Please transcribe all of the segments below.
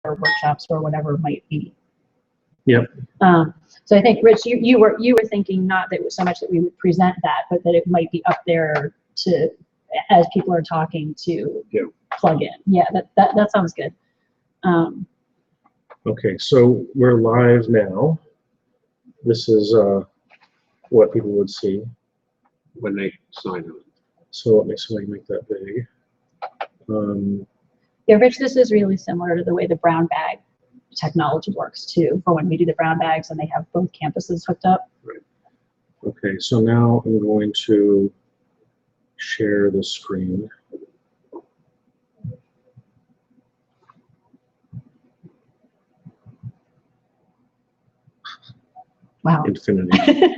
or workshops or whatever it might be. Yep. So I think, Rich, you were thinking not that it was so much that we would present that, but that it might be up there to, as people are talking, to plug in. Yeah, that sounds good. Okay, so we're live now. This is what people would see when they sign on. So let me see if I can make that big. Yeah, Rich, this is really similar to the way the brown bag technology works too, for when we do the brown bags and they have both campuses hooked up. Right. Okay, so now I'm going to share the screen. Wow. Infinity.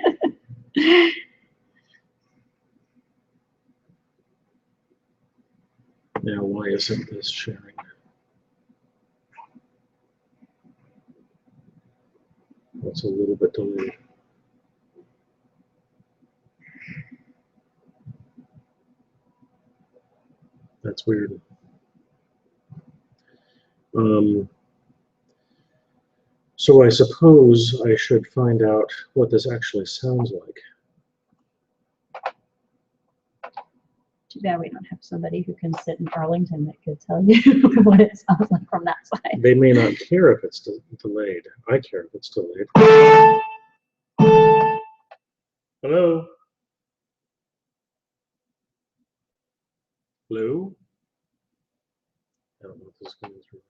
Now, why isn't this sharing? That's a little bit delayed. That's weird. So I suppose I should find out what this actually sounds like. Too bad we don't have somebody who can sit in Arlington that could tell you what it sounds like from that side. They may not care if it's delayed. I care if it's delayed. Hello? Hello? I don't know if this is coming through.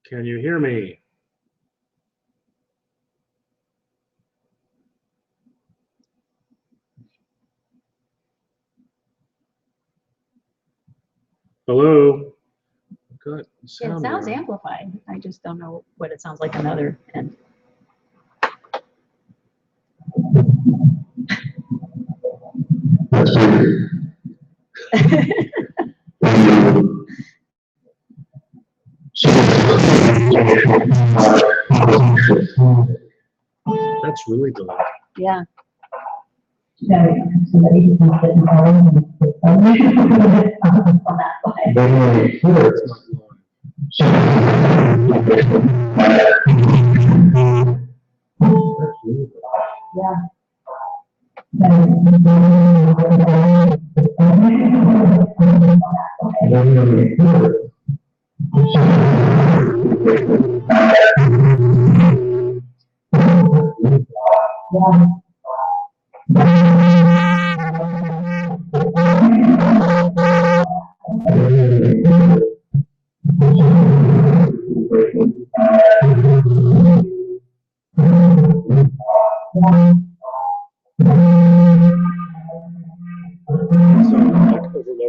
Can you hear me? Hello? Good. Yeah, it sounds amplified. I just don't know what it sounds like on the other end. That's really delayed. Yeah.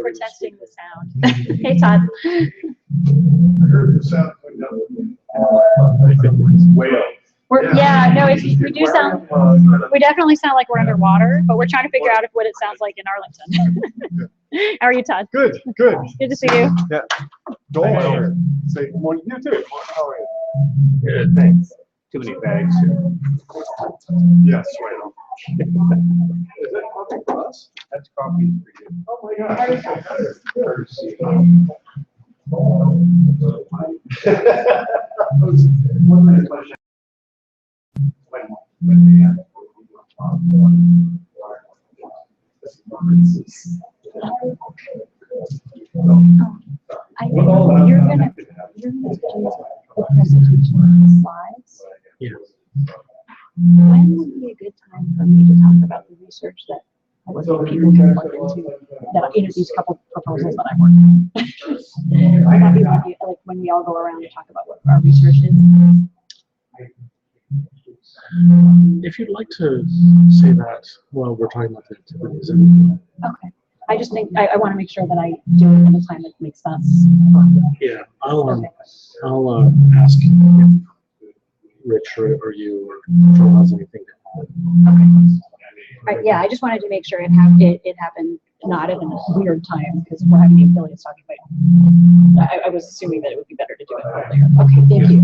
We're testing the sound. Hey, Todd. I heard the sound going down. Way up. Yeah, no, we do sound, we definitely sound like we're underwater, but we're trying to figure out what it sounds like in Arlington. How are you, Todd? Good, good. Good to see you. Yeah. Joel, say good morning. You too. How are you? Good, thanks. Too many bags. Yes, right on. Is that coffee for us? That's coffee for you. Oh my gosh. One minute question. When they have You're gonna do the presentation slides. Yeah. When would be a good time for me to talk about the research that people can plug into, that, you know, these couple proposals that I'm working on? That'd be like when we all go around and talk about what our research is. If you'd like to say that while we're talking about the activities. Okay. I just think I want to make sure that I do it in a time that makes sense. Yeah, I'll ask if Rich or you or Joel has anything to add. Okay. Right, yeah, I just wanted to make sure it happened not at a weird time, because we're having the affiliates talking about it. I was assuming that it would be better to do it earlier. Okay, thank you.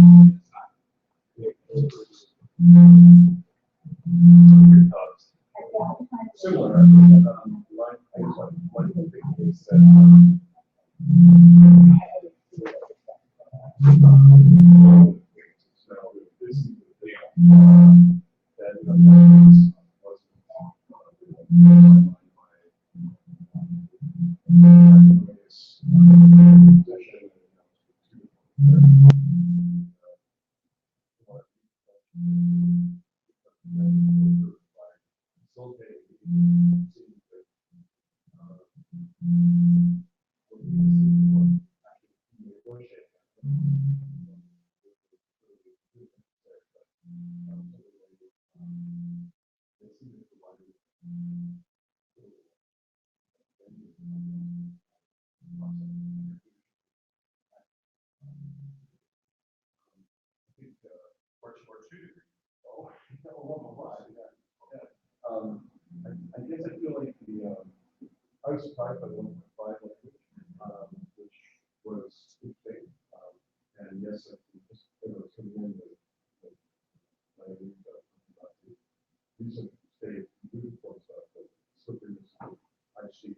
Similar, like, I guess one thing is that, so this is the thing that I guess I feel like I was surprised by the 1.5 language, which was interesting. And yes, I just coming in with my recent state beautiful stuff, but slipperiness, I see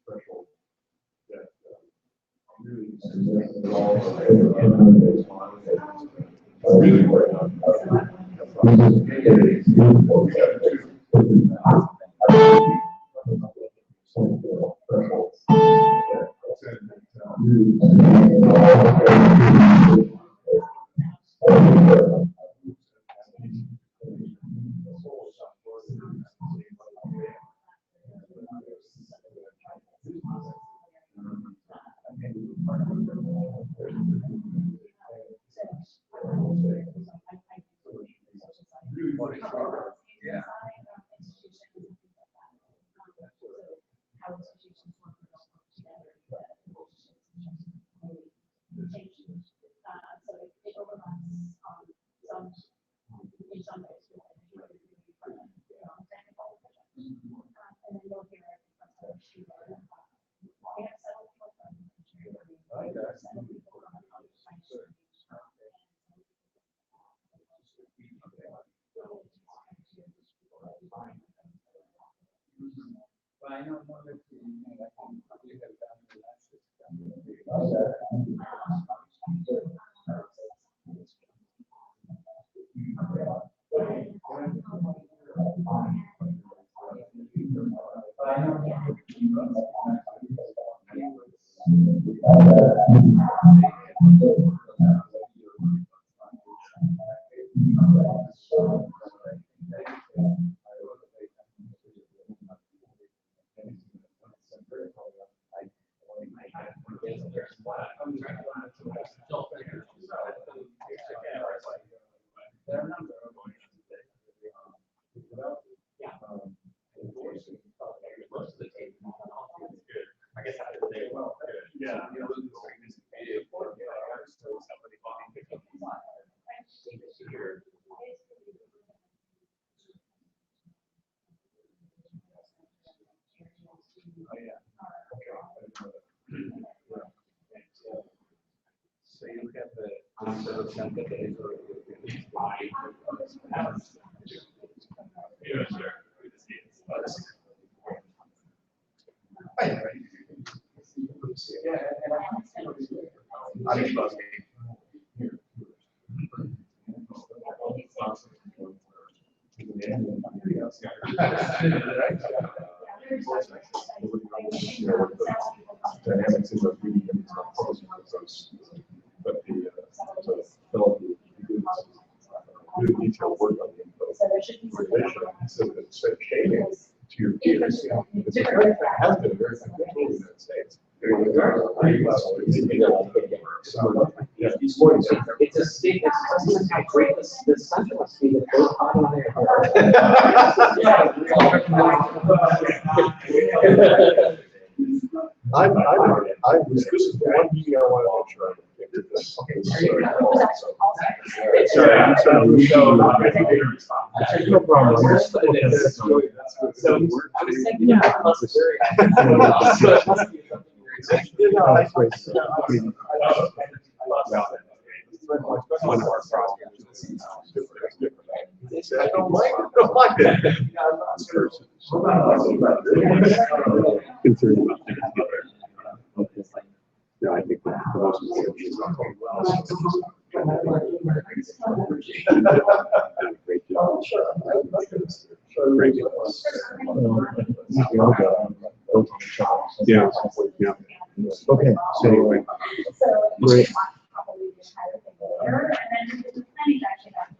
threshold that really I know one of the things I think we have done in the last So you look at the percent that they sort of buy. Yeah, sure. Dynamics in those meetings, it's not close because those, but the, develop really detailed work on the info revision, so that it's shading to your peers. It's a very, has been a very effective tool in the United States. Yeah, these mornings. It's a state, it's how great the central state of both on there. This is the one meeting I want to make sure I get to this. No problem. We're still in this. So I was thinking, yeah, it must be very. one of our projects. I don't like that. Concerned about that. Okay. No, I think that the most great job. Great job. Yeah. Yeah. Okay, so anyway, Great.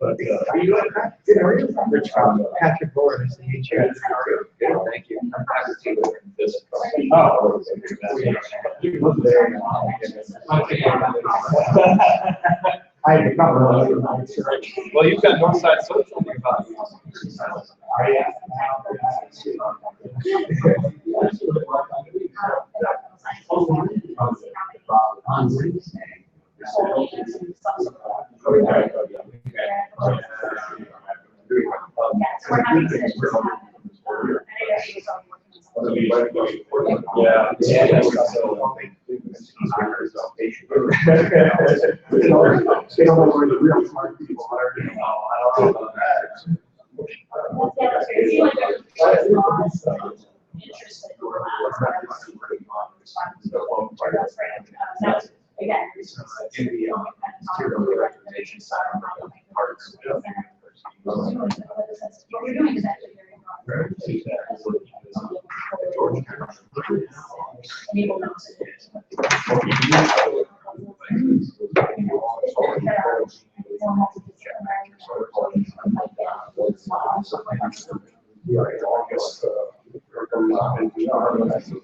But, Are you doing that? Good, how are you? Patrick Board, nice to meet you. How are you? Good, thank you. I'm happy to see this. Oh. You live there. I have a couple of. Well, you've got Northside Social in your body.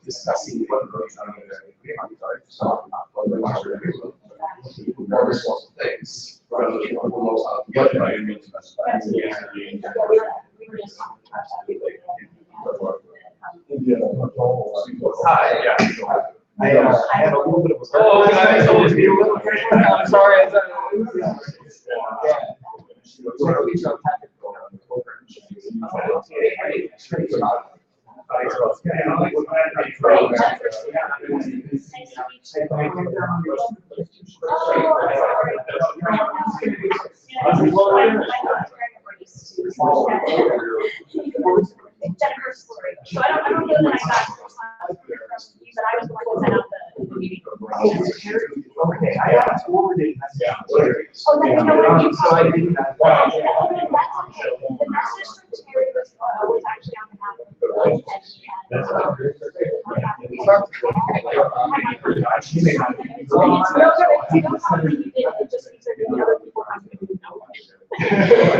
Discussing things. Hi, yeah. I had a little bit of a. Oh, can I always be a little careful? I'm sorry. Jennifer Story. So I don't know that I got responsibility from you, but I was the one who sent out the meeting. Okay, I asked forwarded. Oh, then you know what you So I didn't. That's okay. The message from Terry was actually on behalf of the board,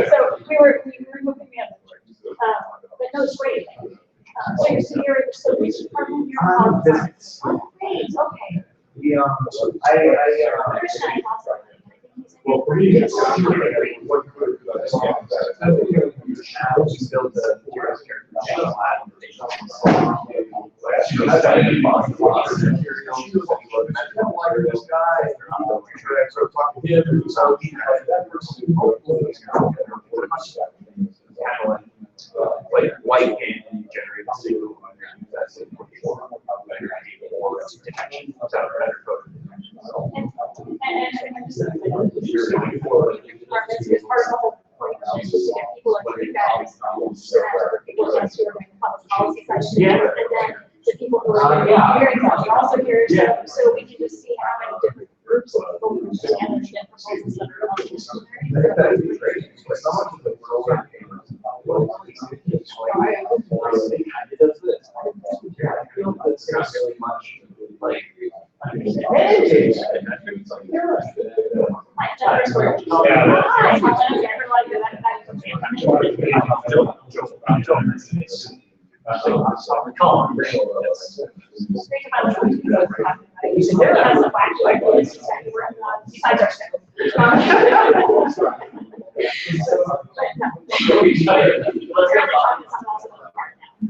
so we were moving the other board. But no, it's great. So which department you're on? Business. Oh, great, okay. We, Christian, I thought so. well, for me, it's. Like white and generate signal. That's it. Yeah. And then the people who are hearing that are also here, so we can just see how many different groups of people who understand the different proposals that are on the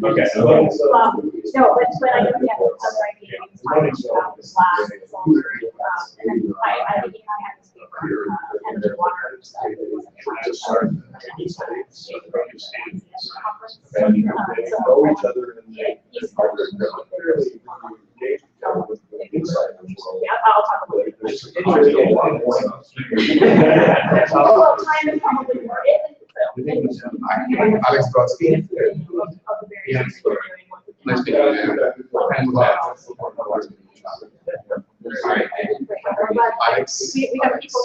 Okay. No, but I know we have other ideas about this last longer, and then I think I have to speak for energy water. Yeah, I'll talk about it. There's Well, time is probably more it, so. Alex Brodsky. Yes. Nice meeting you. Alex. We have people.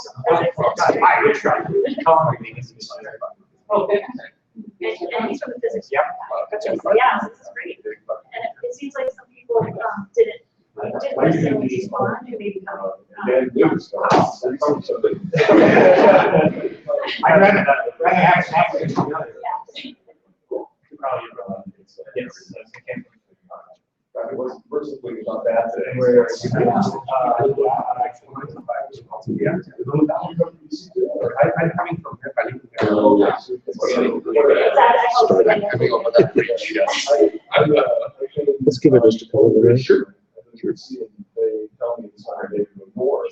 Oh, okay. And he's from the physics. Yep. So, yeah, this is great. And it seems like some people didn't necessarily respond, who maybe I'd rather have something. We're simply about that. Where I'm coming from here. Let's give it just a couple of minutes. Sure. They tell me it's hard to do more.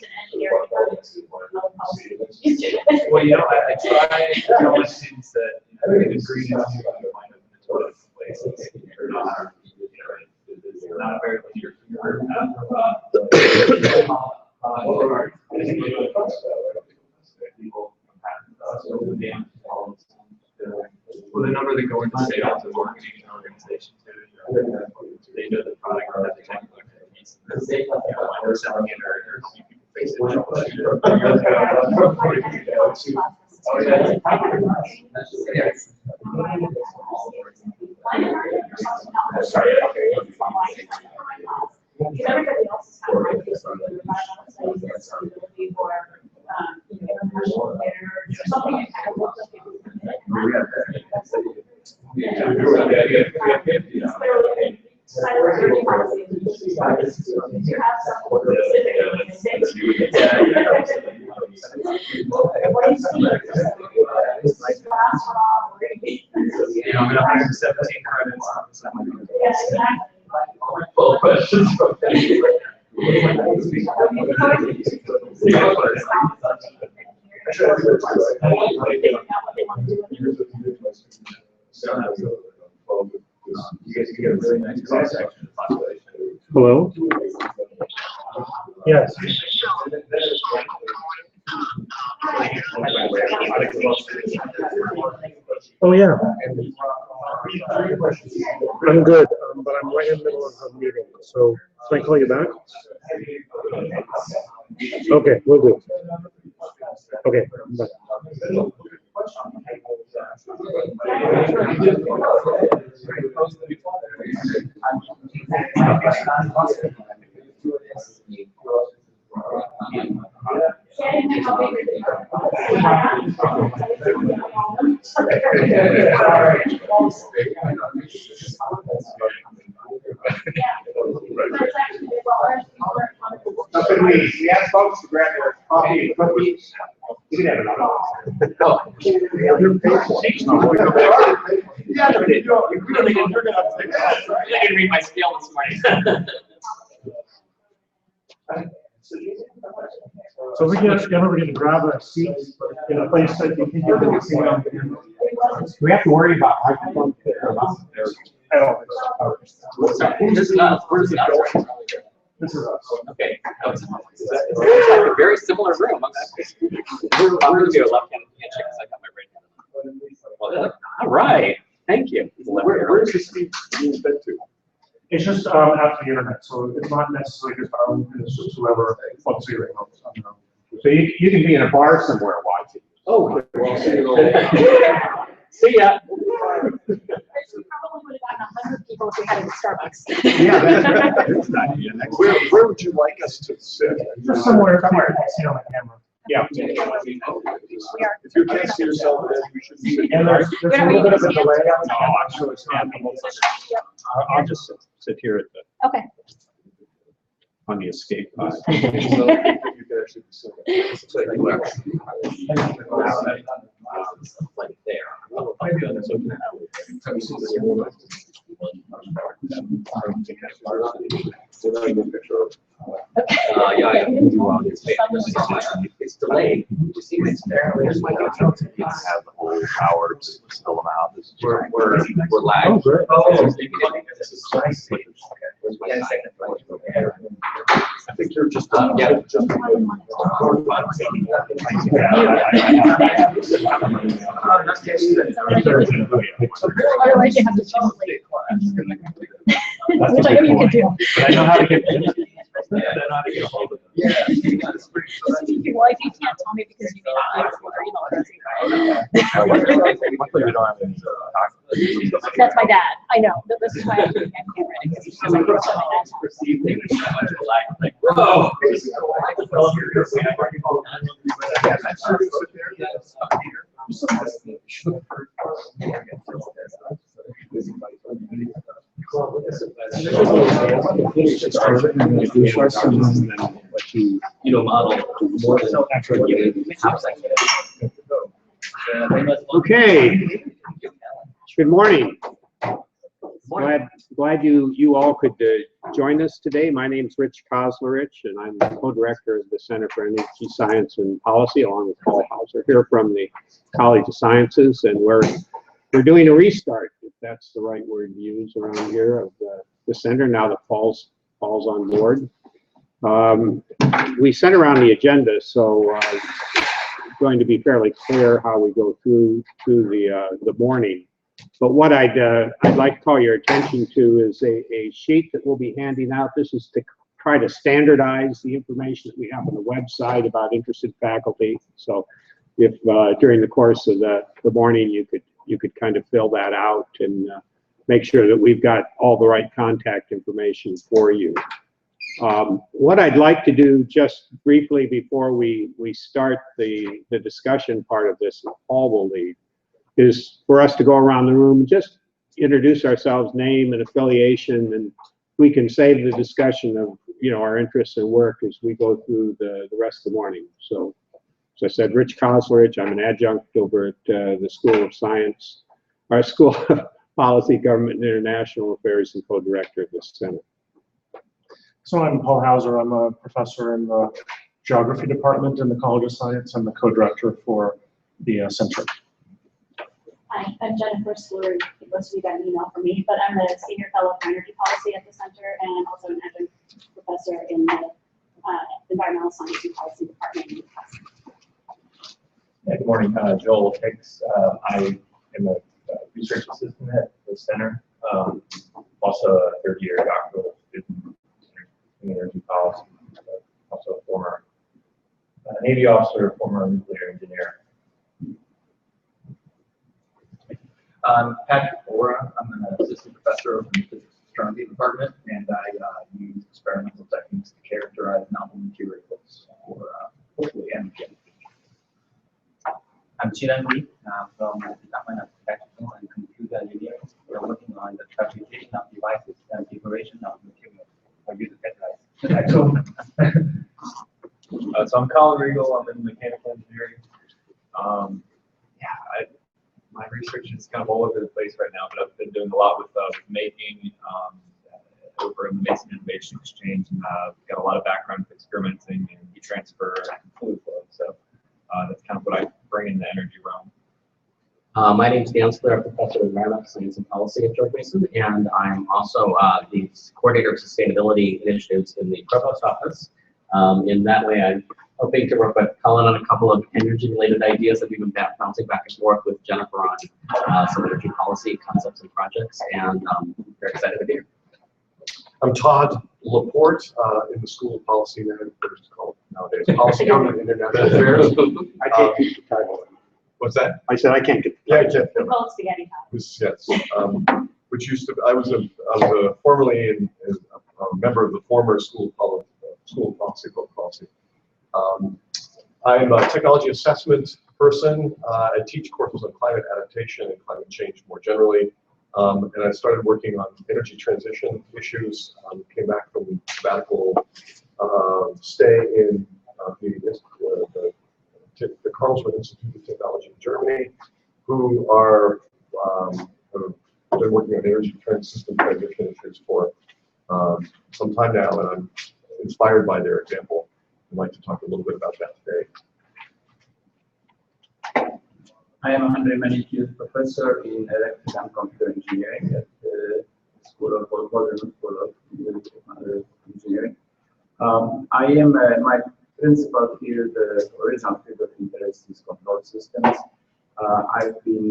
He's an engineer. Well, I try to tell my students that the green is find up in the toilet place. It's not very clear. Well, the number that go into sales and marketing and organization too, they know the product or the technical expertise. When they're selling it or helping people face it. Because everybody else is kind of like this, whether environmental studies or sustainability or, international affairs or something that kind of looks like it's I'm gonna hire 17 credits. Yes, exactly. Full questions. You guys can get a really nice cross section of the population. Hello? Yes. Oh, yeah. I'm good, but I'm right in the middle of a meeting, so can I call you back? Okay, we'll do. Okay, bye. We have folks to grab their coffee and cookies. You can have another. Oh. Yeah, but you don't, you really didn't, you're gonna take that, I right? didn't read my scale this morning. So we get, we're gonna grab a seat in a place that you think you're gonna see on camera. Do we have to worry about microphone? I don't think so. This is us. Where's it us? This is us. Okay. It's like a very similar room. We're gonna do a left hand handshake because I got my right hand. Well, all right. Thank you. Where's the speech being sent to? It's just after the internet, so it's not necessarily just our own, it's just whoever wants to see it. So you can be in a bar somewhere watching. Oh. Well, see you later. See ya. We probably would have gotten 100 people if we had it at Starbucks. Yeah, that's not idea. Where would you like us to sit? Just somewhere, somewhere you can see on the camera. Yeah. If you can't see yourself, then you should be. And there's a little bit of a delay on the camera, I'm sure it's not. Yep. I'll just sit here at the, Okay. on the escape pod. You can actually sit. It's like you actually. Like there. Yeah, I can do it's delayed. You see, it's there. There's my account. Have the whole power to spill them out. This is We're lagged. Oh, great. Oh, this is nice. Where's my side? think you're just. Yeah. Just. Otherwise, you have to translate. Which I know you can do. But I know how to get. Well, if you can't tell me because you may not use your email address. Luckily, we don't have any. That's my dad. I know. This is why I can't get ready. Because I grew up on my dad's house. Oh. Model more than house Okay. Good morning. Glad you all could join us today. My name is Rich Koslerich, and I'm the co-director of the Center for Energy Science and Policy, along with Paul Hauser here from the College of Sciences, and we're doing a restart, if that's the right word to use around here, of the center now that Paul's on board. We sent around the agenda, so it's going to be fairly clear how we go through the morning. But what I'd like to call your attention to is a sheet that we'll be handing out. This is to try to standardize the information that we have on the website about interested faculty. So if during the course of the morning you could kind of fill that out and make sure that we've got all the right contact information for you. What I'd like to do just briefly before we start the discussion part of this, and Paul will lead, is for us to go around the room and just introduce ourselves, name and affiliation, and we can save the discussion of our interests and work as we go through the rest of the morning. So, as I said, Rich Koslerich, I'm an adjunct over at the School of Science, our School of Policy, Government and International Affairs, and co-director of this center. So I'm Paul Hauser. I'm a professor in the Geography Department in the College of Science. I'm the co-director for the center. Hi, I'm Jennifer Stewart. Most of you got an email from me, but I'm a senior fellow for energy policy at the center and also an adjunct professor in the environmental science and policy department. Good morning, Joel Hicks. I am a research assistant at the center, also a third-year doctoral student in energy policy, also a former Navy officer, former nuclear engineer. I'm Patrick Bora. I'm an assistant professor in the physics astronomy department, and I use experimental techniques to characterize novel materials for hopefully energy. I'm Chiran Lee from the Department of Electrical and Computer Engineering. We're working on the fabrication of devices and decoration of materials for user catalyze. Excellent. So I'm Colin Regal. I'm in mechanical engineering. My research is kind of all over the place right now, but I've been doing a lot with making over in the Mason Innovation Exchange, and got a lot of background with experimenting and heat transfer and fluid flow. So that's kind of what I bring in the energy realm. My name is Dan Scler, professor of environmental science and policy at George Mason, and I'm also the coordinator of sustainability initiatives in the provost office. In that way, I'm hoping to work with Colin on a couple of energy-related ideas that we've been bouncing back and forth with Jennifer on some energy policy concepts and projects, and very excited to be here. I'm Todd Laporte in the School of Policy Management, it's called nowadays, Policy Government and International Affairs. I can't get the title. What's that? I said I can't get the Yeah, I title. can't. We call it spaghetti top. Yes, which used to, I was formerly a member of the former School of Policy, Public Policy. I'm a technology assessment person. I teach courses on climate adaptation and climate change more generally. And I started working on energy transition issues. Came back from sabbatical stay in the Karlsruhe Institute of Technology in Germany, who are have been working on energy system transition issues for some time now, and I'm inspired by their example. I'd like to talk a little bit about that today. I am Andre Manikius, professor in electrical and computer engineering at the School of Engineering. I am my principal field, the original field of interest is control systems. I've been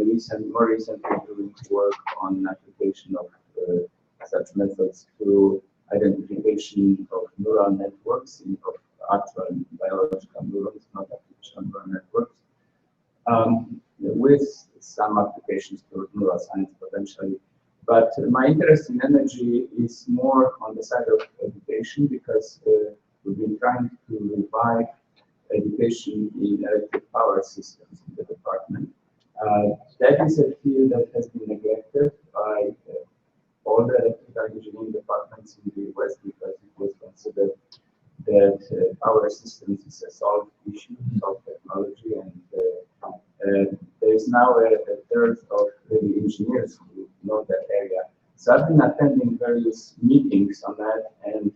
more recently doing work on application of such methods to identification of neural networks of actual biological neurons, not artificial neural networks, with some applications to neuroscience potentially. But my interest in energy is more on the side of education because we've been trying to revive education in electric power systems in the department. That is a field that has been neglected by all the electrical engineering departments in the West because it was considered that power systems is a solved issue, solved technology, and there is now a third of the engineers who know that area. So I've been attending various meetings on that and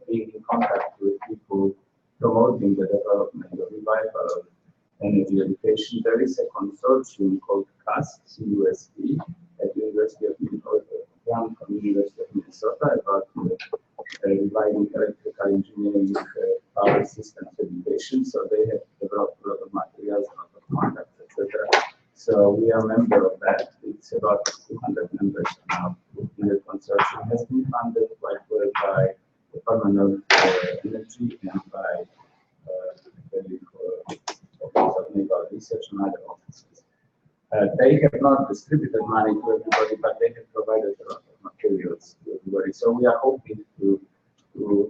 being in contact with people promoting the development, the revival of energy education. There is a consortium called CAST, USD, at the University of Minnesota, one from the University of Minnesota, about reviving electrical engineering power systems education. So they have developed a lot of materials, a lot of contacts, etc. So we are a member of that. It's about 200 members now. The consortium has been funded quite well by the Department of Energy and by the Office of Naval Research and other offices. They have not distributed money to everybody, but they have provided a lot of materials to everybody. So we are hoping to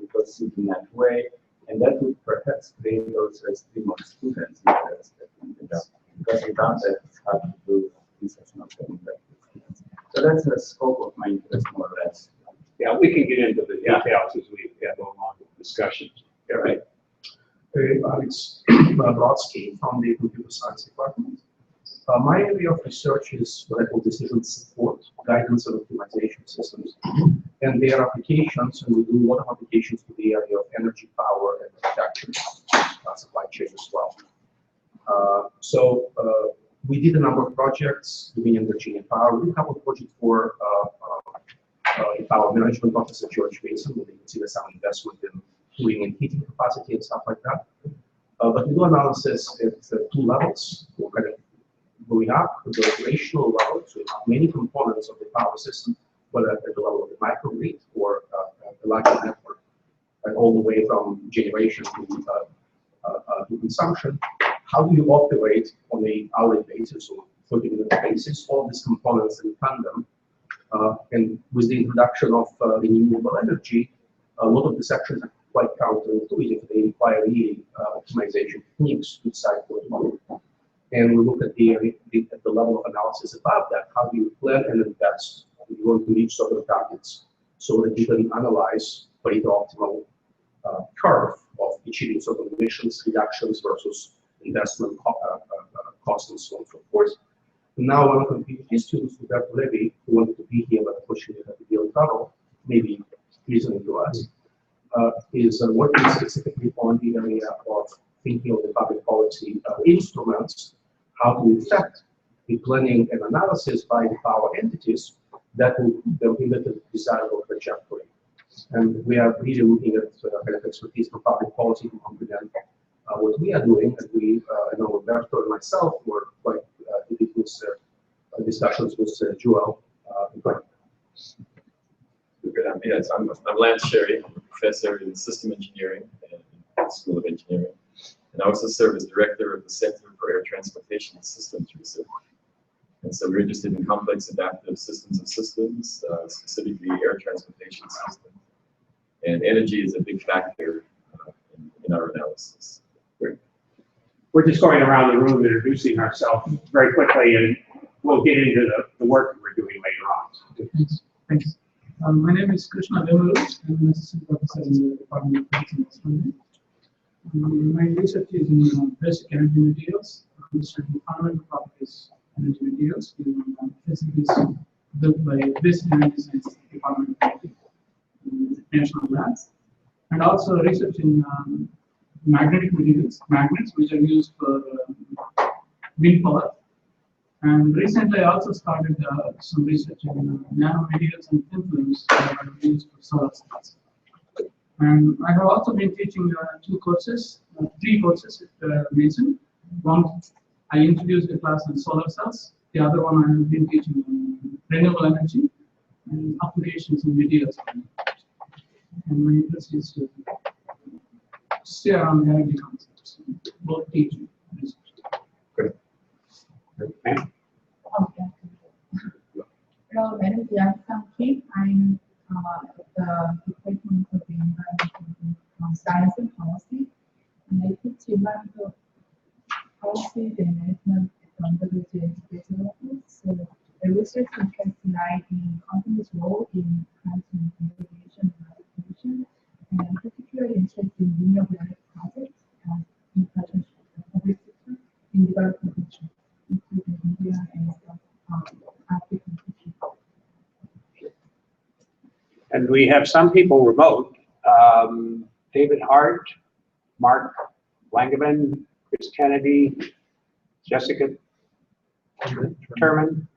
proceed in that way, and that would perhaps create also a stream of students interested in this. Because without that, it's hard to do research not getting back to students. So that's the scope of my interest, more or less. Yeah, we can get into the details as we have along discussions. Yeah, right. Alex Brodsky from the Computer Science Department. My area of research is what I call decision support, guidance and optimization systems, and their applications, and we do a lot of applications to the area of energy, power, and manufacturing, supply chain as well. We did a number of projects doing energy and power. We did a couple of projects for the power management office at George Mason, where you can see there's some investment in cooling and heating capacity and stuff like that. But we do analysis at two levels. We're kind of going up to the operational level, so we have many components of the power system, whether at the level of the microgrid or the larger network, and all the way from generation to consumption. How do you operate on an hourly basis or 30-minute basis all these components in tandem? And with the introduction of renewable energy, a lot of the sections are quite counterintuitive. They require really optimization techniques to decide what to do. And we look at the level of analysis above that. How do you plan and invest? You want to reach certain targets so that you can analyze Pareto optimal curve of achieving certain emissions reductions versus investment cost and so on and so forth. Now, one of the students, Roberto Levy, who wanted to be here but unfortunately had to be on travel, maybe listening to us, is working specifically on the area of thinking of the public policy instruments, how to effect the planning and analysis by the power entities that will limit the desirable trajectory. And we are really looking at kind of expertise from public policy to complement what we are doing. And we, I know Roberto and myself were quite deep with discussions with Joel. Yes, I'm Lance Sherry. I'm a professor in system engineering at the School of Engineering. And I also serve as director of the Center for Air Transportation Systems Research. And so we're interested in complex adaptive systems of systems, specifically air transportation systems. And energy is a big factor in our analysis. We're just going around the room introducing ourselves very quickly, and we'll get into the work we're doing later on. Thanks. Thanks. My name is Krishna Vemuru. I'm an assistant professor in the Department of Physics and Astronomy. My research is in basic energy materials. I'm studying fundamental properties of energy materials in facilities built by Basic Energy Sciences Department of Energy in National Labs, and also research in magnetic materials, magnets, which are used for wind power. And recently, I also started some research in nanomaterials and thin films that are used for solar cells. And I have also been teaching three courses at Mason. One, I introduced a class on solar cells. The other one, I have been teaching on renewable energy and applications in videos. And my interest is to stay around the energy concepts, both teaching and research. Good. Okay. Hello, my name is Yang Sang-Ki. I'm at the Department of Environmental Science and Policy. And I teach environmental policy and management from WJ Education Office. So the research interests lie in companies' role in climate mitigation and adaptation, and I'm particularly interested in renewable energy projects and in partnership with the public sector in developing countries, including India and African countries. And we have some people remote. David Hart, Mark Langevin, Chris Kennedy, Jessica Turman,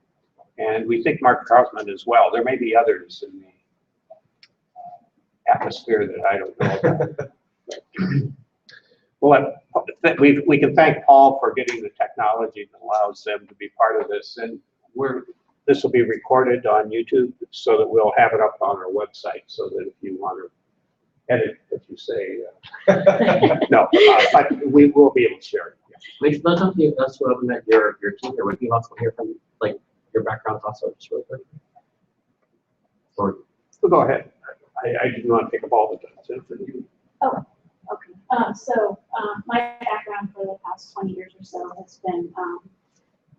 and we think Mark Troutman as well. There may be others in the atmosphere that I don't know about. Well, we can thank Paul for getting the technology that allows them to be part of this, and this will be recorded on YouTube so that we'll have it up on our website, so that if you want to edit what you say, no, but we will be able to share it. Let's talk to you. That's what I'm at your team here. We can also hear from like your backgrounds also just real quick. Or go ahead. I didn't want to take up all the time. So for you. Oh, okay. My background for the past 20 years or so has been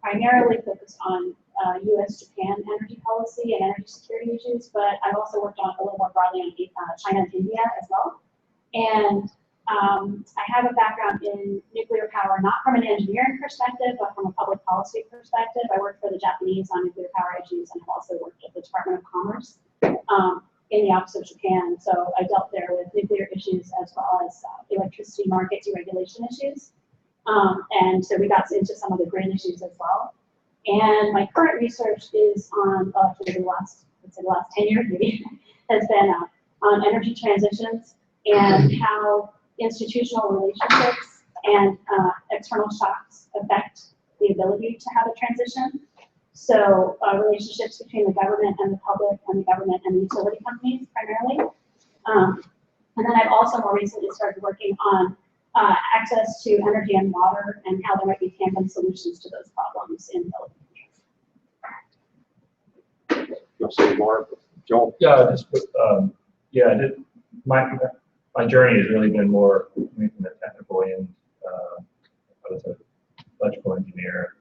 primarily focused on U.S.-Japan energy policy and energy security issues, but I've also worked on a little more broadly on China and India as well. And I have a background in nuclear power, not from an engineering perspective, but from a public policy perspective. I worked for the Japanese on nuclear power issues, and I've also worked at the Department of Commerce in the Office of Japan. So I dealt there with nuclear issues as well as electricity market deregulation issues. And so we got into some of the grid issues as well. And my current research is on, for the last 10 years maybe, has been on energy transitions and how institutional relationships and external shocks affect the ability to have a transition. So relationships between the government and the public, and the government and the utility companies primarily. And then I've also more recently started working on access to energy and water and how there might be tandem solutions to those problems in developing countries. You'll say more, Joel? Yeah, I did. My journey has really been more from the technical end. I was an electrical engineer,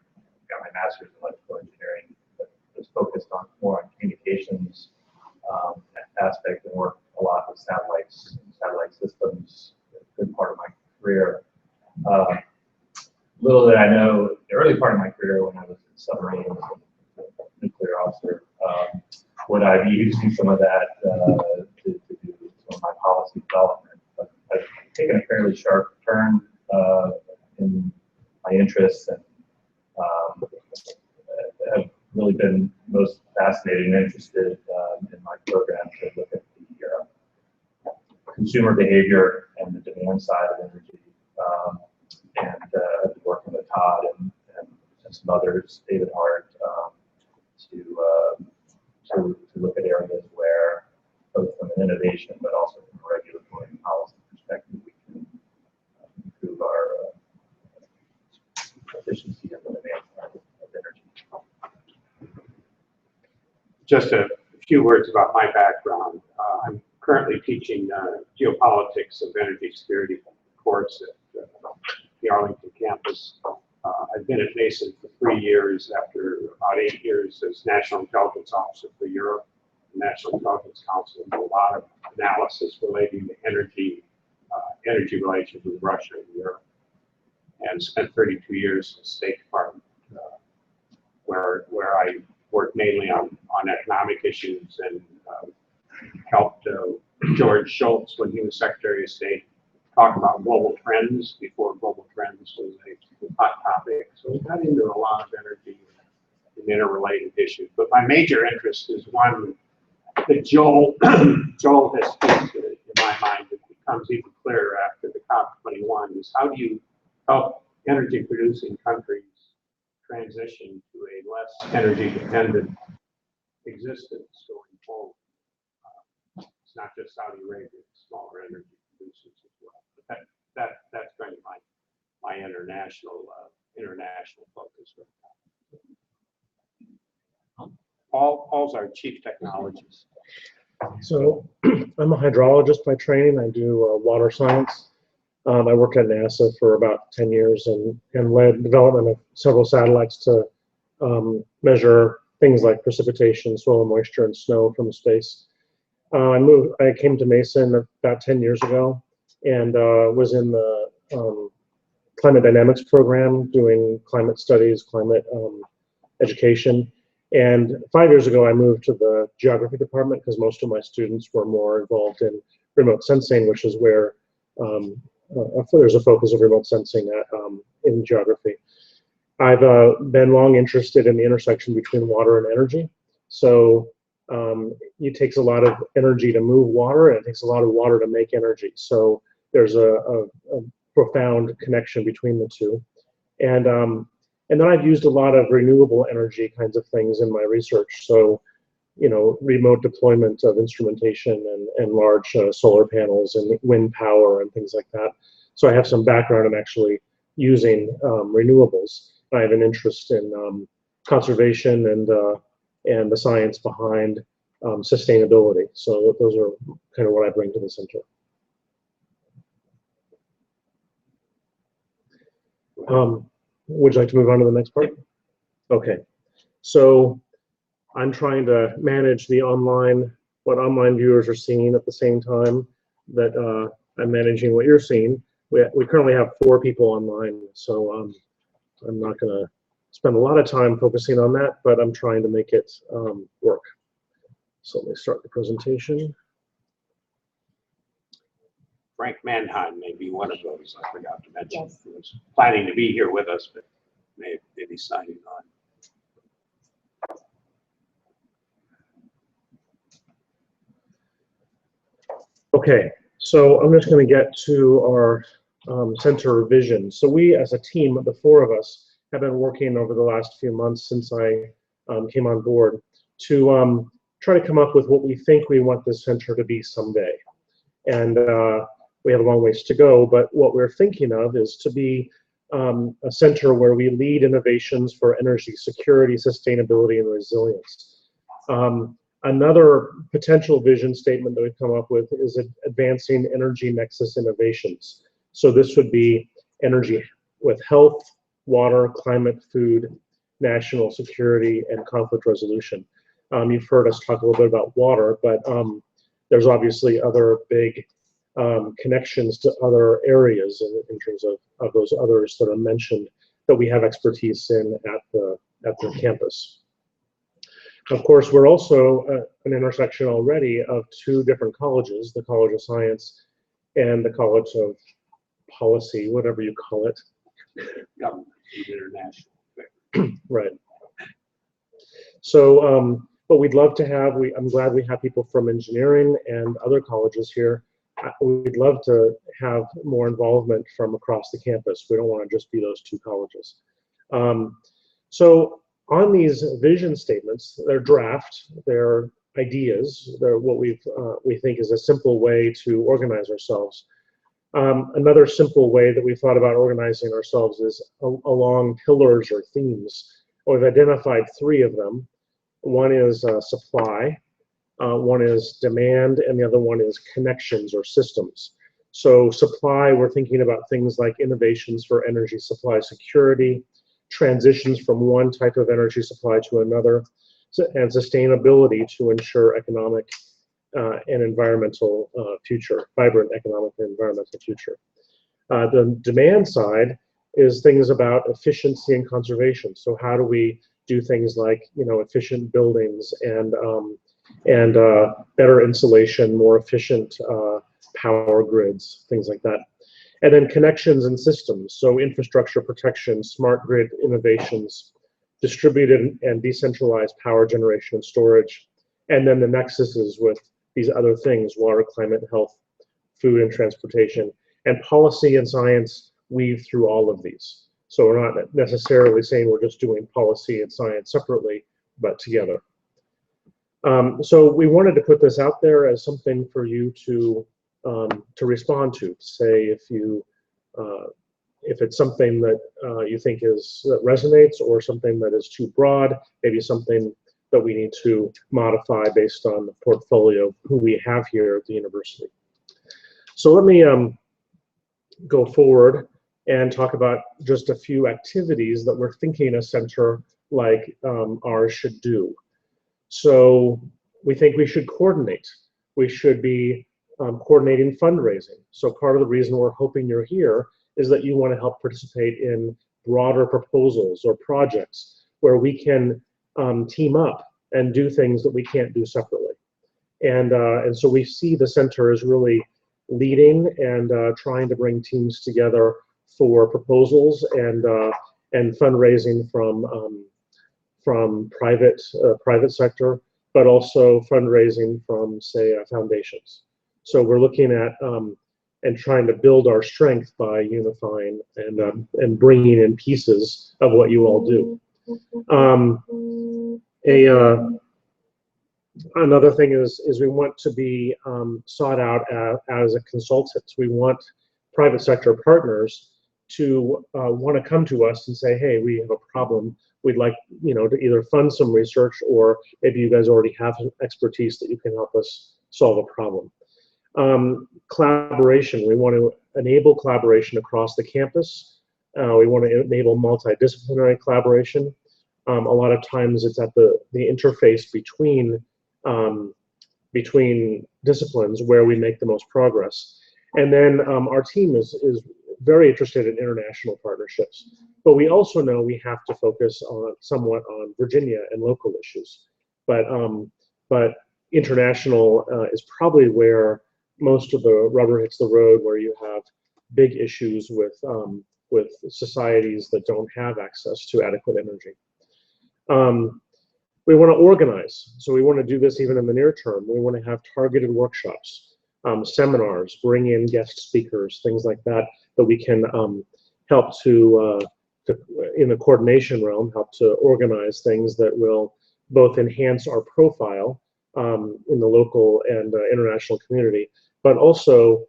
got my master's in electrical engineering, but was focused on more on communications aspect and worked a lot with satellites, satellite systems, a good part of my career. Little did I know, the early part of my career when I was in submarines, nuclear officer, would I be using some of that to do some of my policy development. But I've taken a fairly sharp turn in my interests and have really been most fascinated and interested in my program to look at the consumer behavior and the demand side of energy. And I've been working with Todd and some others, David Hart, to look at areas where, both from an innovation but also from a regulatory and policy perspective, we can improve our efficiency and the demand side of energy. Just a few words about my background. I'm currently teaching geopolitics of energy security course at the Arlington campus. I've been at Mason for 3 years after about 8 years as National Intelligence Officer for Europe, National Intelligence Council, and a lot of analysis relating to energy relations with Russia and Europe. And spent 32 years in the State Department, where I worked mainly on economic issues and helped George Shultz, when he was Secretary of State, talk about global trends before global trends was a hot topic. So we got into a lot of energy and interrelated issues. But my major interest is one that Joel has speaks, in my mind, the becomes even clearer after the COP21 is how do you help energy producing countries transition to a less energy dependent existence going forward. It's not just Saudi Arabia, it's smaller energy producers as well. But that's kind of my international focus right now. Paul's our chief technologist. So I'm a hydrologist by training. I do water science. I worked at NASA for about 10 years and led development of several satellites to measure things like precipitation, soil moisture, and snow from space. I came to Mason about 10 years ago and was in the climate dynamics program doing climate studies, climate education. And 5 years ago, I moved to the geography department because most of my students were more involved in remote sensing, which is where there's a focus of remote sensing in geography. I've been long interested in the intersection between water and energy. So it takes a lot of energy to move water, and it takes a lot of water to make energy. So there's a profound connection between the two. And then I've used a lot of renewable energy kinds of things in my research. So, you know, remote deployment of instrumentation and large solar panels and wind power and things like that. So I have some background in actually using renewables. I have an interest in conservation and the science behind sustainability. So those are kind of what I bring to the center. Would you like to move on to the next part? Okay. So I'm trying to manage what online viewers are seeing at the same time that I'm managing what you're seeing. We currently have 4 people online, so I'm not going to spend a lot of time focusing on that, but I'm trying to make it work. So let me start the presentation. Frank Mannheim may be one of those I forgot to mention. Yes. He was planning to be here with us, but may be signing on. Okay, so I'm just going to get to our center vision. So we, as a team, the 4 of us, have been working over the last few months since I came on board to try to come up with what we think we want this center to be someday. And we have a long ways to go, but what we're thinking of is to be a center where we lead innovations for energy security, sustainability, and resilience. Another potential vision statement that we've come up with is advancing energy nexus innovations. So this would be energy with health, water, climate, food, national security, and conflict resolution. You've heard us talk a little bit about water, but there's obviously other big connections to other areas in terms of those others that are mentioned that we have expertise in at the campus. Of course, we're also an intersection already of 2 different colleges, the College of Science and the College of Policy, whatever you call it. Government, international. Right. So, but we'd love to have, I'm glad we have people from engineering and other colleges here. We'd love to have more involvement from across the campus. We don't want to just be those 2 colleges. So on these vision statements, they're draft, they're ideas, they're what we think is a simple way to organize ourselves. Another simple way that we thought about organizing ourselves is along pillars or themes. We've identified 3 of them. One is supply, one is demand, and the other one is connections or systems. So supply, we're thinking about things like innovations for energy supply security, transitions from one type of energy supply to another, and sustainability to ensure economic and environmental future, vibrant economic and environmental future. The demand side is things about efficiency and conservation. So how do we do things like, you know, efficient buildings and better insulation, more efficient power grids, things like that. And then connections and systems, so infrastructure protection, smart grid innovations, distributed and decentralized power generation and storage, and then the nexuses with these other things, water, climate, health, food and transportation. And policy and science weave through all of these. So we're not necessarily saying we're just doing policy and science separately, but together. So we wanted to put this out there as something for you to respond to say if it's something that you think that resonates, or something that is too broad, maybe something that we need to modify based on the portfolio of who we have here at the university. So let me go forward and talk about just a few activities that we're thinking a center like ours should do. So we think we should coordinate. We should be coordinating fundraising. So part of the reason we're hoping you're here is that you want to help participate in broader proposals or projects where we can team up and do things that we can't do separately. And so we see the center as really leading and trying to bring teams together for proposals and fundraising from private sector, but also fundraising from, say, foundations. So we're looking at and trying to build our strength by unifying and bringing in pieces of what you all do. Another thing is we want to be sought out as a consultant. We want private sector partners to want to come to us and say, hey, we have a problem. We'd like, to either fund some research, or maybe you guys already have some expertise that you can help us solve a problem. Collaboration, we want to enable collaboration across the campus. We want to enable multidisciplinary collaboration. A lot of times it's at the interface between disciplines where we make the most progress. And then our team is very interested in international partnerships. But we also know we have to focus somewhat on Virginia and local issues. But international is probably where most of the rubber hits the road, where you have big issues with societies that don't have access to adequate energy. We want to organize. So we want to do this even in the near term. We want to have targeted workshops, seminars, bring in guest speakers, things like that, that we can help to in the coordination realm, help to organize things that will both enhance our profile in the local and international community, but also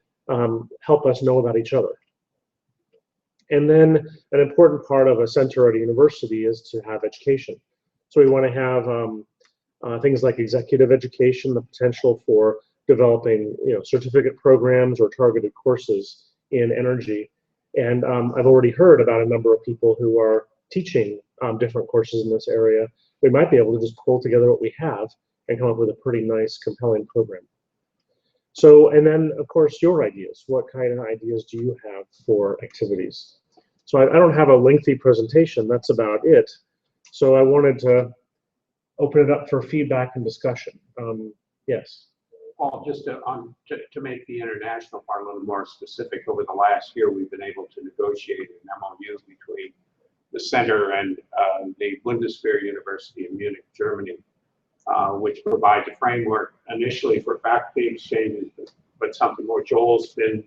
help us know about each other. And then an important part of a center at a university is to have education. So we want to have things like executive education, the potential for developing certificate programs or targeted courses in energy. And I've already heard about a number of people who are teaching different courses in this area. We might be able to just pull together what we have and come up with a pretty nice, compelling program. So, and then of course your ideas. What kind of ideas do you have for activities? So I don't have a lengthy presentation, that's about it. So I wanted to open it up for feedback and discussion. Yes. Paul, just to make the international part a little more specific, over the last year, we've been able to negotiate an MOU between the center and the Bundeswehr University in Munich, Germany, which provides a framework initially for faculty exchanges, but something more. Joel's been,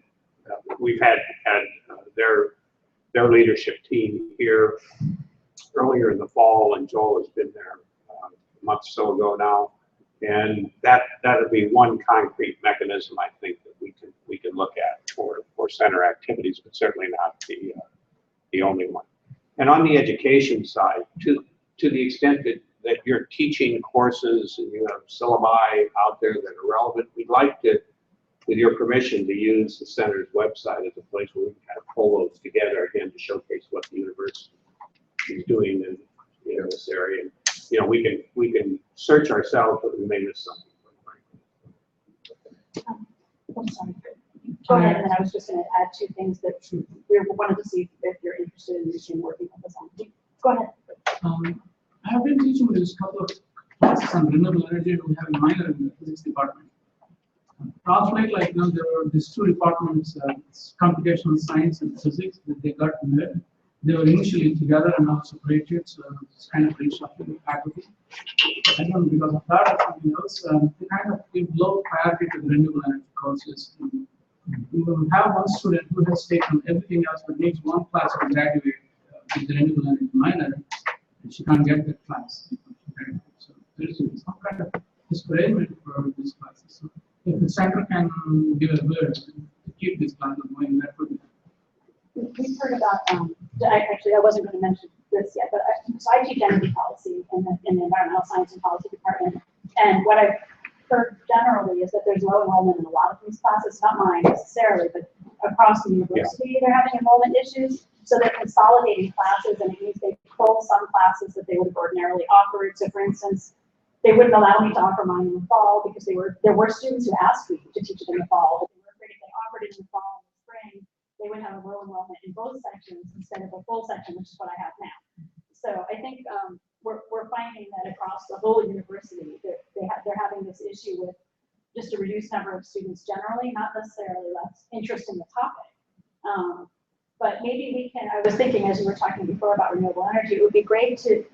we've had their leadership team here earlier in the fall, and Joel has been there a month or so ago now. And that would be one concrete mechanism, I think, that we can look at for center activities, but certainly not the only one. And on the education side, to the extent that you're teaching courses and you have syllabi out there that are relevant, we'd like to, with your permission, to use the center's website as a place where we can kind of pull those together again to showcase what the university is doing in this area. We can search ourselves, but we may miss something. I'm sorry. Go ahead, and then I was just going to add two things that we wanted to see if you're interested in working with us on. Go ahead. I have been teaching this couple of classes on renewable energy, and we have a minor in the physics department. Translate, there were these two departments, computational science and physics, that they got married. They were initially together and now separated, so it's kind of reshuffling the faculty. And then because of that or something else, they kind of give low priority to the renewable energy courses in You will have one student who has taken everything else but needs one class to graduate with the renewable energy minor, and she can't get that class. So there is some kind of discouragement for these classes. So if the center can give a word to keep this class going, that would be. We've heard about, I wasn't going to mention this yet, but so I teach energy policy in the environmental science and policy department. And what I've heard generally is that there's low enrollment in a lot of these classes, not mine necessarily, but across the university, they're having enrollment issues. So they're consolidating classes, and it means they pull some classes that they would have ordinarily offered. So for instance, they wouldn't allow me to offer mine in the fall because there were students who asked me to teach it in the fall, but they were afraid if they offered it in the fall and the spring, they would have a low enrollment in both sections instead of a full section, which is what I have now. So I think we're finding that across the whole university, they're having this issue with just a reduced number of students generally, not necessarily less interest in the topic. But maybe we can, I was thinking as you were talking before about renewable energy, it would be great to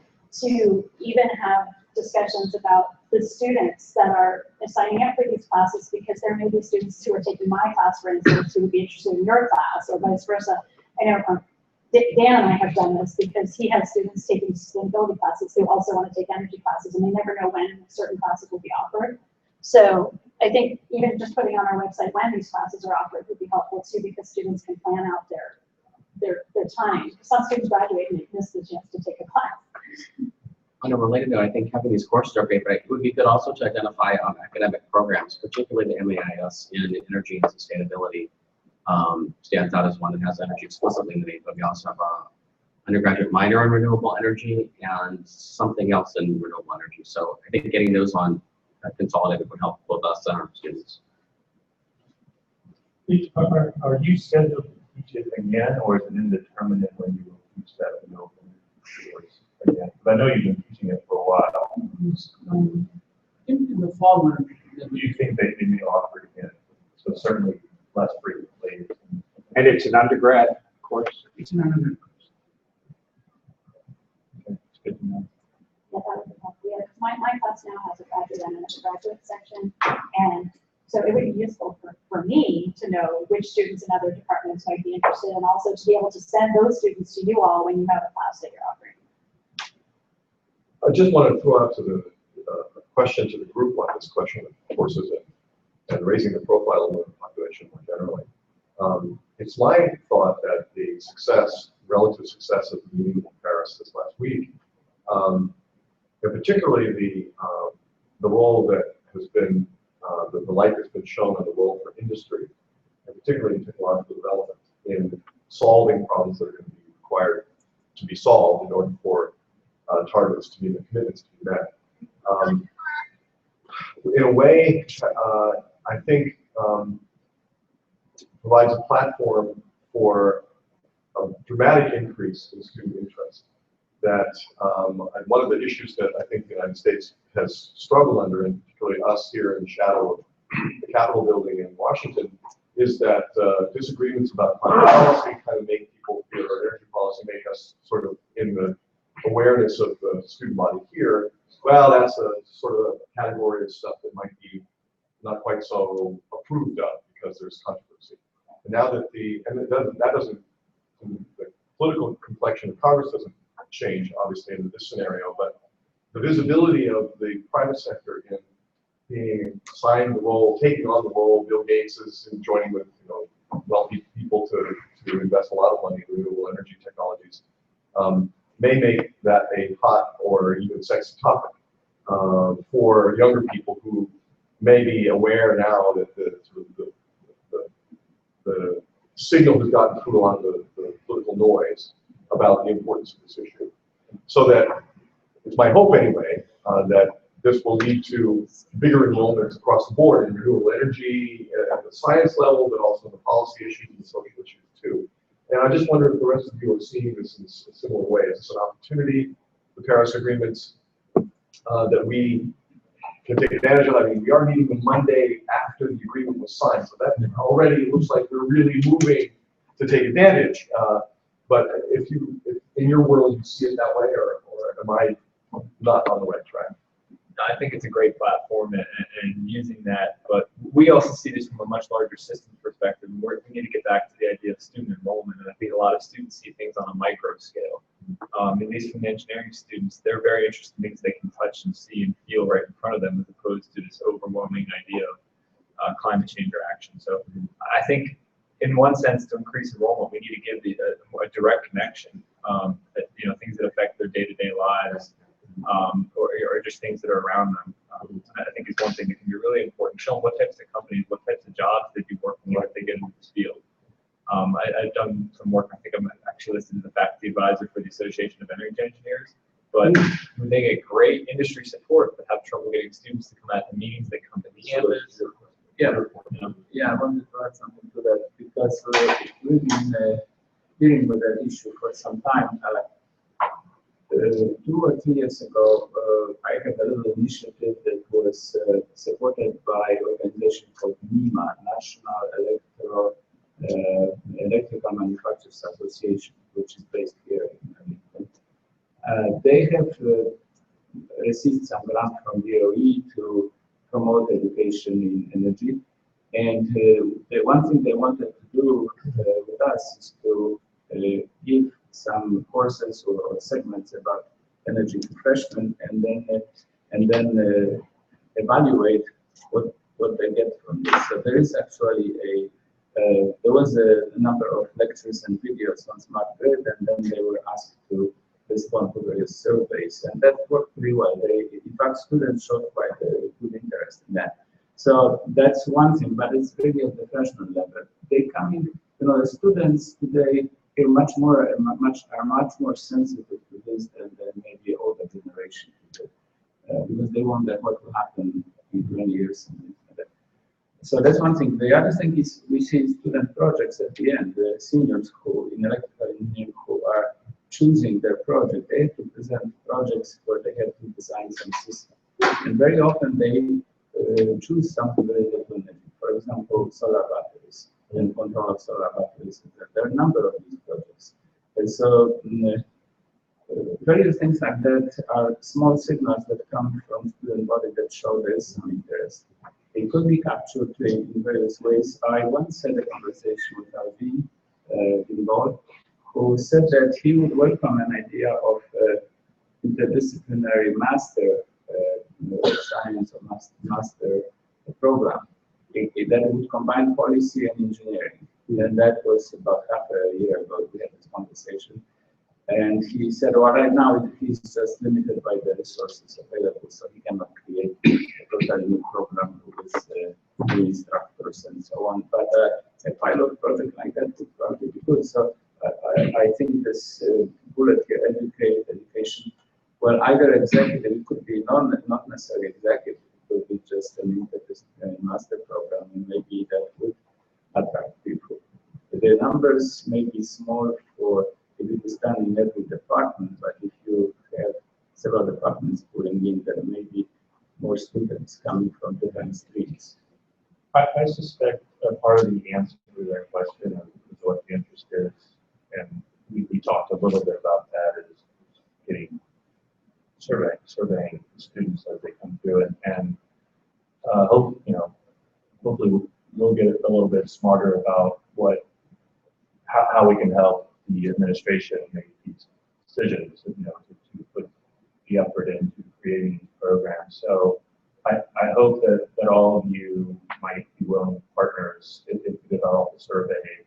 even have discussions about the students that are signing up for these classes, because there may be students who are taking my class, for instance, who would be interested in your class, or vice versa. I know Dan and I have done this because he has students taking sustainability classes who also want to take energy classes, and they never know when certain classes will be offered. So I think even just putting on our website when these classes are offered would be helpful too, because students can plan out their time. Some students graduate and miss the chance to take a class. On a related note, I think having these courses are great, but it would be good also to identify academic programs, particularly the MAIS in energy and sustainability. Stands out as one that has energy explicitly in the name, but we also have a undergraduate minor in renewable energy and something else in renewable energy. So I think getting those on consolidated would help both us and our students. Are you scheduled to teach it again, or is it indeterminate when you will teach that renewable energy course again? Because I know you've been teaching it for a while. In the fall, Do you think they may offer it again? So certainly less frequently. And it's an undergrad course? It's an undergrad course. Okay, it's good to know. Yeah, that would be helpful. Yeah, my class now has a graduate and an undergraduate section, and so it would be useful for me to know which students in other departments might be interested, and also to be able to send those students to you all when you have a class that you're offering. I just want to throw out to the question to the group on this question of courses and raising the profile of the population more generally. It's my thought that the relative success of the meeting in Paris this last week, and particularly the role that has been, the light that's been shown on the role for industry, and particularly in technological development, in solving problems that are going to be required to be solved in order for targets to be met, commitments to be met. In a way, I think provides a platform for a dramatic increase in student interest. That one of the issues that I think the United States has struggled under, and particularly us here in the shadow of the Capitol building in Washington, is that disagreements about climate policy kind of make people feel, or energy policy make us sort of in the awareness of the student body here, well, that's a sort of a category of stuff that might be not quite so approved of because there's controversy. And now that the political complexion of Congress doesn't change, obviously, in this scenario, but the visibility of the private sector in being assigned the role, taking on the role, Bill Gates is joining with wealthy people to invest a lot of money in renewable energy technologies, may make that a hot or even sexy topic for younger people who may be aware now that the signal has gotten through a lot of the political noise about the importance of this issue. So that it's my hope anyway that this will lead to bigger enrollments across the board in renewable energy at the science level, but also the policy issues and social issues too. And I just wonder if the rest of you are seeing this in a similar way. Is this an opportunity, the Paris agreements, that we can take advantage of? I mean, we are meeting the Monday after the agreement was signed, so that already looks like we're really moving to take advantage. But if in your world you see it that way, or am I not on the right track? I think it's a great platform and using that, but we also see this from a much larger systems perspective. We need to get back to the idea of student enrollment, and I think a lot of students see things on a micro scale. At least from the engineering students, they're very interested in things they can touch and see and feel right in front of them, as opposed to this overwhelming idea of climate change or action. So I think, in one sense, to increase enrollment, we need to give a direct connection, that, things that affect their day-to-day lives, or just things that are around them. I think is one thing that can be really important. Show them what types of companies, what types of jobs they'd be working on if they get into this field. I've done some work. I think I'm actually listed as the faculty advisor for the Association of Energy Engineers. But they get great industry support, but have trouble getting students to come out to meetings. They come to campus. Yeah, I wanted to add something to that because we've been dealing with that issue for some time. 2 or 3 years ago, I had a little initiative that was supported by an organization called NEMA, National Electrical Manufacturers Association, which is based here in Arlington. They have received some grant from DOE to promote education in energy. And the one thing they wanted to do with us is to give some courses or segments about energy to freshmen, and then evaluate what they get from this. So there is actually there was a number of lectures and videos on smart grid, and then they were asked to respond to various surveys, and that worked pretty well. In fact, students showed quite a good interest in that. So that's one thing, but it's really at the freshman level. They come in, the students today are much more sensitive to this than maybe older generation people, because they wonder what will happen in 20 years. So that's one thing. The other thing is we see student projects at the end. The seniors who in electrical engineering who are choosing their project, they have to present projects where they have to design some system, and very often they choose something related to energy. For example, solar batteries and control of solar batteries. There are a number of these projects. And so various things like that are small signals that come from student body that show there is some interest. It could be captured in various ways. I once had a conversation with Alvin Binbol, who said that he would welcome an idea of interdisciplinary master science or master program that would combine policy and engineering. And that was about half a year ago we had this conversation. And he said, well, right now he's just limited by the resources available, so he cannot create a totally new program with new instructors and so on. But a pilot project like that would probably be good. So I think this bullet here, education, well, either executive, it could be not necessarily executive, it could be just an interdisciplinary master program, and maybe that would attract people. The numbers may be small for if it is done in every department, but if you have several departments pulling in, there may be more students coming from different streams. I suspect a part of the answer to that question is what the interest is, and we talked a little bit about that, is getting surveying students as they come through, and hopefully we'll get a little bit smarter about how we can help the administration make these decisions, to put the effort into creating these programs. So I hope that all of you might be willing partners if you develop a survey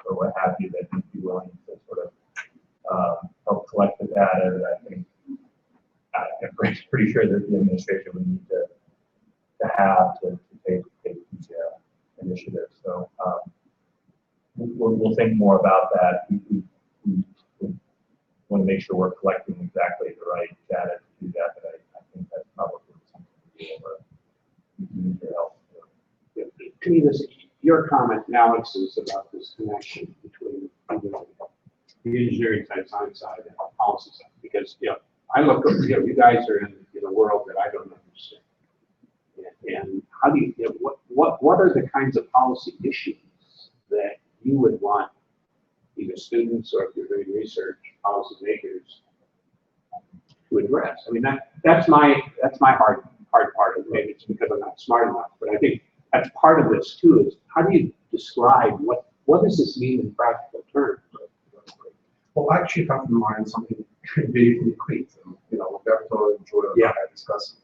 or what have you, that you'd be willing to sort of help collect the data that I think I'm pretty sure that the administration would need to have to take these initiatives. So we'll think more about that. We want to make sure we're collecting exactly the right data to do that, but I think that's probably something to do where we need your help. To me, your comment, Alex, is about this connection between the engineering side, science side, and the policy side. Because I look, you guys are in a world that I don't understand. And how do you, what are the kinds of policy issues that you would want either students or if you're doing research, policymakers to address. I mean, that's my hard part of it. Maybe it's because I'm not smart enough, but I think that's part of this too, is how do you describe what does this mean in practical terms? Well, I actually have in mind something very concrete, Roberto and Joel and I are discussing.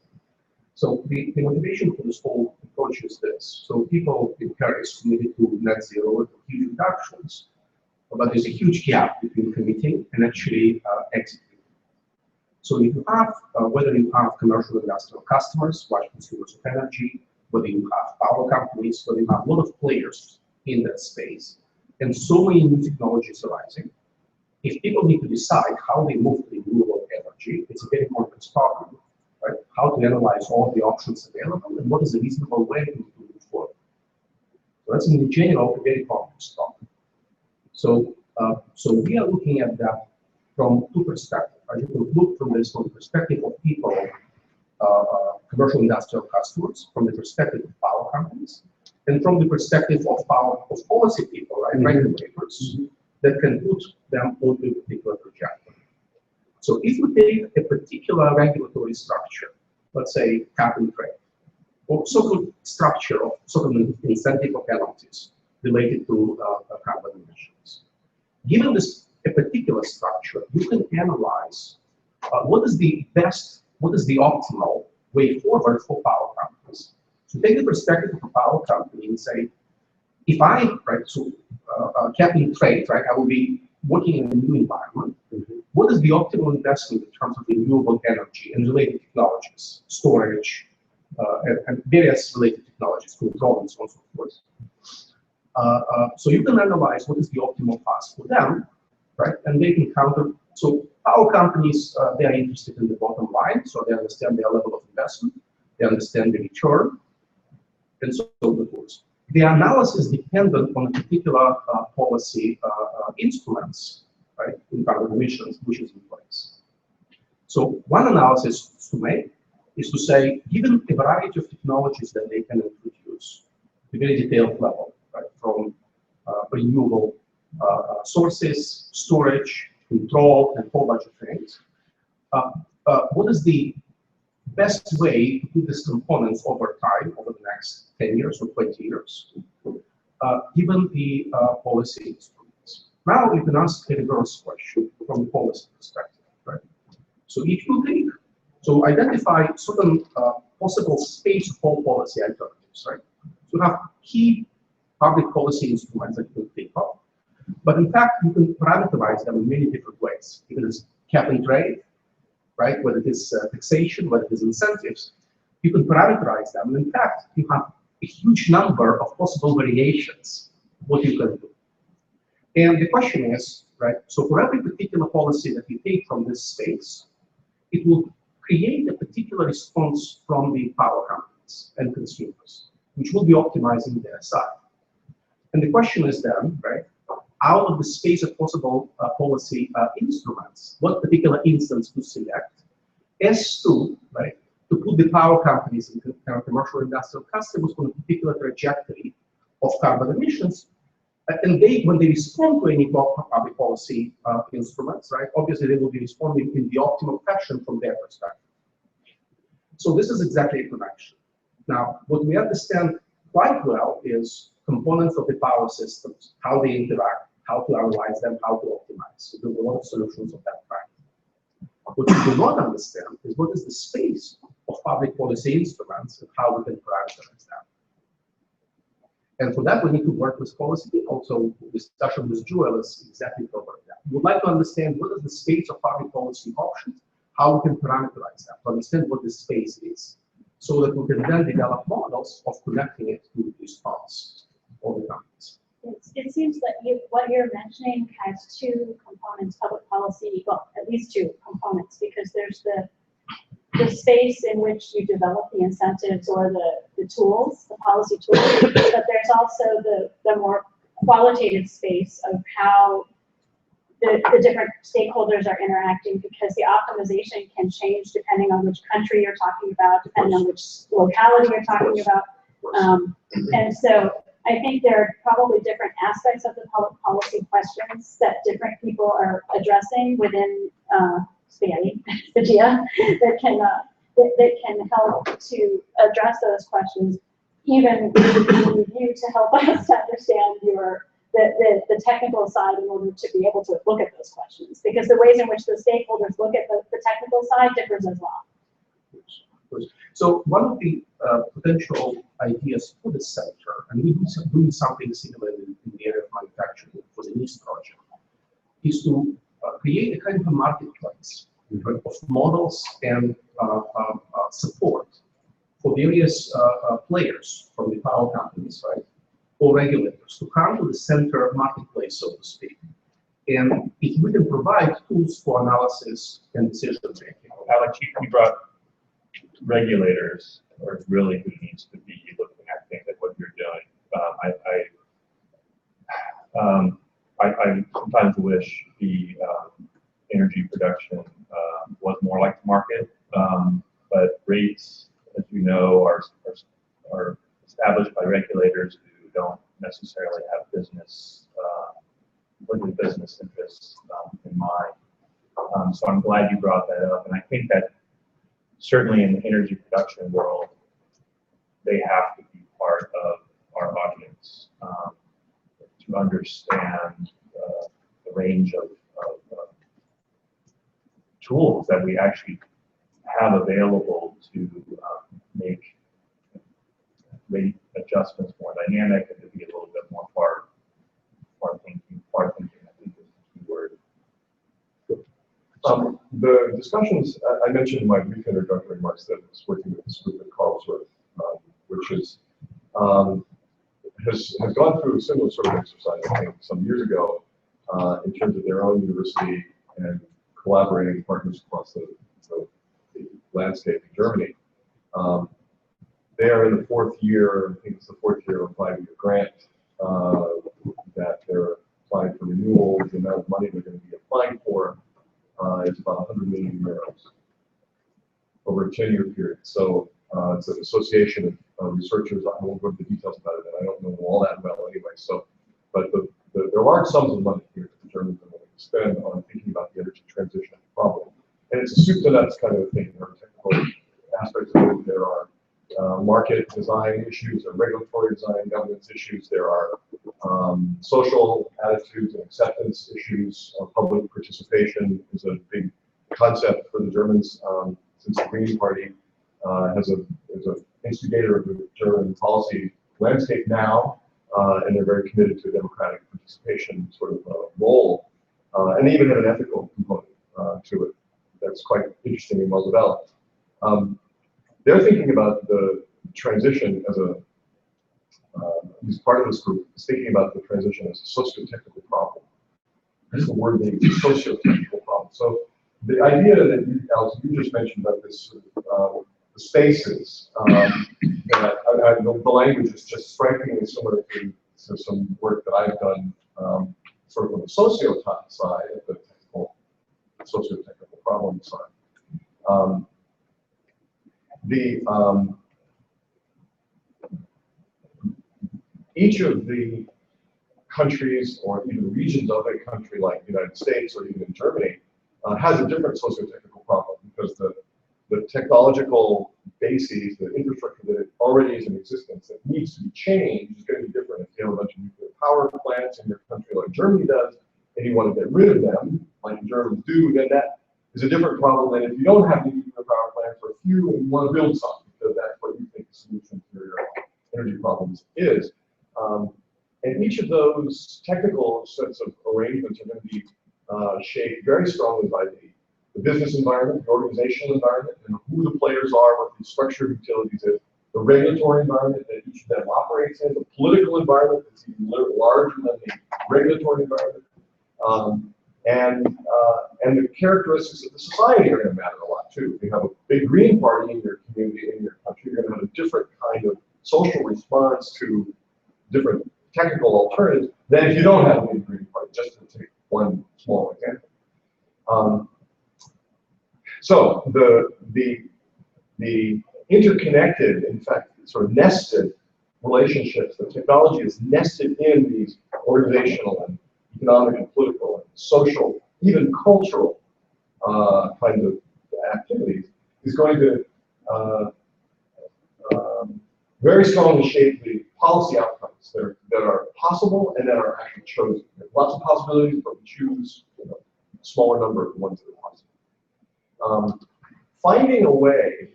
So the motivation for this whole approach is this. So people in Paris committed to net zero with huge reductions, but there's a huge gap between committing and actually executing. So if you have, whether you have commercial industrial customers, large consumers of energy, whether you have power companies, whether you have a lot of players in that space, and so many new technologies arising, if people need to decide how they move to renewable energy, it's a very complex problem, right? How to analyze all the options available and what is a reasonable way to move forward. So that's in general a very complex problem. So, so we are looking at that from two perspectives. You can look from this from the perspective of people, commercial industrial customers, from the perspective of power companies, and from the perspective of policy people, right, regulators, that can put them onto a particular trajectory. So if we take a particular regulatory structure, let's say cap and trade, or so-called structure of so-called incentive or penalties related to carbon emissions, given this a particular structure, you can analyze what is the optimal way forward for power companies. So take the perspective of a power company and say, if I, right, so cap and trade, right, I will be working in a new environment. What is the optimal investment in terms of renewable energy and related technologies, storage, and various related technologies, control, and so on and so forth. So you can analyze what is the optimal path for them, right? And they can counter. So power companies, they are interested in the bottom line, so they understand their level of investment, they understand the return, and so forth. The analysis dependent on a particular policy instruments, right, in carbon emissions, which is in place. So one analysis to make is to say, given a variety of technologies that they can introduce, a very detailed level, right, from renewable sources, storage, control, and a whole bunch of things, what is the best way to do these components over time, over the next 10 years or 20 years, given the policy instruments. Now you can ask a reverse question from the policy perspective, right? So if you take, so identify certain possible space of whole policy alternatives, right? So you have key public policy instruments that you can think of, but in fact, you can parameterize them in many different ways. Even as cap and trade, right? Whether it is taxation, whether it is incentives, you can parameterize them. And in fact, you have a huge number of possible variations of what you can do. And the question is, right, so for every particular policy that you take from this space, it will create a particular response from the power companies and consumers, which will be optimizing their side. And the question is then, right, out of the space of possible policy instruments, what particular instance to select as to, right, to put the power companies and commercial industrial customers on a particular trajectory of carbon emissions. And they, when they respond to any public policy instruments, right, obviously they will be responding in the optimal fashion from their perspective. So this is exactly a connection. Now, what we understand quite well is components of the power systems, how they interact, how to analyze them, how to optimize. So there's a lot of solutions of that kind. What we do not understand is what is the space of public policy instruments and how we can parameterize them. And for that, we need to work with policy. Also, discussion with Joel is exactly covered that. We would like to understand what is the space of public policy options, how we can parameterize that, to understand what the space is, so that we can then develop models of connecting it to response all the time. It seems that what you're mentioning has two components, public policy, well, at least two components, because there's the space in which you develop the incentives or the tools, the policy tools, but there's also the more qualitative space of how the different stakeholders are interacting, because the optimization can change depending on which country you're talking about, depending on which locality you're talking about. And so I think there are probably different aspects of the public policy questions that different people are addressing within SPIA that can help to address those questions, even with you to help us to understand the technical side in order to be able to look at those questions, because the ways in which the stakeholders look at the technical side differs as well. So one of the potential ideas for the center, and we're doing something similar in the area of manufacturing for the NIST project, is to create a kind of a marketplace of models and support for various players from the power companies, right, or regulators to come to the center marketplace, so to speak. And if we can provide tools for analysis and decision making. Alex, you brought regulators, or really who needs to be looking at things like what you're doing. I sometimes wish the energy production was more like the market, but rates, as you know, are established by regulators who don't necessarily have business interests in mind. So I'm glad you brought that up, and I think that certainly in the energy production world, they have to be part of our audience to understand the range of tools that we actually have available to make rate adjustments more dynamic and to be a little bit more far thinking, I think is the key word. The discussions, I mentioned in my brief introductory remarks that I was working with this group at Carlsworth, which is, has gone through a similar sort of exercise, I think, some years ago, in terms of their own university and collaborating partners across the landscape in Germany. They are in the fourth year, I think it's the fourth year of a 5-year grant that they're applying for renewal. The amount of money they're going to be applying for is about 100 million euros over a 10-year period. So it's an association of researchers. I won't go into the details about it, and I don't know all that well anyway. So, but there are large sums of money here that the Germans are willing to spend on thinking about the energy transition problem. And it's a soup to nuts kind of thing. There are technical aspects of it. There are market design issues, or regulatory design, governance issues. There are social attitudes and acceptance issues. Public participation is a big concept for the Germans, since the Green Party is an instigator of the German policy landscape now, and they're very committed to a democratic participation sort of role, and they even have an ethical component to it that's quite interesting and well developed. They're thinking about the transition as a, he's part of this group, is thinking about the transition as a socio-technical problem. That's the word being socio-technical problem. So the idea that you, Alex, you just mentioned about this, the spaces, the language is just strikingly similar to some work that I've done sort of on the socio-tech side, of the technical, socio-technical problem side. Each of the countries, or even regions of a country like the United States or even in Germany, has a different socio-technical problem, because the technological bases, the infrastructure that already is in existence that needs to be changed is going to be different. If you have a bunch of nuclear power plants in your country like Germany does, and you want to get rid of them, like the Germans do, then that is a different problem than if you don't have any nuclear power plants, or a few, and you want to build some, because that's what you think the solution to your energy problems is. And each of those technical sets of arrangements are going to be shaped very strongly by the business environment, the organizational environment, and who the players are, what the structure of utilities is, the regulatory environment that each of them operates in, the political environment that's even larger than the regulatory environment, and the characteristics of the society are going to matter a lot too. If you have a big Green Party in your community, in your country, you're going to have a different kind of social response to different technical alternatives than if you don't have a big Green Party, just to take one small example. So the interconnected, in fact, sort of nested relationships, the technology is nested in these organizational and economic and political and social, even cultural kind of activities is going to very strongly shape the policy outcomes that are possible and that are actually chosen. There's lots of possibilities, but we choose a smaller number of the ones that are possible. Finding a way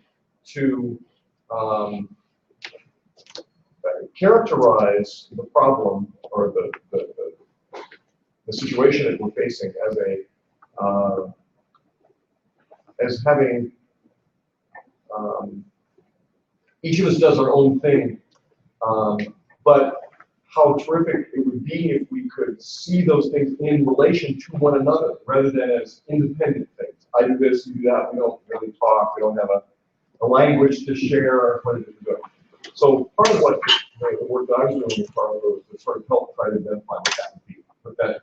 to characterize the problem or the situation that we're facing as having each of us does our own thing, but how terrific it would be if we could see those things in relation to one another rather than as independent things. I do this, you do that. We don't really talk. We don't have a language to share. So part of what the work that I was doing with Carlo was to sort of help try to identify what that would be, what that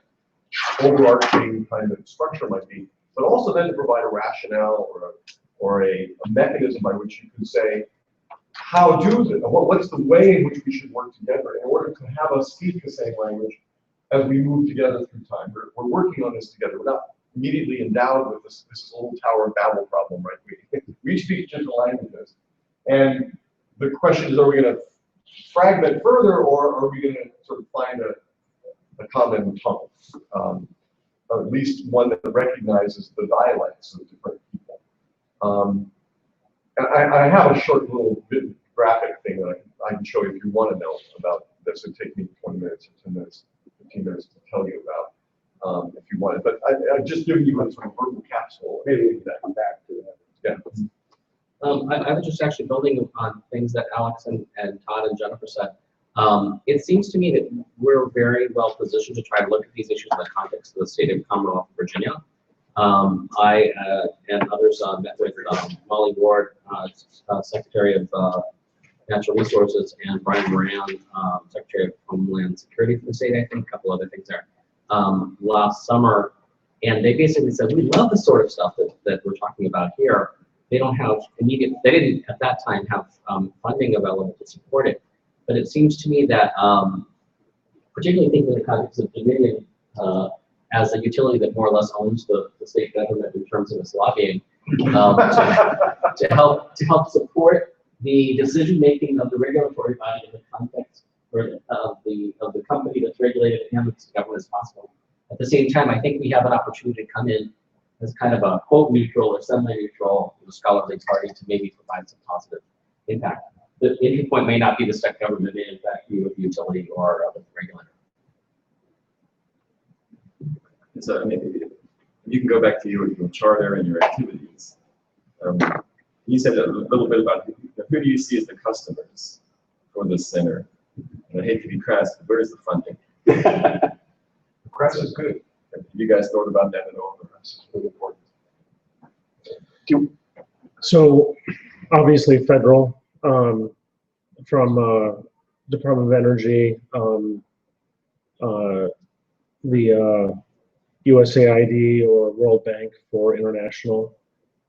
overarching kind of structure might be, but also then to provide a rationale or a mechanism by which you can say, how do this? What's the way in which we should work together in order to have us speak the same language as we move together through time? We're working on this together. We're not immediately endowed with this little Tower of Babel problem, right? We speak different languages. And the question is, are we going to fragment further, or are we going to sort of find a common tongue? At least one that recognizes the dialects of different people. And I have a short little graphic thing that I can show you if you want to know about this. It'd take me 20 minutes or 10 minutes, 15 minutes to tell you about if you want it. But I've just given you a sort of verbal capsule. Maybe we can come back to that. Yeah. I was just actually building on things that Alex and Todd and Jennifer said. It seems to me that we're very well positioned to try to look at these issues in the context of the state of Commonwealth of Virginia. I and others met with Molly Ward, Secretary of Natural Resources, and Brian Moran, Secretary of Homeland Security for the state, I think, a couple other things there, last summer. And they basically said, we love the sort of stuff that we're talking about here. They don't have they didn't at that time have funding available to support it. But it seems to me that, particularly thinking in the context of Dominion, as a utility that more or less owns the state government in terms of its lobbying, to help support the decision making of the regulatory body in the context of the company that's regulated and its government as possible. At the same time, I think we have an opportunity to come in as kind of a quote neutral or semi-neutral scholarly party to maybe provide some positive impact. The entry point may not be the state government, in fact, you with the utility or the regulator. So maybe you can go back to your charter and your activities. You said a little bit about who do you see as the customers for this center? And I hate to be crass, but where is the funding? Crass is good. Have you guys thought about that at all? It's really important. So obviously federal, from Department of Energy, the USAID or World Bank for international.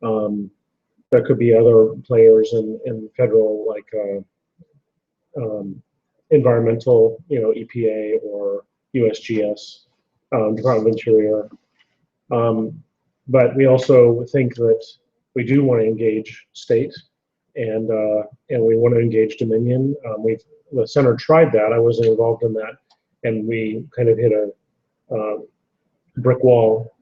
There could be other players in federal, like environmental, EPA or USGS, Department of Interior. But we also think that we do want to engage state, and we want to engage Dominion. The center tried that. I wasn't involved in that, and we kind of hit a brick wall.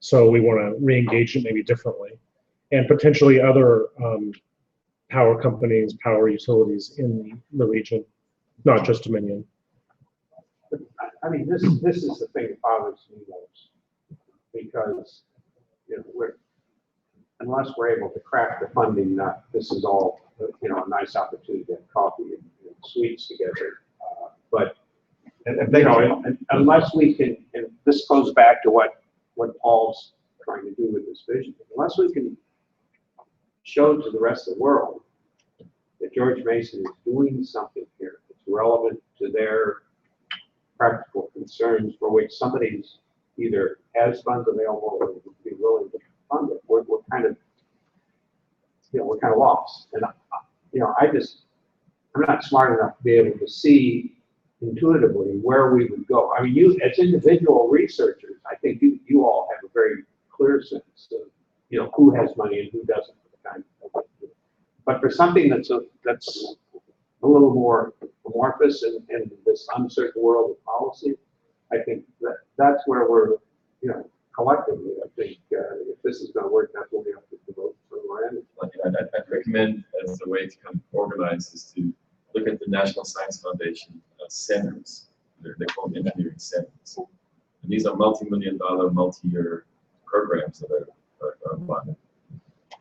So we want to re-engage it maybe differently, and potentially other power companies, power utilities in the region, not just Dominion. I mean, this is the thing that bothers me most, because unless we're able to crack the funding, this is all a nice opportunity to have coffee and sweets together. But unless we can, and this goes back to what Paul's trying to do with this vision, unless we can show to the rest of the world that George Mason is doing something here that's relevant to their practical concerns, for which somebody's either has funds available or would be willing to fund it, we're kind of lost. And I'm not smart enough to be able to see intuitively where we would go. I mean, you, as individual researchers, I think you all have a very clear sense of, you know, who has money and who doesn't for the kind of work. But for something that's a little more amorphous in this uncertain world of policy, I think that's where we're, you know, collectively, I think if this is going to work, that's what we have to devote for our energy. I'd recommend as a way to kind of organize is to look at the National Science Foundation centers. They're called engineering centers. And these are multi-million-dollar, multi-year programs that are funded.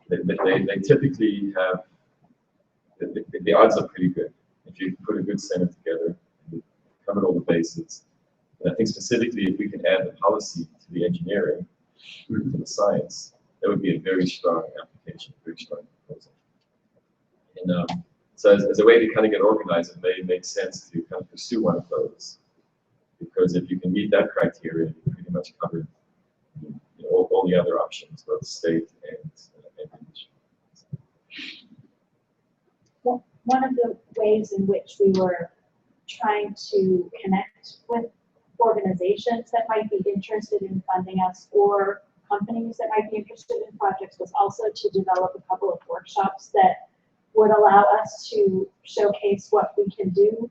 They typically have, the odds are pretty good. If you put a good center together, and you cover all the bases. And I think specifically if we can add the policy to the engineering, to the science, that would be a very strong application, very strong proposal. And so as a way to kind of get organized, it may make sense to kind of pursue one of those. Because if you can meet that criteria, you pretty much covered, you know, all the other options, both state and region. Well, one of the ways in which we were trying to connect with organizations that might be interested in funding us or companies that might be interested in projects was also to develop a couple of workshops that would allow us to showcase what we can do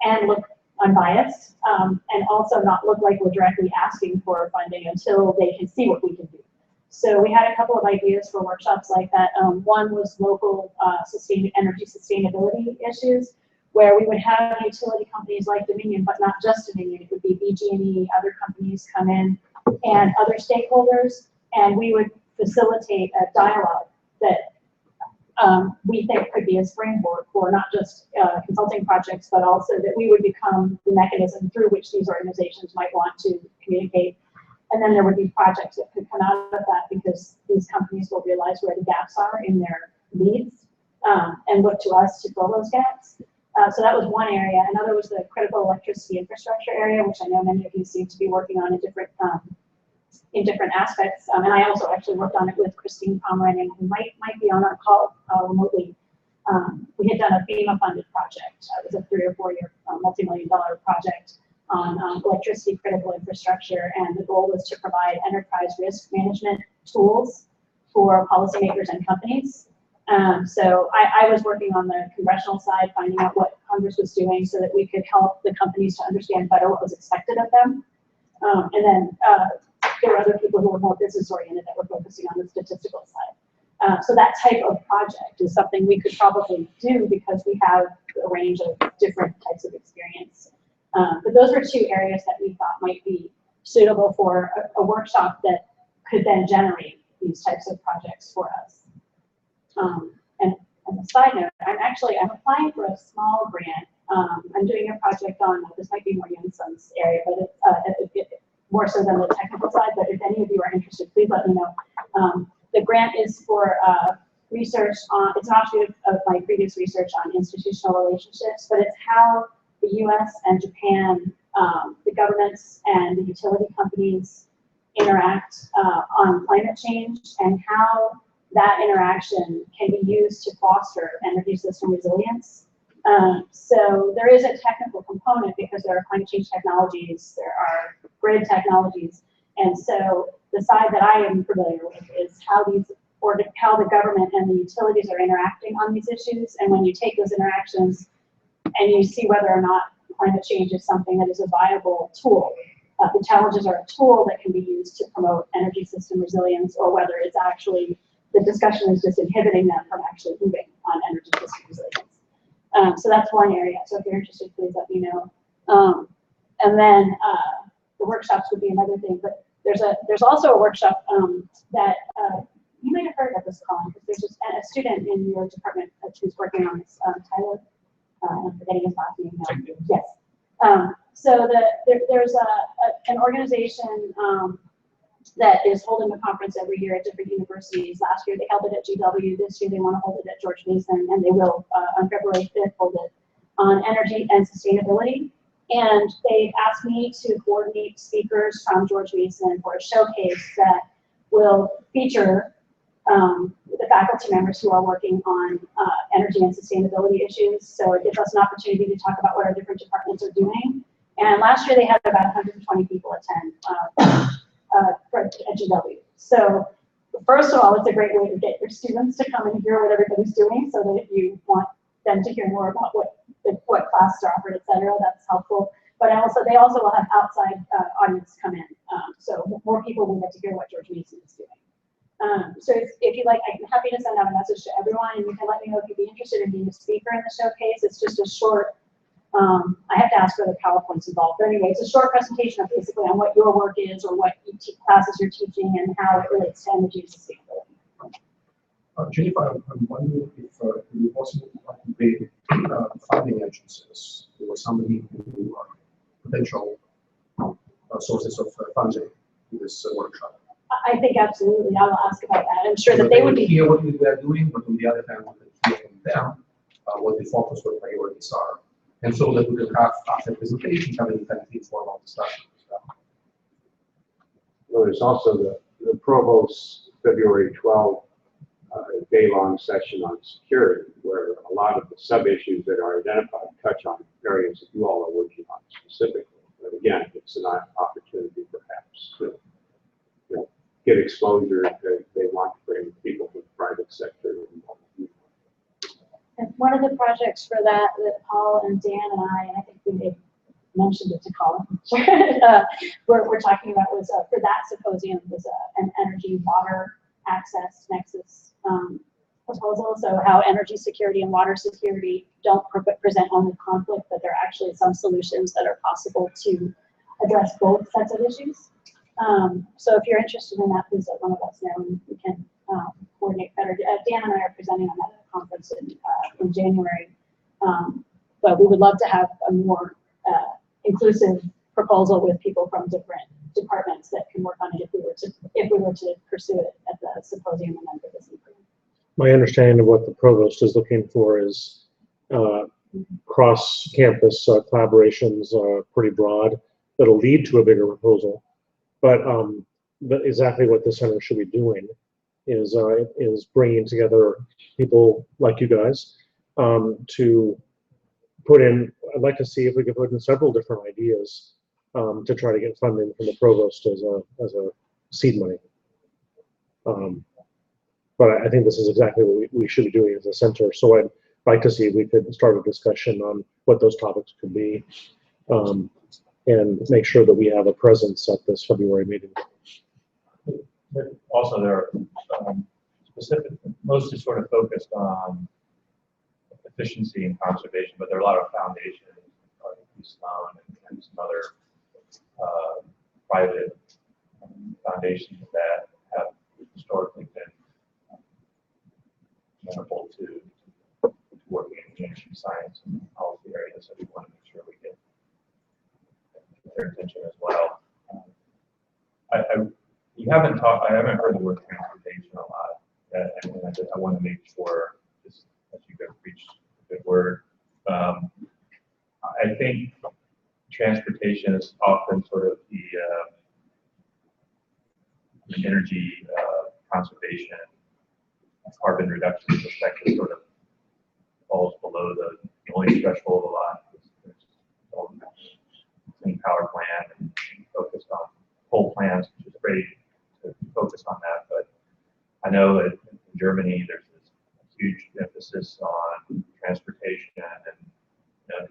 and look unbiased, and also not look like we're directly asking for funding until they can see what we can do. So we had a couple of ideas for workshops like that. One was local energy sustainability issues, where we would have utility companies like Dominion, but not just Dominion. It would be BG&E, other companies come in, and other stakeholders, and we would facilitate a dialogue that we think could be a springboard for not just consulting projects, but also that we would become the mechanism through which these organizations might want to communicate. And then there would be projects that could come out of that because these companies will realize where the gaps are in their needs and look to us to fill those gaps. So that was one area. Another was the critical electricity infrastructure area, which I know many of you seem to be working on in different aspects. And I also actually worked on it with Christine Pomeranian, who might be on our call remotely. We had done a FEMA-funded project. It was a 3 or 4 year multi-million-dollar project on electricity critical infrastructure, and the goal was to provide enterprise risk management tools for policymakers and companies. So I was working on the congressional side, finding out what Congress was doing so that we could help the companies to understand better what was expected of them. And then there were other people who were more business oriented that were focusing on the statistical side. So that type of project is something we could probably do because we have a range of different types of experience. But those were two areas that we thought might be suitable for a workshop that could then generate these types of projects for us. And as a side note, I'm applying for a small grant. I'm doing a project on, this might be more Jenson's area, but it's more so than the technical side, but if any of you are interested, please let me know. The grant is for research on, it's an offshoot of my previous research on institutional relationships, but it's how the US and Japan, the governments and the utility companies interact on climate change and how that interaction can be used to foster energy system resilience. So there is a technical component because there are climate change technologies, there are grid technologies, and so the side that I am familiar with is how the government and the utilities are interacting on these issues, and when you take those interactions and you see whether or not climate change is something that is a viable tool. The challenges are a tool that can be used to promote energy system resilience, or whether it's actually the discussion is just inhibiting them from actually moving on energy system resilience. So that's one area. So if you're interested, please let me know. And then the workshops would be another thing. But there's also a workshop that you might have heard of this, Colin, because there's just a student in your department who's working on this, Tyler. I'm forgetting his last name now. Yes. So there's an organization that is holding a conference every year at different universities. Last year they held it at GW. This year they want to hold it at George Mason, and they will on February 5th hold it on energy and sustainability. And they've asked me to coordinate speakers from George Mason for a showcase that will feature the faculty members who are working on energy and sustainability issues. So it gives us an opportunity to talk about what our different departments are doing. And last year they had about 120 people attend for GW. So first of all, it's a great way to get your students to come and hear what everybody's doing, so that if you want them to hear more about what classes are offered, et cetera, that's helpful. But they also will have outside audience come in, so more people will get to hear what George Mason is doing. So if you'd like, I'm happy to send out a message to everyone, and you can let me know if you'd be interested in being a speaker in the showcase. It's just a short, I have to ask for the PowerPoints involved. But anyway, it's a short presentation of basically on what your work is or what classes you're teaching and how it relates to energy and sustainability. Jennifer, I'm wondering if it would be possible to activate funding agencies or somebody who are potential sources of funding in this workshop. I think absolutely. I will ask about that. I'm sure that they would be hear what we are doing, but on the other hand, we can hear from them what the focus or priorities are, and so that we can have after presentation have any kind of informal discussion. Well, there's also the Provost February 12th day-long session on security, where a lot of the sub-issues that are identified touch on areas that you all are working on specifically. But again, it's an opportunity perhaps to get exposure if they want to bring people from the private sector involved. And one of the projects for that Paul and Dan and I think we may have mentioned it to Colin, we're talking about was for that symposium was an energy water access nexus proposal. So how energy security and water security don't present only conflict, but there are actually some solutions that are possible to address both sets of issues. So if you're interested in that, please let one of us know and we can coordinate better. Dan and I are presenting on that at a conference in January. But we would love to have a more inclusive proposal with people from different departments that can work on it if we were to pursue it at the symposium and then for this evening. My understanding of what the provost is looking for is cross-campus collaborations are pretty broad that'll lead to a bigger proposal. But exactly what the center should be doing is bringing together people like you guys to put in. I'd like to see if we can put in several different ideas to try to get funding from the provost as a seed money. But I think this is exactly what we should be doing as a center. So I'd like to see if we could start a discussion on what those topics could be, and make sure that we have a presence at this February meeting. Also, there are specific, mostly sort of focused on efficiency and conservation, but there are a lot of foundations, like Sloan and some other private foundations that have historically been amenable to working in the energy science and policy areas, so we want to make sure we get their attention as well. I haven't heard the word transportation a lot, and I want to make sure, just as you guys reach a good word. I think transportation is often sort of the energy conservation, carbon reduction perspective sort of falls below the only threshold a lot. There's clean power plant and focused on coal plants, which is great to focus on that. But I know that in Germany there's this huge emphasis on transportation, and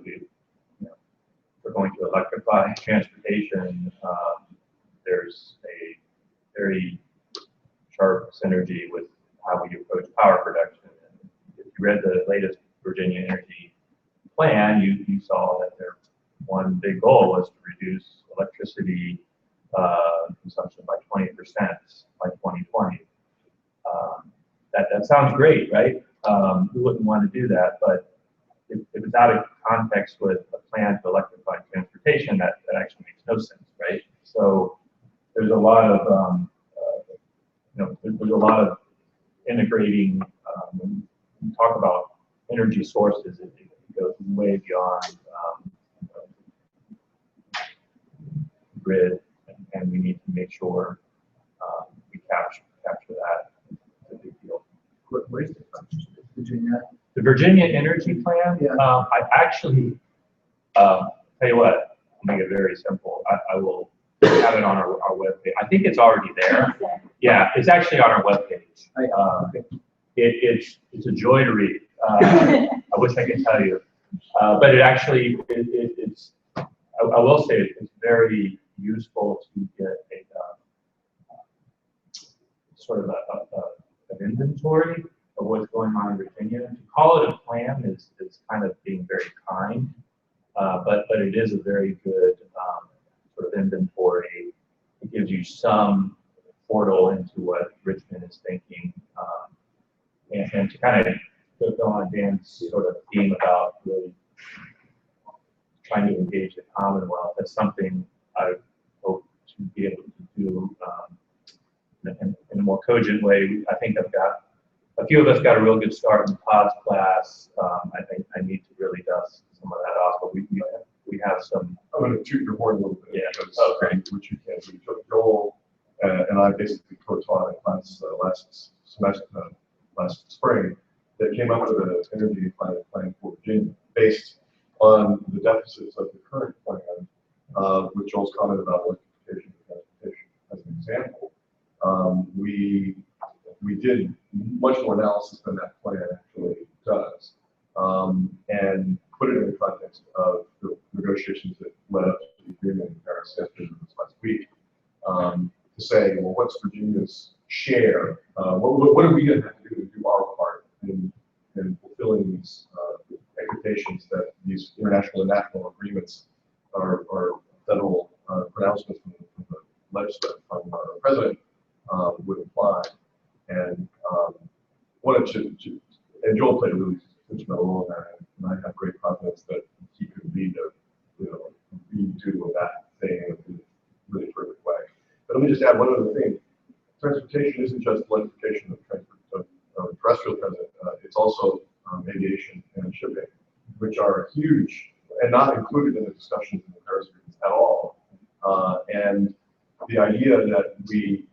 we're going to electrify transportation. There's a very sharp synergy with how we approach power production. And if you read the latest Virginia Energy Plan, you saw that their one big goal was to reduce electricity consumption by 20% by 2020. That sounds great, right? Who wouldn't want to do that? But if it's out of context with a plan to electrify transportation, that actually makes no sense, right? So there's a lot of there's a lot of integrating. When we talk about energy sources, it goes way beyond grid, and we need to make sure we capture that. It's a big deal. Where is the Virginia? The Virginia Energy Plan, I actually, tell you what, I'll make it very simple. I will have it on our webpage. I think it's already there. Yeah, it's actually on our webpage. It's a joy to read. I wish I could tell you. But it actually, it's, I will say it's very useful to get a sort of an inventory of what's going on in Virginia. To call it a plan is kind of being very kind, but it is a very good sort of inventory. It gives you some portal into what Richmond is thinking, and to kind of go on Dan's sort of theme about really trying to engage the Commonwealth. That's something I hope to be able to do in a more cogent way. I think a few of us got a real good start in Todd's class. I think I need to really dust some of that off, but we have some. I'm going to toot your horn a little bit. Yeah. Because, which you can't do. Joel and I basically co-taught a class last semester, last spring, that came up with an energy plan for Virginia based on the deficits of the current plan, which Joel's comment about electrification and transportation as an example. We did much more analysis than that plan actually does, and put it in the context of the negotiations that led up to the agreement in Paris yesterday, this last week, to say, well, what's Virginia's share? What are we going to have to do our part in fulfilling these expectations that these international and national agreements are federal pronouncements from the legislature, from our president would imply. And wanted to, and Joel played a really instrumental role in that, and I have great confidence that he could lead to that thing in a really terrific way. But let me just add one other thing. Transportation isn't just electrification of terrestrial transit, it's also aviation and shipping, which are huge and not included in the discussions in the Paris Agreement at all. And the idea that we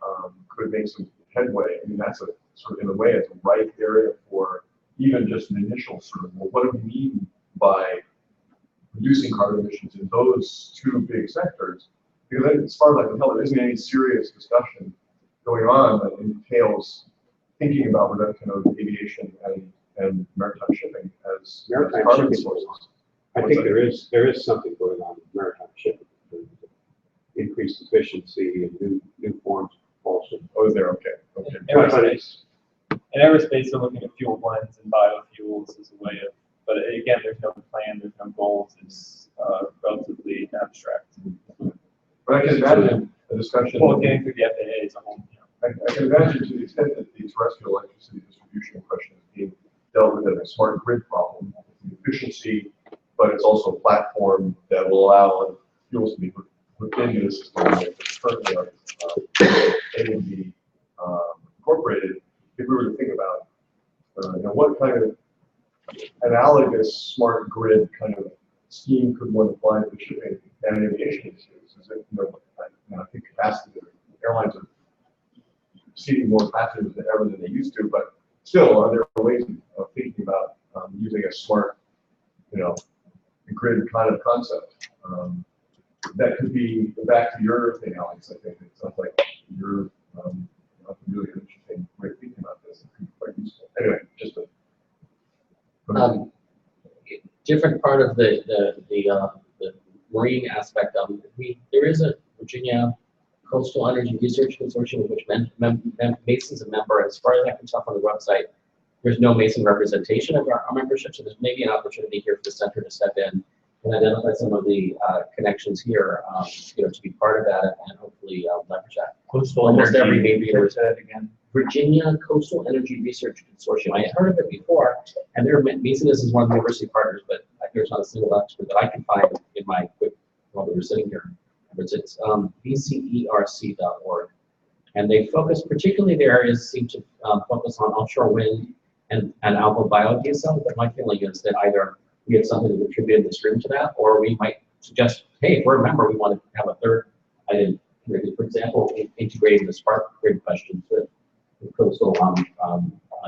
could make some headway, I mean, that's a sort of, in a way, it's a ripe area for even just an initial sort of, well, what do we mean by reducing carbon emissions in those two big sectors? Because as far as I can tell, there isn't any serious discussion going on that entails thinking about reduction of aviation and maritime shipping as carbon sources. I think there is something going on with maritime shipping, increased efficiency and new forms of propulsion. Oh, is there? Okay. In aerospace, they're looking at fuel blends and biofuels as a way of, but again, there's no plan, there's no goals, it's relatively abstract. But I can imagine a discussion. Well, getting through the FAA is a whole. I can imagine to the extent that the terrestrial electricity distribution question is being dealt with as a smart grid problem, efficiency, but it's also a platform that will allow fuels to be put into the system that currently are able to be incorporated. If we were to think about what kind of analogous smart grid kind of scheme could one apply to shipping and aviation issues? Is it, I think capacity, airlines are receiving more passengers than ever than they used to, but still, are there ways of thinking about using a smart, grid kind of concept? That could be, back to your thing, Alex, I think it sounds like you're really interesting way of thinking about this. It could be quite useful. Anyway, just a different part of the marine aspect of it. There is a Virginia Coastal Energy Research Consortium, of which Mason's a member. As far as I can tell from the website, there's no Mason representation of our membership, so there's maybe an opportunity here for the center to step in and identify some of the connections here, to be part of that and hopefully leverage that. Coastal Almost Energy, every maybe again. Virginia Coastal Energy Research Consortium. I had heard of it before, and Mason is one of the university partners, but there's not a single expert that I can find in my quick while we were sitting here. It's vcerc.org, and they focus, particularly their areas seem to focus on offshore wind and algal biodiesel. But my feeling is that either we have something to contribute in this room to that, or we might suggest, hey, if we're a member, we want to have a third item. For example, integrating the spark grid questions with coastal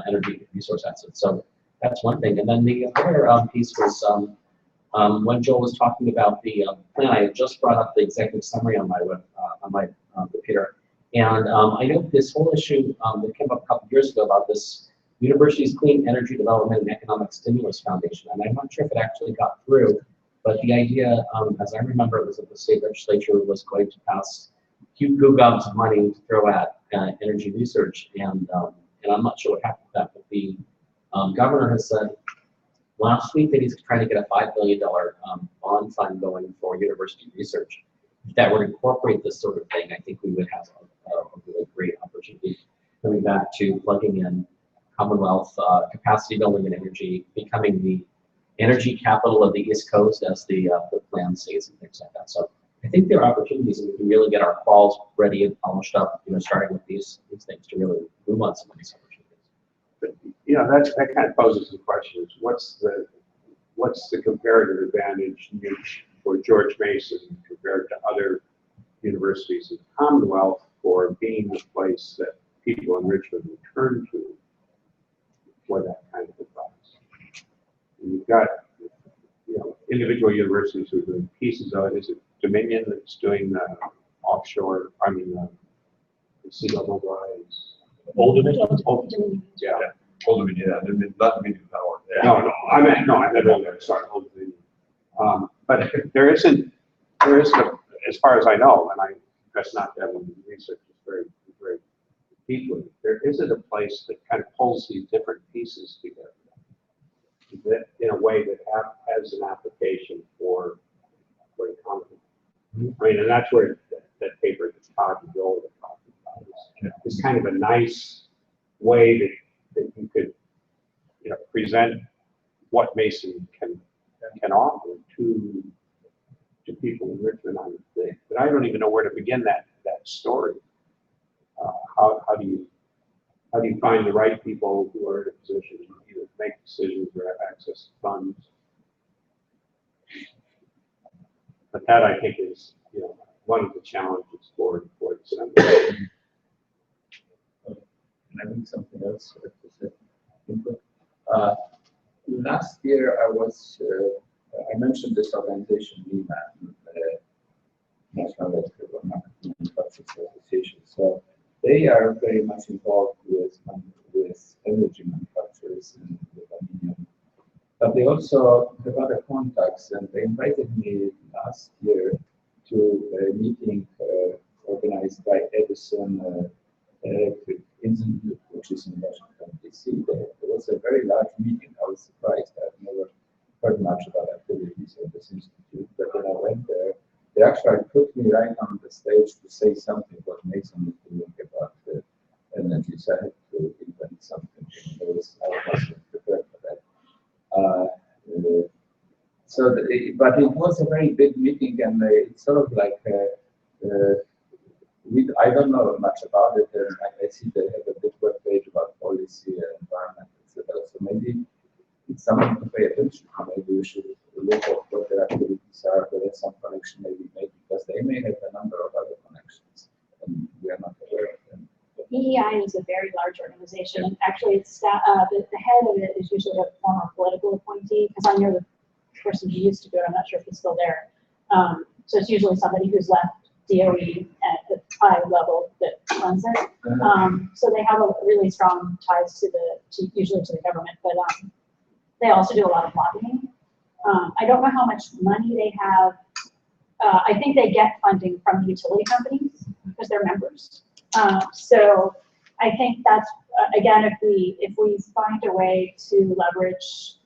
energy resource assets. So that's one thing. And then the other piece was when Joel was talking about the plan, I had just brought up the executive summary on my computer. And I know this whole issue that came up a couple years ago about this University's Clean Energy Development and Economic Stimulus Foundation. And I'm not sure if it actually got through, but the idea, as I remember, it was that the state legislature was going to pass huge gobs of money to throw at energy research. And I'm not sure what happened with that, but the governor has said last week that he's trying to get a $5 billion bond fund going for university research. If that were to incorporate this sort of thing, I think we would have a really great opportunity coming back to plugging in Commonwealth capacity building and energy, becoming the energy capital of the East Coast as the plan states and things like that. So I think there are opportunities, and we can really get our quals ready and polished up, starting with these things to really move on some of these opportunities. But, that kind of poses the question: is what's the comparative advantage for George Mason compared to other universities in the Commonwealth for being the place that people in Richmond would turn to for that kind of advice? And you've got individual universities who are doing pieces of it. Is it Dominion that's doing the offshore? The sea level rise. Old Dominion? Yeah. Old Dominion, yeah. Not Dominion Power. Yeah. No, I meant earlier. Sorry, Old Dominion. But there isn't, as far as I know, and I guess not to have any research very, very deeply, there isn't a place that kind of pulls these different pieces together in a way that has an application for economy. And that's where that paper that Todd and Joel were talking about is kind of a nice way that you could present what Mason can offer to people in Richmond, I would think. But I don't even know where to begin that story. How do you find the right people who are in a position to either make decisions or have access to funds? But that, I think, is one of the challenges for the center. Can I bring something else? Last year, I mentioned this organization, NEMA, National Electrical Marketing Manufacturers Association. So they are very much involved with energy manufacturers and with aluminum. But they also have other contacts, and they invited me last year to a meeting organized by Edison Electric Institute, which is in Washington, D.C. There was a very large meeting. I was surprised. I've never heard much about activities of this institute, but when I went there, they actually put me right on the stage to say something what Mason is doing about energy. So I had to invent something. I wasn't prepared for that. But it was a very big meeting, and it's sort of like I don't know much about it, and I see they have a big web page about policy, environment, etc. So maybe it's something to pay attention to. Maybe we should look at what their activities are, whether some connection may be made, because they may have a number of other connections, and we are not aware of them. EEI is a very large organization, and actually, it's the head of it is usually a former political appointee. Because I know the person who used to do it. I'm not sure if he's still there. So it's usually somebody who's left DOE at the high level that runs it. So they have a really strong ties usually to the government, but they also do a lot of lobbying. I don't know how much money they have. I think they get funding from the utility companies because they're members. So I think that's again, if we find a way to leverage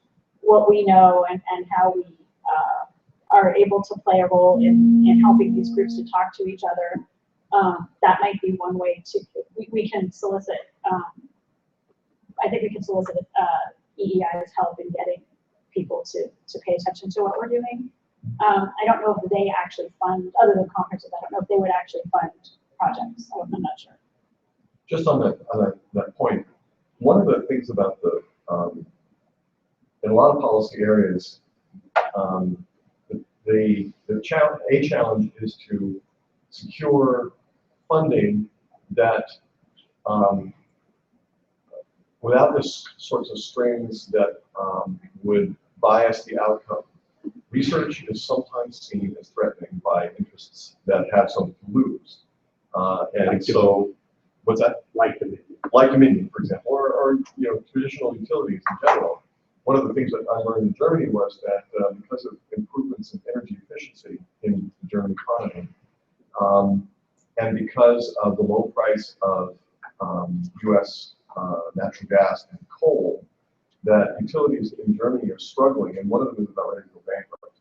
what we know and how we are able to play a role in helping these groups to talk to each other, that might be one way to we can solicit. I think we can solicit EEI's help in getting people to pay attention to what we're doing. I don't know if they actually fund, other than conferences, I don't know if they would actually fund projects. I'm not sure. Just on that point, one of the things about in a lot of policy areas, a challenge is to secure funding that without the sorts of strings that would bias the outcome. Research is sometimes seen as threatening by interests that have something to lose. And so, what's that? Like Dominion, for example, or traditional utilities in general. One of the things that I learned in Germany was that because of improvements in energy efficiency in the German economy, and because of the low price of U.S. Natural gas and coal, that utilities in Germany are struggling, and one of them is about ready to go bankrupt.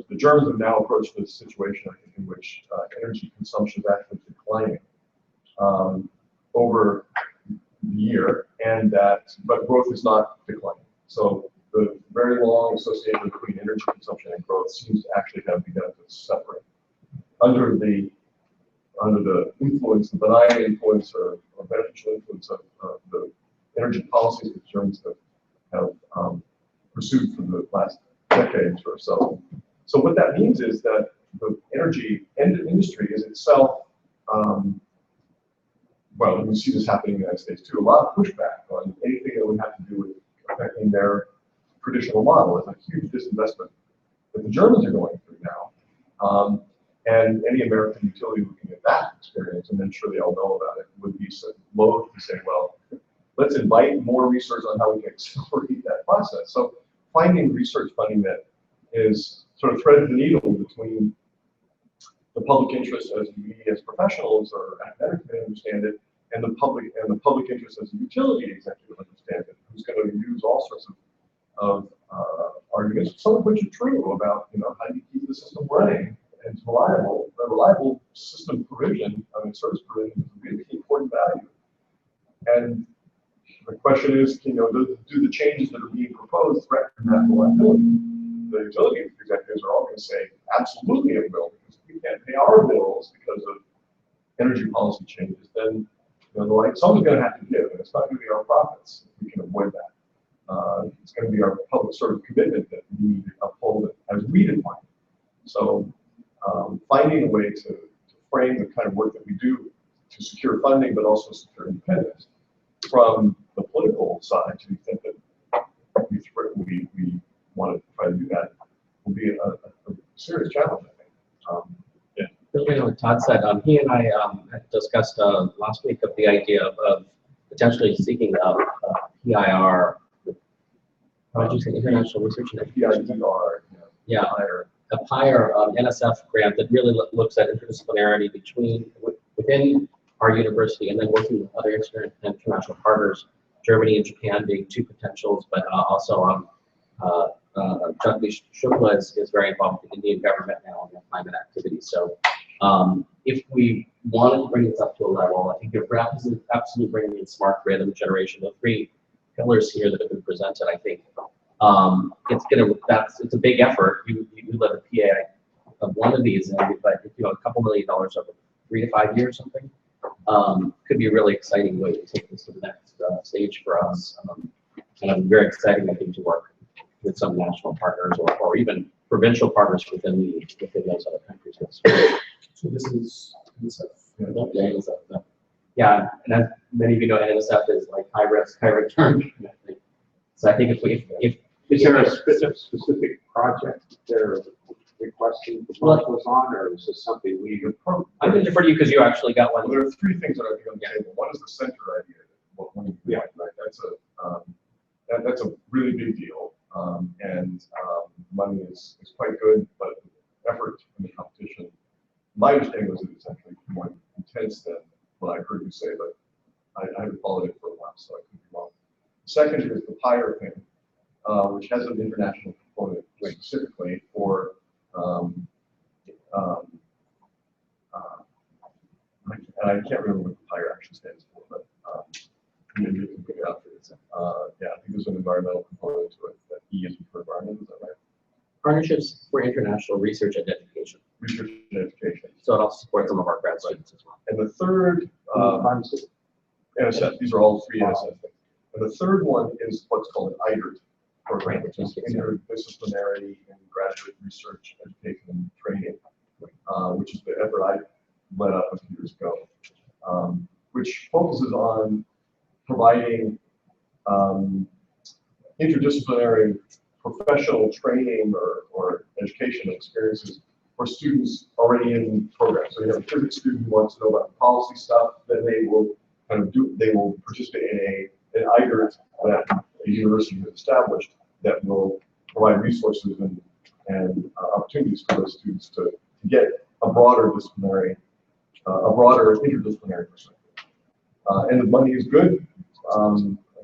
The Germans have now approached this situation, I think, in which energy consumption is actually declining over the year, but growth is not declining. So the very long association between energy consumption and growth seems to actually have begun to separate. Under the influence, the benign influence or beneficial influence of the energy policies that Germans have pursued for the last decades or so. So what that means is that the energy industry is itself, well, we see this happening in the United States too, a lot of pushback on anything that would have to do with affecting their traditional model. It's a huge disinvestment that the Germans are going through now. And any American utility looking at that experience, and then sure they all know about it, would be so loath to say, well, let's invite more research on how we can accelerate that process. So finding research funding that is sort of threads the needle between the public interest as we as professionals or academics may understand it, and the public interest as a utility executive understands it, who's going to use all sorts of arguments, some of which are true about how do you keep the system running and it's reliable. A reliable system provision, service provision, is a really important value. And the question is, do the changes that are being proposed threaten that reliability? The utility executives are all going to say, absolutely it will, because if we can't pay our bills because of energy policy changes, then someone's going to have to give, and it's not going to be our profits if we can avoid that. It's going to be our public sort of commitment that we need to uphold it as we define it. So finding a way to frame the kind of work that we do to secure funding, but also secure independence from the political side, to the extent that we want to try to do that, will be a serious challenge, I think. Building on what Todd said, he and I had discussed last week of the idea of potentially seeking a PIR, how did you say, International Research Initiative? PIR, yeah, a PIR NSF grant that really looks at interdisciplinarity within our university and then working with other international partners, Germany and Japan being two potentials, but also Jagdish Shukla is very involved with the Indian government now in their climate activities. So if we wanted to bring this up to a level, I think you're absolutely bringing in smart grid and generation, the three pillars here that have been presented. I think it's a big effort. You let a PA of one of these, but a couple $1 million over 3 to 5 years, something could be a really exciting way to take this to the next stage for us. And I'm very excited, I think, to work with some national partners or even provincial partners within those other countries. So this is NSF. Yeah, and as many of you know, NSF is like high risk, high return. So I think if is there a specific project they're requesting proposals on, or is this something we? I'm going to defer to you because you actually got one. Well, there are three things that I think on the table. One is the center idea. That's a really big deal, and money is quite good, but effort in the competition. My understanding was that it's actually more intense than what I heard you say, but I haven't followed it for a while, so I could be wrong. Second is the PIR thing, which has an international component specifically for I can't remember what the PIR actually stands for, but maybe you can pick it up. Yeah, I think there's an environmental component to it. That E is for environment, is that right? Partnerships for international research and education. Research and education. So it also supports some of our grad students as well. And the third, NSF, these are all three NSF things. And the third one is what's called an IDERT program, which is interdisciplinary in graduate research, education, and training, which is the effort I led up a few years ago, which focuses on providing interdisciplinary professional training or educational experiences for students already in programs. So you have a physics student who wants to know about the policy stuff, then they will participate in an IGERT that the university has established that will provide resources and opportunities for those students to get a broader interdisciplinary perspective. And the money is good.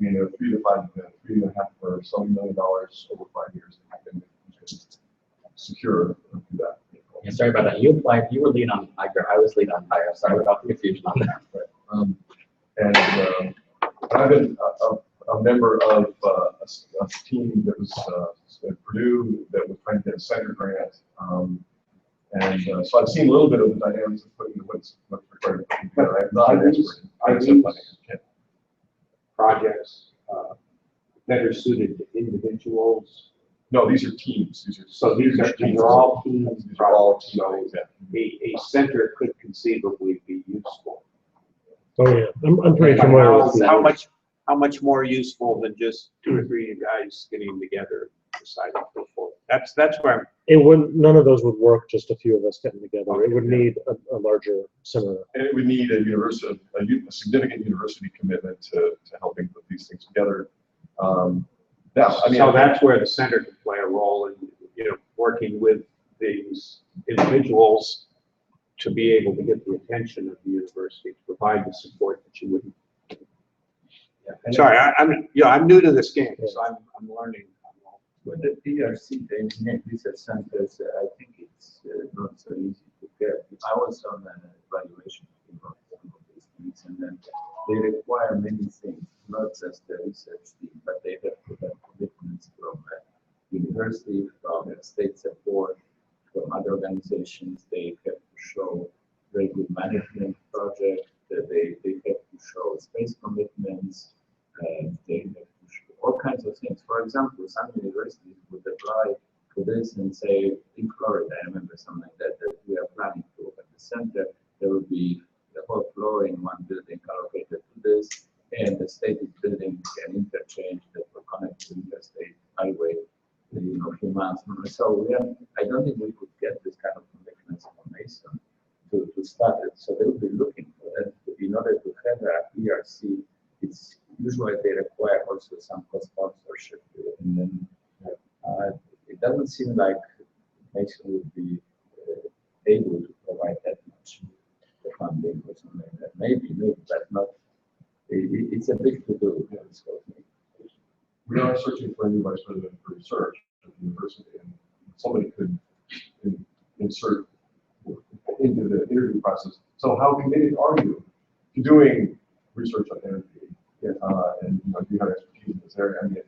I mean, $3.5 or $7 million over 5 years. You can secure through that. Yeah, sorry about that. You were lead on IGER. I was lead on HIRE. Sorry about the confusion on that. And I've been a member of a team that was at Purdue that was trying to get a center grant. So I've seen a little bit of the dynamics of putting what's required to put together. I'm not an expert. Projects that are suited to individuals. No, these are teams. These are all teams. These are all teams. A center could conceivably be useful. Oh yeah, I'm pretty familiar with these. How much more useful than just 2 or 3 guys getting together and deciding to go forward? That's where None of those would work. Just a few of us getting together. It would need a larger center. And it would need a significant university commitment to helping put these things together. So that's where the center can play a role in working with these individuals to be able to get the attention of the university to provide the support that you wouldn't. Sorry, I'm new to this game, so I'm learning. With the PRC, the Engineering Research Centers, I think it's not so easy to get. I was on an evaluation of some of these things, and then they require many things, not just the research team, but they have to have commitments from the university, from state support, from other organizations. They have to show very good management project. They have to show space commitments. They have to show all kinds of things. For example, some universities would apply to this and say, in Florida, I remember something like that we are planning to open the center. There will be the whole floor in one building allocated to this, and the state is building an interchange that will connect to the interstate highway in a few months. So I don't think we could get this kind of commitments from Mason to start it. So they will be looking for that. In order to have a ERC, it's usually they require also some co-sponsorship. And then it doesn't seem like Mason would be able to provide that much funding or something like that. Maybe, but not. It's a big to do. We are searching for a new vice president for research at the university, and somebody could insert into the interview process. So how committed are you to doing research on energy? And do you have expertise in this area? I mean,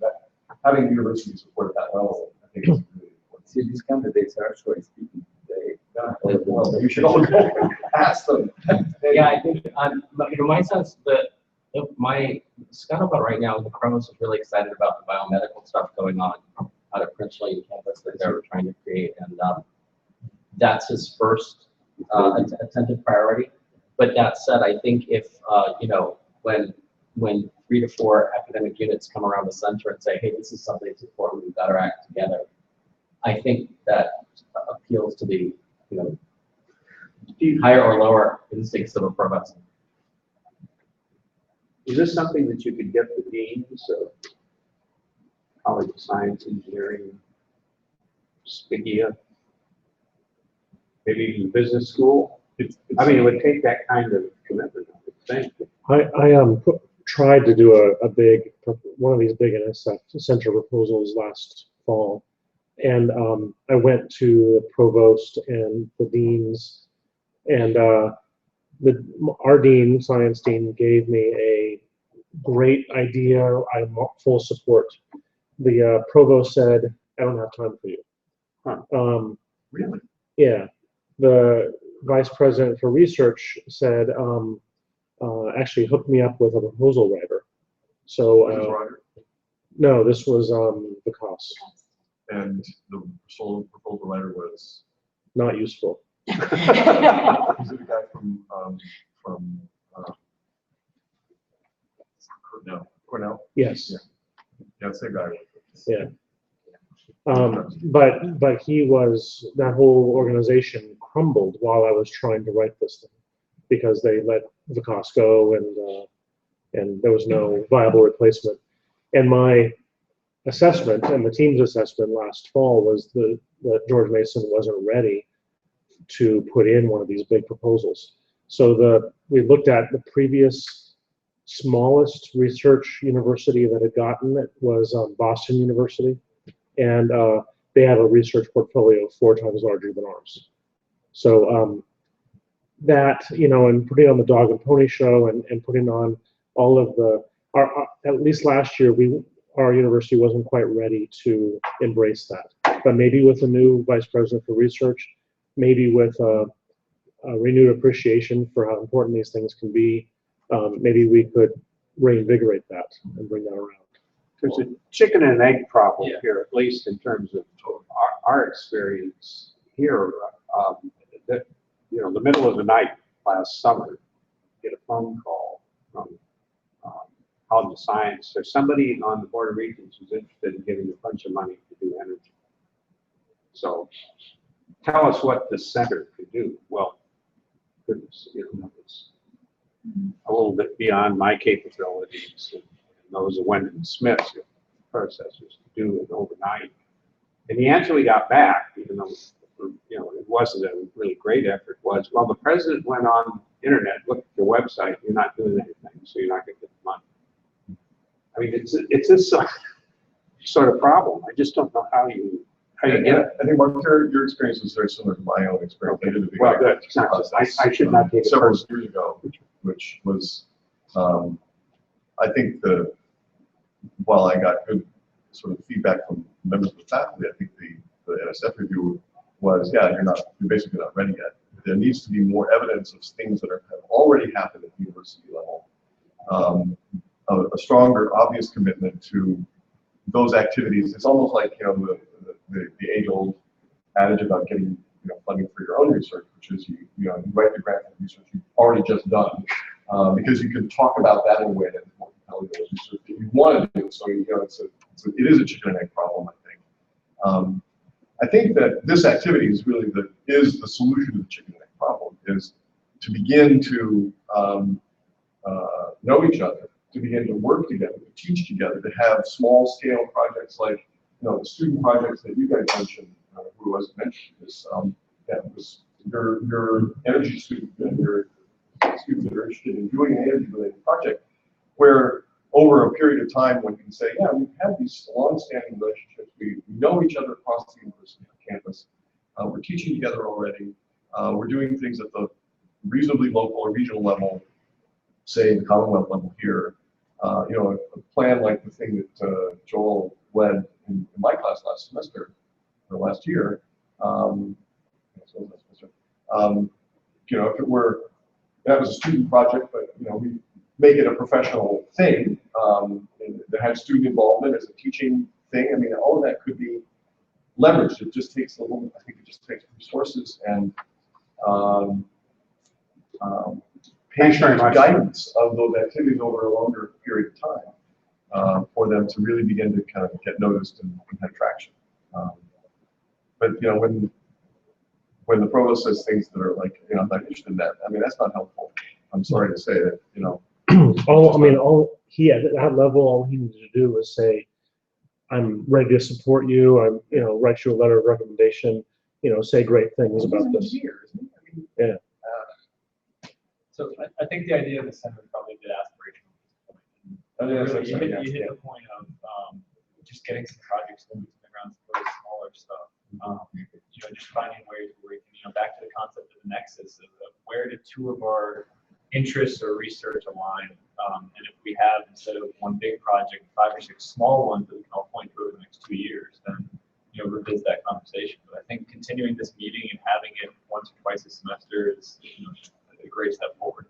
having the university support at that level, I think, is really important. See, these candidates are actually speaking today. Well, you should all go ask them. Yeah, I think my sense that scuttlebutt right now, the provost is really excited about the biomedical stuff going on out at Prince William campus that they're trying to create, and that's his first attentive priority. But that said, I think if when 3 to 4 academic units come around the center and say, hey, this is something that's important, we've got our act together, I think that appeals to the higher or lower instincts of a provost. Is this something that you could get the deans of College of Science, Engineering, Spigia, maybe even business school? I mean, it would take that kind of commitment, I would think. I tried to do one of these big NSF center proposals last fall, and I went to the provost and the deans, and our dean, science dean, gave me a great idea. I'm full support. The provost said, I don't have time for you. Huh. Really? Yeah. The vice president for research said, actually hooked me up with a proposal writer. So, no, this was Vikas. And the proposal writer was? Not useful. Is it a guy from Cornell? Yes. Yeah, same guy. Yeah. But that whole organization crumbled while I was trying to write this thing because they let the cost go and there was no viable replacement. And my assessment and the team's assessment last fall was that George Mason wasn't ready to put in one of these big proposals. So we looked at the previous smallest research university that had gotten it was Boston University, and they have a research portfolio 4 times larger than ours. So that, and putting on the dog and pony show and putting on all of at least last year, our university wasn't quite ready to embrace that. But maybe with a new vice president for research, maybe with a renewed appreciation for how important these things can be, maybe we could reinvigorate that and bring that around. There's a chicken and egg problem here, at least in terms of our experience here. The middle of the night last summer, get a phone call from College of Science. There's somebody on the Board of Regents who's interested in giving a bunch of money to do energy. So tell us what the center could do. Well, goodness, it's a little bit beyond my capabilities and those of Wendell Smith's predecessors to do it overnight. And the answer we got back, even though it wasn't a really great effort, was, well, the president went on the internet, looked at your website, you're not doing anything, so you're not going to get the money. I mean, it's this sort of problem. I just don't know how you get it. I think, Mark, your experience is very similar to my own experience. I did the Well, that's not just, I should not take it several personally. years ago, which was, I think while I got good sort of feedback from members of the faculty, I think the NSF review was, you're basically not ready yet. There needs to be more evidence of things that have already happened at the university level. A stronger, obvious commitment to those activities. It's almost like the age-old adage about getting funding for your own research, which is you write the grant for research you've already just done, because you can talk about that in a way that is more compelling than research that you want to do. So it is a chicken and egg problem, I think. I think that this activity is really the solution to the chicken and egg problem, is to begin to know each other, to begin to work together, to teach together, to have small-scale projects like the student projects that you guys mentioned. Who wasn't mentioned this? That was your energy student and your students that are interested in doing an energy-related project, where over a period of time, one can say, we've had these long-standing relationships. We know each other across the university campus. We're teaching together already. We're doing things at the reasonably local or regional level, say the Commonwealth level here. A plan like the thing that Joel led in my class last semester, or last year. If it were, that was a student project, but we make it a professional thing that had student involvement as a teaching thing. I mean, all of that could be leveraged. It just takes I think it just takes resources and patient guidance of those activities over a longer period of time for them to really begin to kind of get noticed and have traction. But when the provost says things that are like, I'm not interested in that, I mean, that's not helpful. I'm sorry to say that, all he at that level, all he needed to do was say, I'm ready to support you. I'm, write you a letter of recommendation, say great things about this. Yeah. So I think the idea of the center is probably a bit aspirational. You hit the point of just getting some projects moving to the ground, some really smaller stuff. Just finding ways where we can, back to the concept of the nexus of where do two of our interests or research align, and if we have, instead of one big project, 5 or 6 small ones that we can all point to over the next 2 years, then revisit that conversation. But I think continuing this meeting and having it once or twice a semester is a great step forward.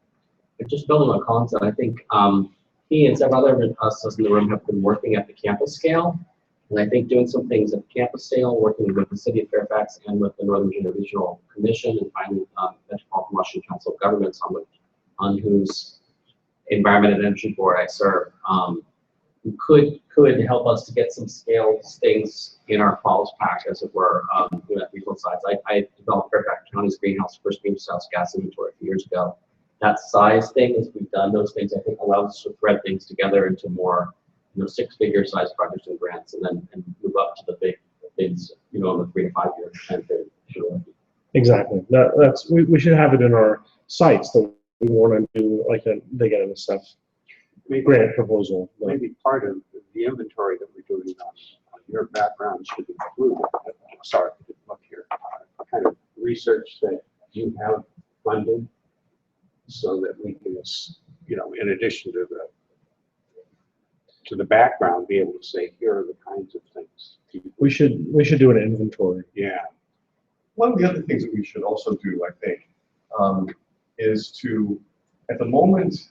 Just building on concept, I think he and several other of us in the room have been working at the campus scale. And I think doing some things at the campus scale, working with the City of Fairfax and with the Northern Virginia Regional Commission and finding Metropolitan Washington Council of Governments on whose Environment and Energy Board I serve, could help us to get some scale things in our falls pack, as it were, at both sides. I developed Fairfax County's greenhouse gas inventory a few years ago. That size thing, as we've done those things, I think allows us to thread things together into more, six-figure size projects and grants, and then move up to the big things, in the 3 to 5 year time period. Sure. Exactly. We should have it in our sites that we want to do like a big end stuff. Grant proposal. Maybe part of the inventory that we're doing on your background should include, sorry, look here, kind of research that you have funded, so that we can, in addition to the background, be able to say, here are the kinds of things. We should do an inventory. Yeah. One of the other things that we should also do, I think, is to, at the moment,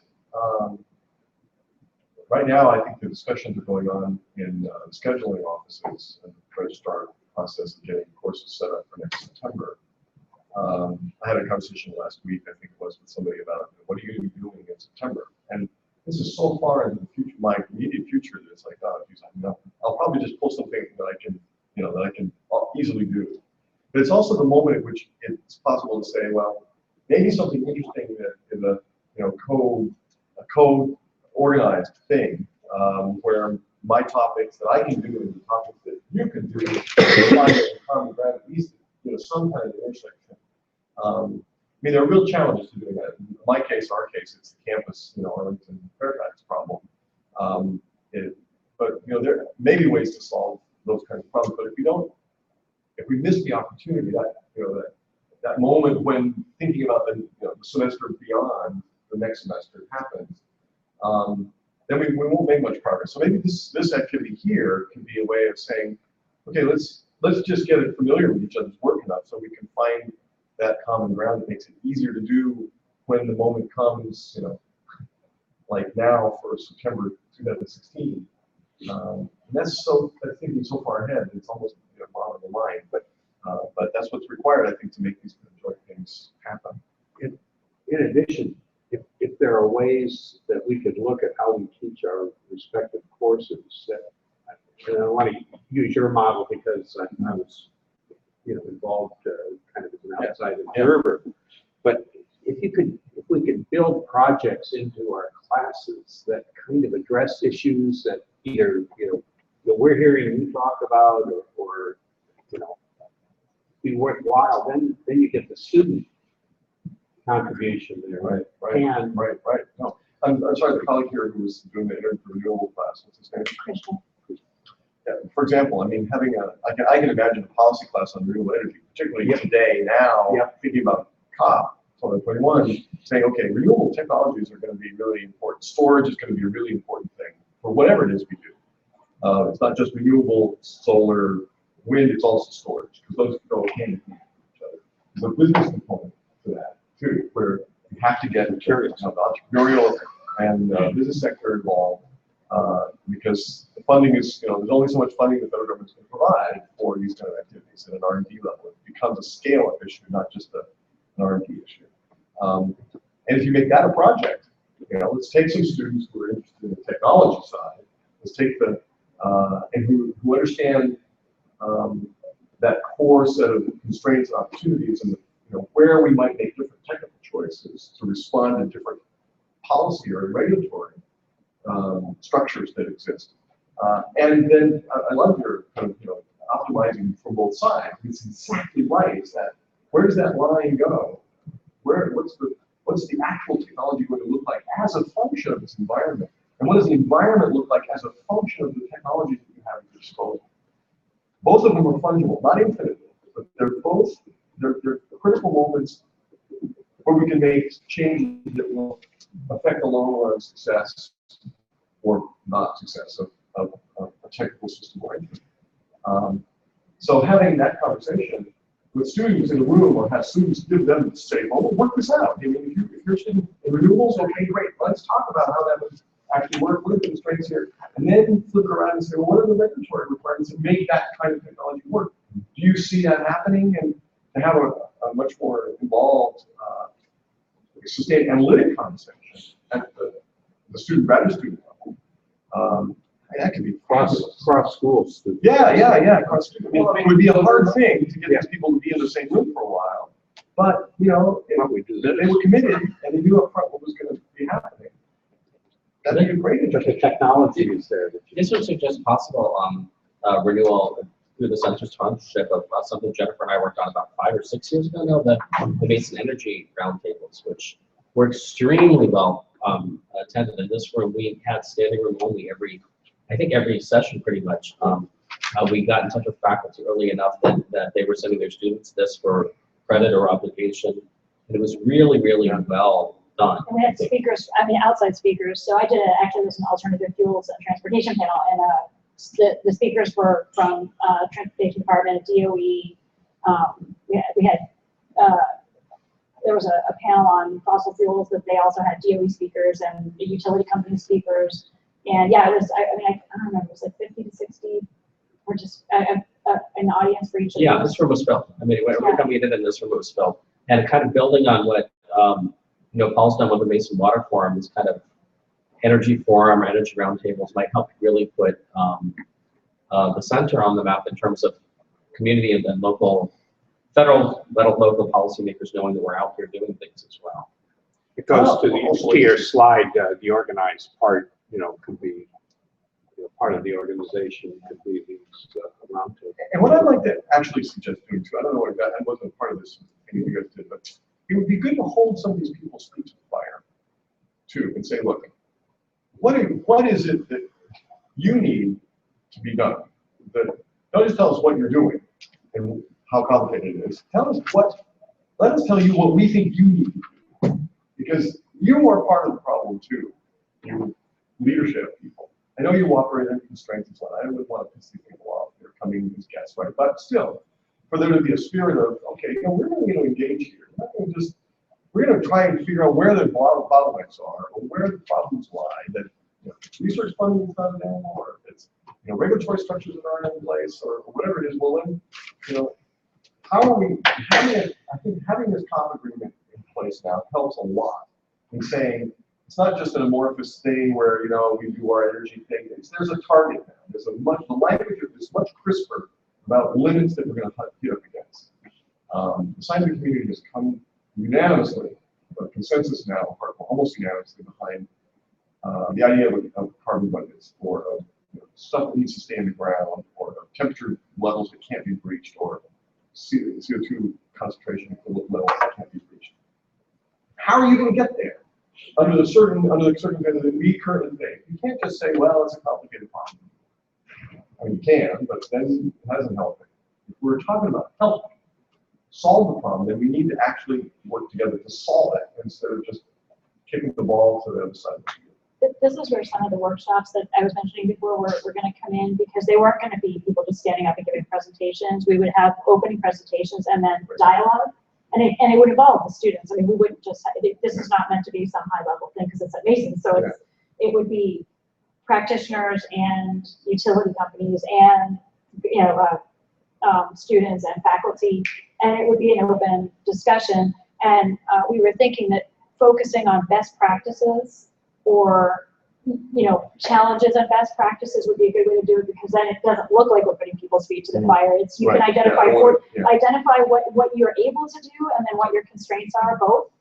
right now, I think the discussions are going on in scheduling offices and try to start the process of getting courses set up for next September. I had a conversation last week, I think it was, with somebody about what are you going to be doing in September? And this is so far into the future, my immediate future, that it's like, oh, geez, I'll probably just pull something that I can, that I can easily do. But it's also the moment at which it's possible to say, well, maybe something interesting that is a code organized thing, where my topics that I can do and the topics that you can do find a common ground, at least some kind of intersection. There are real challenges to doing that. In my case, our case, it's the campus, Arlington Fairfax problem. But there may be ways to solve those kinds of problems. But if we miss the opportunity, that moment when thinking about the semester beyond the next semester happens, then we won't make much progress. So maybe this activity here can be a way of saying, okay, let's just get it familiar with each other's work enough so we can find that common ground that makes it easier to do when the moment comes, like now for September 2016. And that's thinking so far ahead, it's almost bottom of the mind, but that's what's required, I think, to make these joint things happen. In addition, if there are ways that we could look at how we teach our respective courses, and I want to use your model because I was, involved kind of as an outside observer. But if we could build projects into our classes that kind of address issues that either that we're hearing you talk about, or be worthwhile, then you get the student contribution there. Right. No, I'm sorry, the colleague here who was doing the energy renewable class, what's his name? Krishna. Yeah, for example, having I can imagine a policy class on renewable energy, particularly today, now, thinking about COP 2021, saying, okay, renewable technologies are going to be really important. Storage is going to be a really important thing for whatever it is we do. It's not just renewable, solar, wind, it's also storage, because those go hand in hand with each other. There's a business component to that, too, where you have to get the entrepreneurial and business sector involved, because the funding is, there's only so much funding the federal government can provide for these kind of activities at an R&D level. It becomes a scale-up issue, not just an R&D issue. And if you make that a project, let's take some students who are interested in the technology side. Let's take and who understand that core set of constraints and opportunities, and where we might make different technical choices to respond to different policy or regulatory structures that exist. And then I love your kind of optimizing from both sides. It's exactly right. Is that where does that line go? What's the actual technology going to look like as a function of its environment? And what does the environment look like as a function of the technology that you have at your disposal? Both of them are fungible, not infinite, but they're critical moments where we can make changes that will affect the long-run success or not success of a technical system or anything. So having that conversation with students in the room, or have students give them say, well, we'll work this out. If you're interested in renewables, okay, great. Let's talk about how that would actually work. What are the constraints here? And then flip around and say, well, what are the regulatory requirements to make that kind of technology work? Do you see that happening? And to have a much more involved, sustained analytic conversation at the student, rather student level. That could be Cross schools. Yeah, across. I mean, it would be a hard thing to get these people to be in the same room for a while, but you know, they were committed and they knew up front what was going to be happening. That'd be a great. But the technology is there. This would suggest possible renewal through the center's sponsorship of something Jennifer and I worked on about 5 or 6 years ago now, the Mason Energy roundtables, which were extremely well attended. In this room, we had standing room only I think every session pretty much. We got in touch with faculty early enough that they were sending their students this for credit or obligation. And it was really, really well done. And we had speakers, outside speakers. So I did actually was an alternative fuels and transportation panel, and the speakers were from Transportation Department, DOE. We had there was a panel on fossil fuels that they also had DOE speakers and the utility company speakers. And yeah, it was, I don't remember, it was like 50 to 60, or just an audience for each of Yeah, this room was filled. I mean, every time we did it in this room, it was filled. And kind of building on what, Paul's done with the Mason Water Forum, this kind of energy forum or energy roundtables might help really put the center on the map in terms of community and local, federal, local policymakers knowing that we're out here doing things as well. It goes to your slide, the organized part, could be part of the organization, could be these roundtables. And what I'd like to actually suggest doing too, I don't know what that, I wasn't part of this, anything you guys did, but it would be good to hold some of these people's feet to the fire too, and say, look, what is it that you need to be done? Don't just tell us what you're doing and how complicated it is. Let us tell you what we think you need to do. Because you are part of the problem too, you leadership people. I know you operate under constraints and so on. I wouldn't want to piss these people off. They're coming as guests, right? But still, for there to be a spirit of, okay, we're really going to engage here. We're not going to just, we're going to try and figure out where the bottlenecks are or where the problems lie. That research funding is not available, or if it's regulatory structures that aren't in place, or whatever it is. Well, then, how are we having it? I think having this common agreement in place now helps a lot in saying it's not just an amorphous thing where we do our energy thing. There's a target now. There's the language is much crisper about limits that we're going to hit up against. The scientific community has come unanimously, but consensus now, almost unanimously behind the idea of carbon budgets, or of stuff that needs to stay in the ground, or of temperature levels that can't be breached, or CO2 concentration levels that can't be breached. How are you going to get there? Under the circumstances that we currently face, you can't just say, well, it's a complicated problem. I mean, you can, but then it hasn't helped. If we're talking about helping solve the problem, then we need to actually work together to solve it instead of just kicking the ball to the other side of the field. This is where some of the workshops that I was mentioning before were going to come in, because they weren't going to be people just standing up and giving presentations. We would have opening presentations and then dialogue. And it would involve the students. I mean, we wouldn't just, this is not meant to be some high level thing because it's at Mason. So it would be practitioners and utility companies and, students and faculty. And it would be an open discussion. And we were thinking that focusing on best practices or, challenges and best practices would be a good way to do it, because then it doesn't look like we're putting people's feet to the fire. It's you can identify what you're able to do and then what your constraints are, both,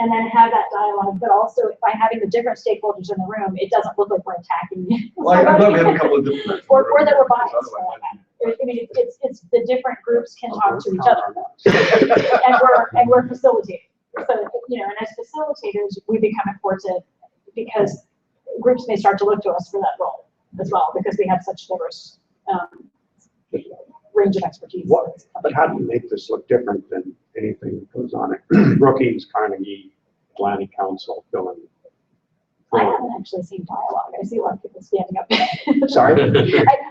and then have that dialogue. But also, by having the different stakeholders in the room, it doesn't look like we're attacking you. Well, I'd love to have a couple of different or that we're biased. I mean, it's the different groups can talk to each other, and we're facilitating. So and as facilitators, we become important because groups may start to look to us for that role as well, because we have such diverse range of expertise. But how do you make this look different than anything that goes on at Brookings, Carnegie, Atlantic Council, filling? I haven't actually seen dialogue. I see a lot of people standing up. Sorry?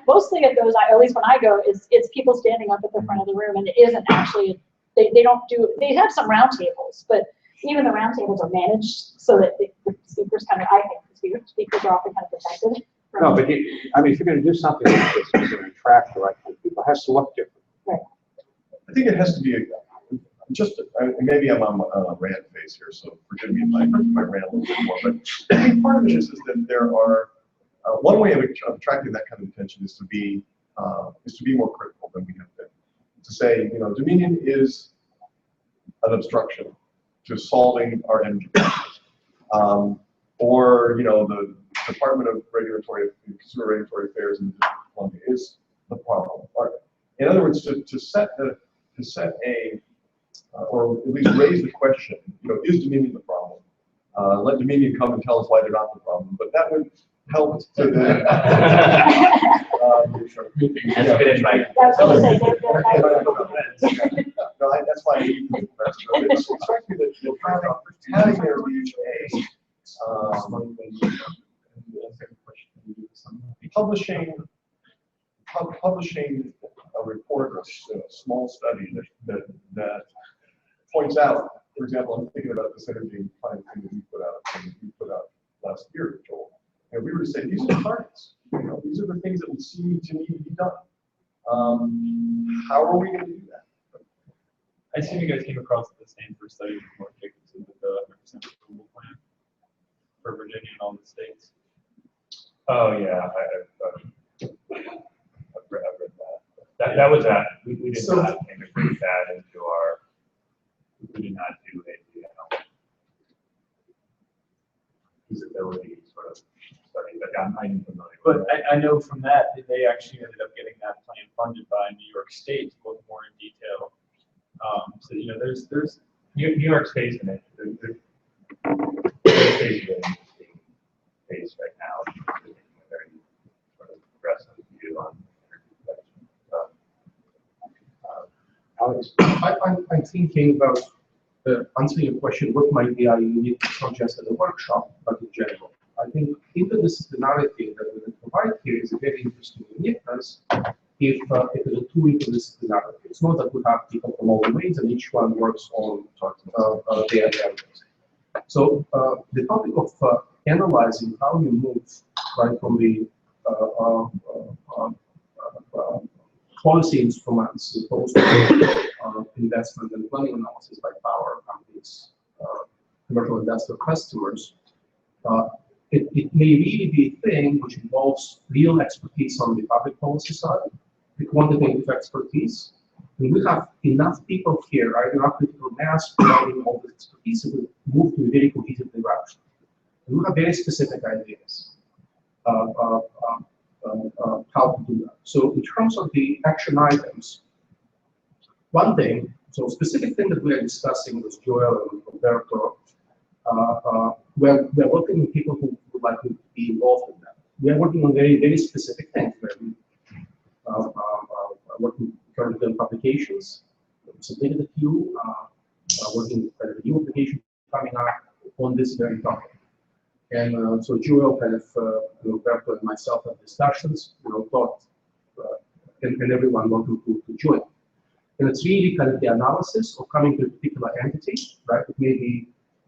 Mostly at those, at least when I go, it's people standing up at the front of the room, and it isn't actually, they don't do, they have some roundtables, but even the roundtables are managed so that the speakers I think the speakers are often kind of protected. No, but if you're going to do something like this, it's going to attract the right kind of people. It has to look different. Right. I think it has to be just, maybe I'm on a rant phase here, so forgive me if I rant a little bit more, but I think part of it is that there are, one way of attracting that kind of attention is to be more critical than we have been. To say, you know, Dominion is an obstruction to solving our energy crisis. Or, you know, the Department of Consumer Regulatory Affairs in the District of Columbia is the problem. In other words, to set a or at least raise the question, you know, is Dominion the problem? Let Dominion come and tell us why they're not the problem. But that would help to the. That's why I need to. It strikes me that you're having there be publishing a report, a small study that points out, for example, I'm thinking about this energy plan thing that we put out last year, Joel. And we were to say, these are the targets. You know, these are the things that would seem to need to be done. How are we going to do that? I assume you guys came across the Stanford study with Mark Jacobson with the 100% renewable plan for Virginia and all the states. Oh yeah, I've read that. That was that. We did not integrate that into our. We did not do a feasibility sort of study, but I'm familiar. But I know from that they actually ended up getting that plan funded by New York State to look more in detail. So you know, there's New York's facing it. They're facing an interesting phase right now. A very sort of aggressive view on Alex, I'm thinking about answering your question, what might be unique not just at the workshop, but in general. I think interdisciplinarity that we can provide here is a very interesting uniqueness if it is a true interdisciplinarity. It's not that we have people from all domains and each one works on their areas. So the topic of analyzing how you move right from the policy instruments opposed to investment and planning analysis by power companies, commercial industrial customers. It may really be a thing which involves real expertise on the public policy side, the quantitative expertise. And we have enough people here, right, enough critical mass providing all this expertise that we move to a very cohesive direction. And we have very specific ideas how to do that. So in terms of the action items, one thing, so specific thing that we are discussing with Joel and Roberto, we're working with people who would like to be involved in that. We are working on very, very specific things. We're working currently on publications, submitted a few, working with a new application coming up on this very topic. And so Joel kind of, Roberto and myself have discussions, thought, and everyone wanted to join. And it's really kind of the analysis of coming to a particular entity, right? It may be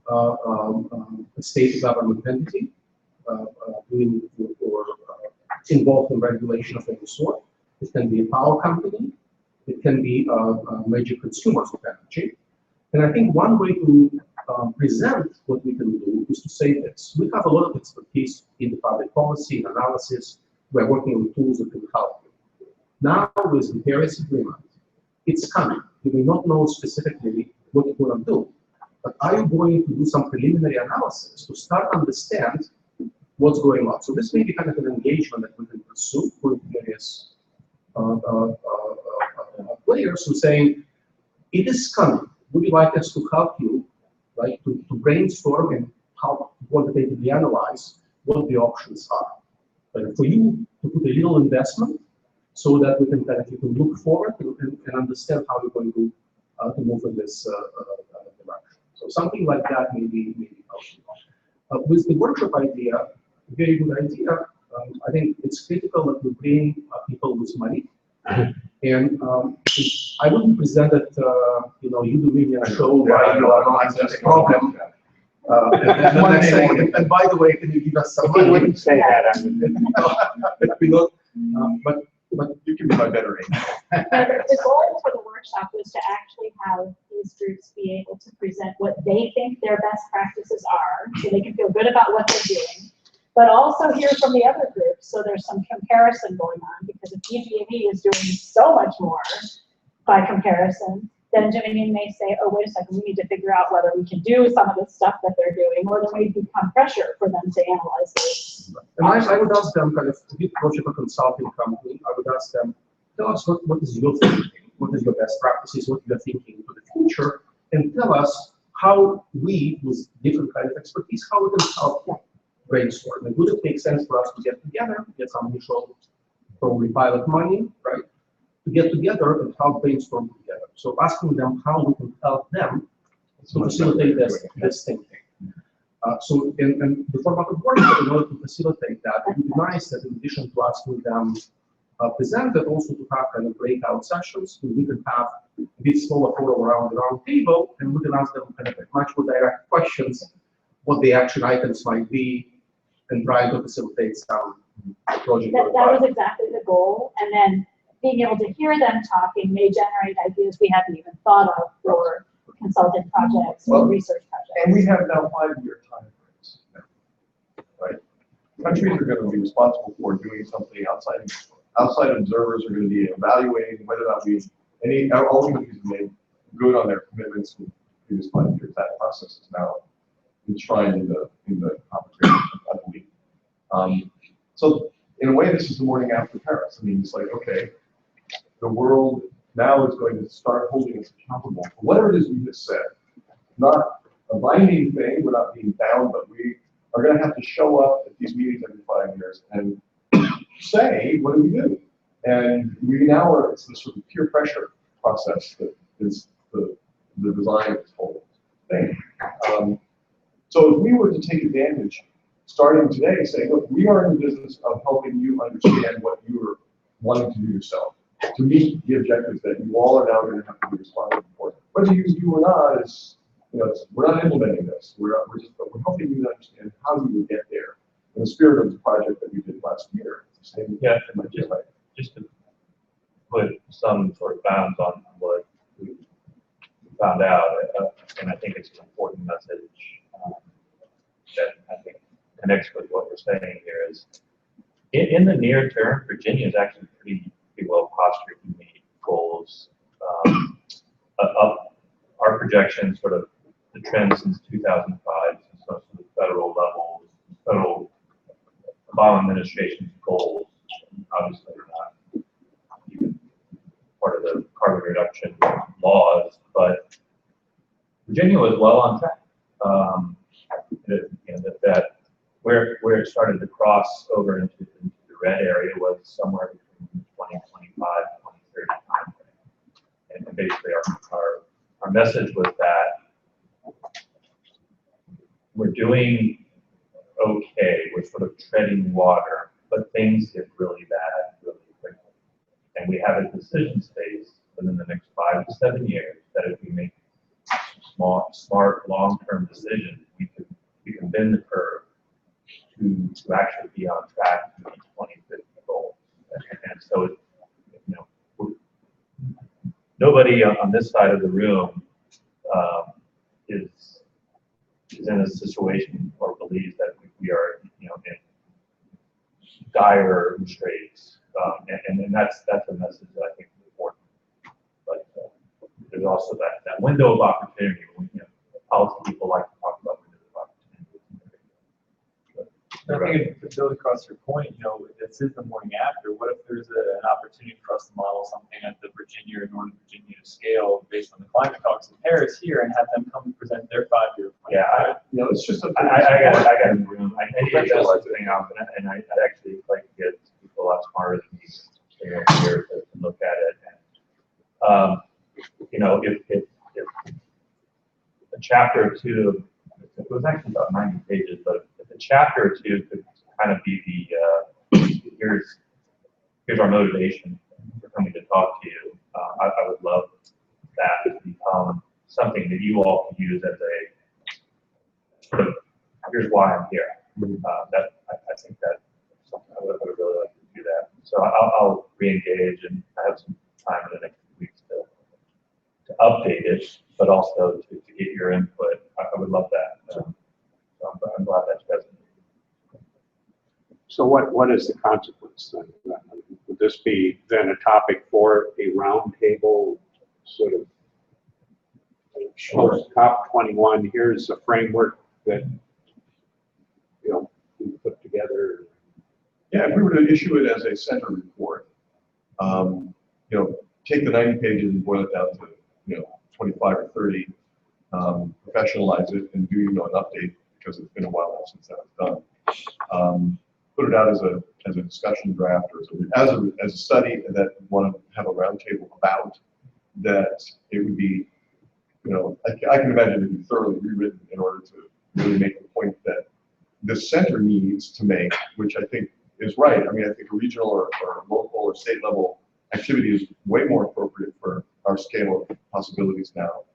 a state government entity doing or involved in regulation of any sort. It can be a power company. It can be major consumers of energy. And I think one way to present what we can do is to say this. We have a lot of expertise in the public policy and analysis. We're working on tools that can help you. Now, with the Paris Agreement, it's coming. You may not know specifically what you're going to do, but are you going to do some preliminary analysis to start to understand what's going on? So this may be kind of an engagement that we can pursue with various players who saying, it is coming. Would you like us to help you, right, to brainstorm and how to quantitatively analyze what the options are? But for you to put a little investment so that we can you can look forward and understand how you're going to move in this direction. So something like that may be helpful. With the workshop idea, a very good idea. I think it's critical that we bring people with money. And I wouldn't present it, you do really a show why you are not a problem. And by the way, can you give us some money? I wouldn't say that. But you can be my better aid. The goal for the workshop was to actually have these groups present what they think their best practices are, so they can feel good about what they're doing, but also hear from the other groups, so there's some comparison going on, because if PG&E is doing so much more by comparison, then Dominion may say, oh, wait a second, we need to figure out whether we can do some of the stuff that they're doing, or there may become pressure for them to analyze this. And I would ask them, kind of, to be approach of a consulting company, I would ask them, tell us what is your thinking, what is your best practices, what you're thinking for the future, and tell us how we, with different kind of expertise, how we can help brainstorm. And would it make sense for us to get together, get some initial, probably pilot money, right? To get together and help brainstorm together. So asking them how we can help them to facilitate this thinking. And the format of work, in order to facilitate that, it would be nice that in addition to asking them present, that also to have kind of breakout sessions, where we can have a bit smaller forum around the round table, and we can ask them kind of much more direct questions, what the action items might be, and try to facilitate some project. That was exactly the goal, and then being able to hear them talking may generate ideas we haven't even thought of for consultant projects or research projects. And we have now 5-year time frames, right? Countries are going to be responsible for doing something outside. Outside observers are going to be evaluating whether or not all countries have made good on their commitments in the previous 5 years. That process is now enshrined in the arbitration, I believe. So in a way, this is the morning after Paris. I mean, it's like, okay, the world now is going to start holding us accountable for whatever it is we just said. Not a binding thing, we're not being bound, but we are going to have to show up at these meetings every 5 years and say, what do we do? And we now are, it's this sort of peer pressure process that is the design of this whole thing. So if we were to take advantage, starting today, saying, look, we are in the business of helping you understand what you're wanting to do yourself, to meet the objectives that you all are now going to have to be responsible for. Whether you do or not is, we're not implementing this. We're helping you understand how you would get there in the spirit of the project that we did last year. Yeah, just to put some sort of bounds on what we found out, and I think it's an important message that I think connects with what we're saying here is, in the near term, Virginia is actually pretty well postured to meet goals. Our projections, sort of the trend since 2005, since most of the federal level, federal Obama administration's goals, obviously are not even part of the carbon reduction laws, but Virginia was well on track. That where it started to cross over into the red area was somewhere between 2025 and 2030 timeframe. And basically our message was that we're doing okay, we're sort of treading water, but things get really bad really quickly. And we have a decision space within the next 5 to 7 years that if we make smart, long-term decisions, we can bend the curve to actually be on track to meet 2050 goals. And so, nobody on this side of the room is in a situation or believes that we are, in dire straits. And that's a message that I think is important. But there's also that window of opportunity. Policy people like to talk about windows of opportunity. I think to build across your point, this is the morning after. What if there's an opportunity for us to model something at the Virginia or Northern Virginia scale based on the climate talks in Paris here and have them come and present their 5-year plan? Yeah, it's just I got in the room. I need to adjust this thing out, and I'd actually like to get people a lot smarter than me here to look at it. And if a chapter or two, it was actually about 90 pages, but if a chapter or two could kind of be the here's our motivation for coming to talk to you. I would love that to become something that you all can use as a sort of here's why I'm here. I think that I would really like to do that. So I'll re-engage, and I have some time in the next few weeks to update it, but also to give get your input. I would love that. So I'm glad that's present. So what is the consequence then? Would this be then a topic for a roundtable sort of COP21? Here's a framework that we put together. Yeah, if we were to issue it as a center report, take the 90 pages and boil it down to 25 or 30, professionalize it and do an update because it's been a while since that was done. Put it out as a discussion draft or as a study that we want to have a roundtable about. That it would be, I can imagine it would be thoroughly rewritten in order to really make the point that the center needs to make, which I think is right. I mean, I think a regional or local or state level activity is way more appropriate for our scale of possibilities now.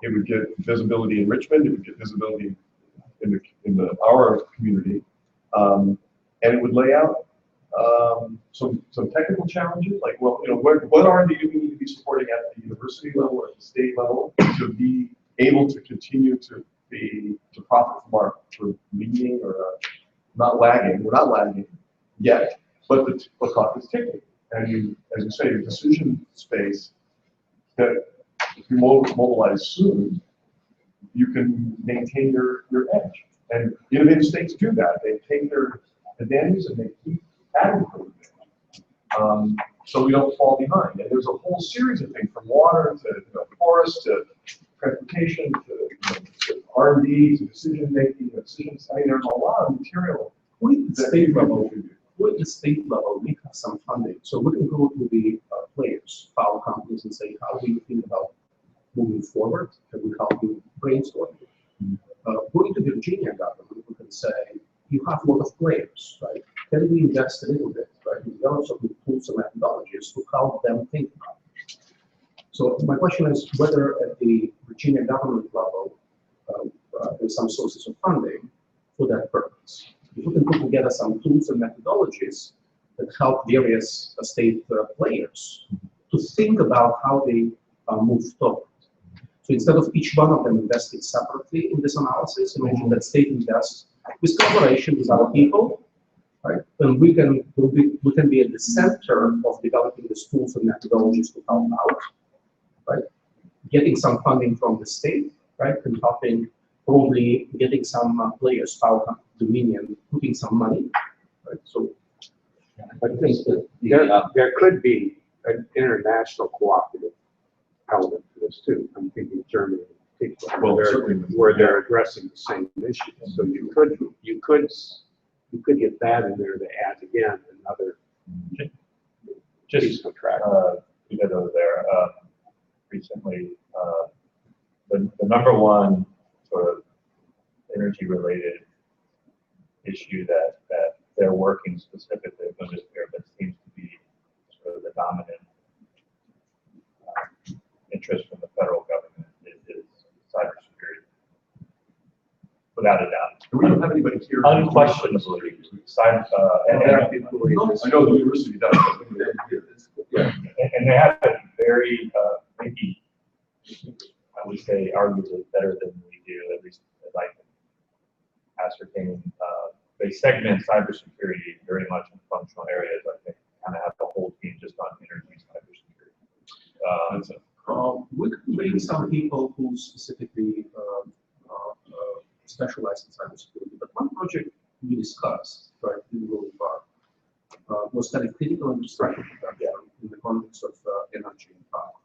It would get visibility in Richmond. It would get visibility in our community, and it would lay out some technical challenges, like what R&D do we need to be supporting at the university level or at the state level to be able to continue to profit from our leading or not lagging. We're not lagging yet, but the clock is ticking. And as you say, the decision space that if you mobilize soon, you can maintain your edge. And innovative states do that. They take their advantages and they keep adding to it. So we don't fall behind. And there's a whole series of things from water to forest to transportation to R&D to decision making, decisions. I mean, there's a lot of material. With the state level, we have some funding, so we can go to the players, power companies, and say, how do you think about moving forward? Can we help you brainstorm? Going to the Virginia government, we can say, you have a lot of players, right? Can we invest a little bit, right? We develop some tools and methodologies to help them think about it. So my question is whether at the Virginia government level, there's some sources of funding for that purpose. If we can put together some tools and methodologies that help various state players to think about how they move forward. So instead of each one of them investing separately in this analysis, imagine that state invests with collaboration with other people, right? And we can be at the center of developing these tools and methodologies to help out, right? Getting some funding from the state, right? And helping, probably getting some players, power dominion, putting some money, right? So I think that there could be an international cooperative element to this too. I'm thinking Germany, where they're addressing the same issues. So you could get that in there to add again another Just over there. Recently, the number one sort of energy related issue that they're working specifically with this pyramid seems to be sort of the dominant interest from the federal government is cybersecurity. Without a doubt. We don't have anybody here. Unquestionably. I know the university does. Yeah. And they have a very, maybe, I would say, arguably better than we do, at least as I can ascertain. They segment cybersecurity very much in functional areas. I think kind of have the whole team just on energy cybersecurity. We could bring some people who specifically specialize in cybersecurity. But one project we discussed, right, in really far, was kind of critical infrastructure production in the context of energy and power.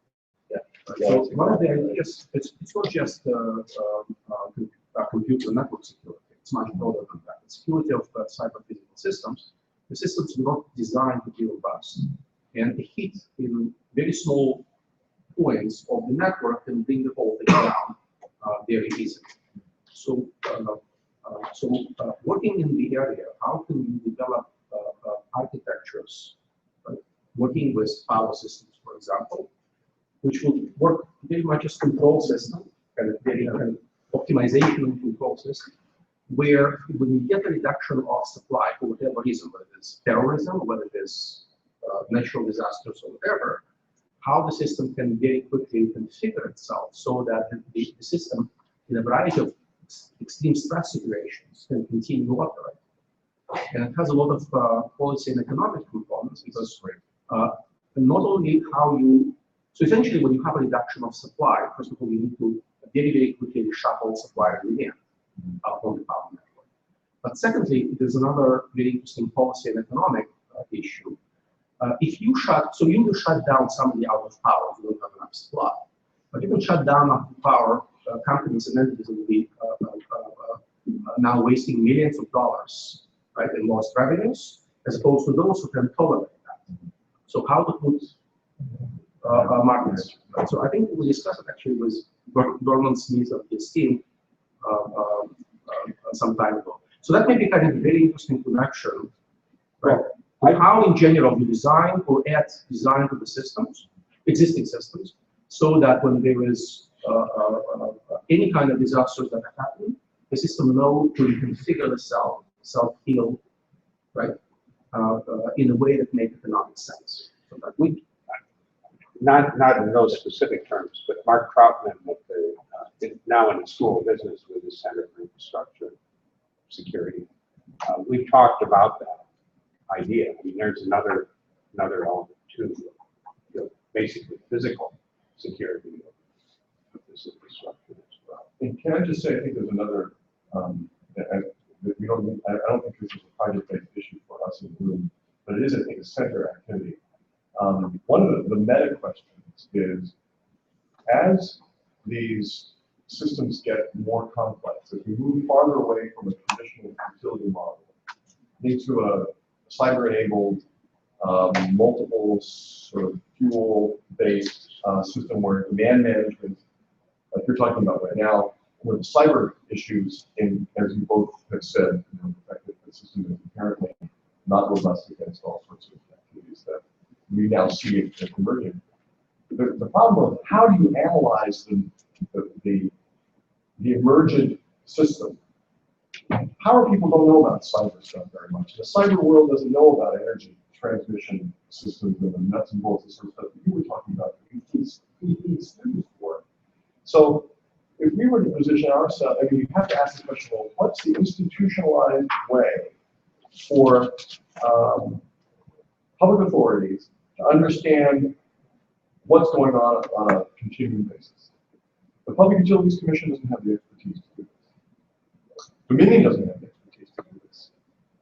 Yeah. So one of the ideas, it's not just computer network security. It's much broader than that. The security of cyber physical systems. The systems are not designed to be robust, and a hit in very small points of the network can bring the whole thing down very easily. So, working in the area, how can you develop architectures, right? Working with power systems, for example, which will work very much as control system, kind of very optimization and control system, where when you get a reduction of supply for whatever reason, whether it's terrorism, whether it is natural disasters or whatever, how the system can very quickly configure itself so that the system, in a variety of extreme stress situations, can continue to operate. And it has a lot of policy and economic components because not only how you, so essentially when you have a reduction of supply, first of all, you need to very, very quickly shuffle supply demand on the power network. But secondly, there's another very interesting policy and economic issue. If you shut down somebody out of power, if you don't have enough supply, but you can shut down out of power companies and entities will be now wasting millions of dollars, right, in lost revenues, as opposed to those who can tolerate that. So how to put markets, right? So I think we discussed it actually with Dorman Smith of his team some time ago. So that may be kind of a very interesting connection, right? How in general we design or add design to the systems, existing systems, so that when there is any kind of disasters that are happening, the system knows to reconfigure itself, self-heal, right, in a way that makes economic sense. So that we not in those specific terms, but Mark Troutman, now in the School of Business with the Center for Infrastructure Security, we've talked about that idea. I mean, there's another element to basically physical security of this infrastructure as well. And can I just say, I think there's another, I don't think this is a project-based issue for us in the room, but it is, I think, a center activity. One of the meta questions is, as these systems get more complex, as we move farther away from a traditional utility model into a cyber-enabled, multiple sort of fuel-based system where demand management, like you're talking about right now, where the cyber issues, as you both have said, the fact that the system is inherently not robust against all sorts of activities that we now see converging. The problem of how do you analyze the emergent system? Power people don't know about cyber stuff very much. The cyber world doesn't know about energy transmission systems and the nuts and bolts, the sort of stuff that you were talking about. We need students for it. So if we were to position ourselves, I mean, you have to ask the question, well, what's the institutionalized way for public authorities to understand what's going on a continuing basis? The Public Utilities Commission doesn't have the expertise to do this. Dominion doesn't have the expertise to do this.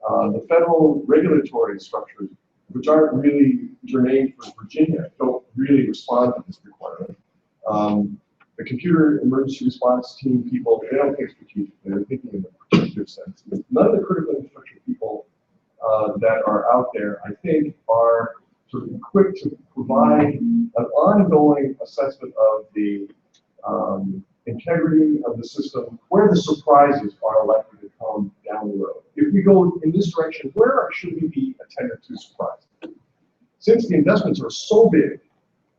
The federal regulatory structures, which aren't really germane for Virginia, don't really respond to this requirement. The computer emergency response team people, they don't think strategically, they're thinking in a protective sense. None of the critical infrastructure people that are out there, I think, are sort of equipped to provide an ongoing assessment of the integrity of the system, where the surprises are likely to come down the road. If we go in this direction, where should we be attentive to surprises? Since the investments are so big,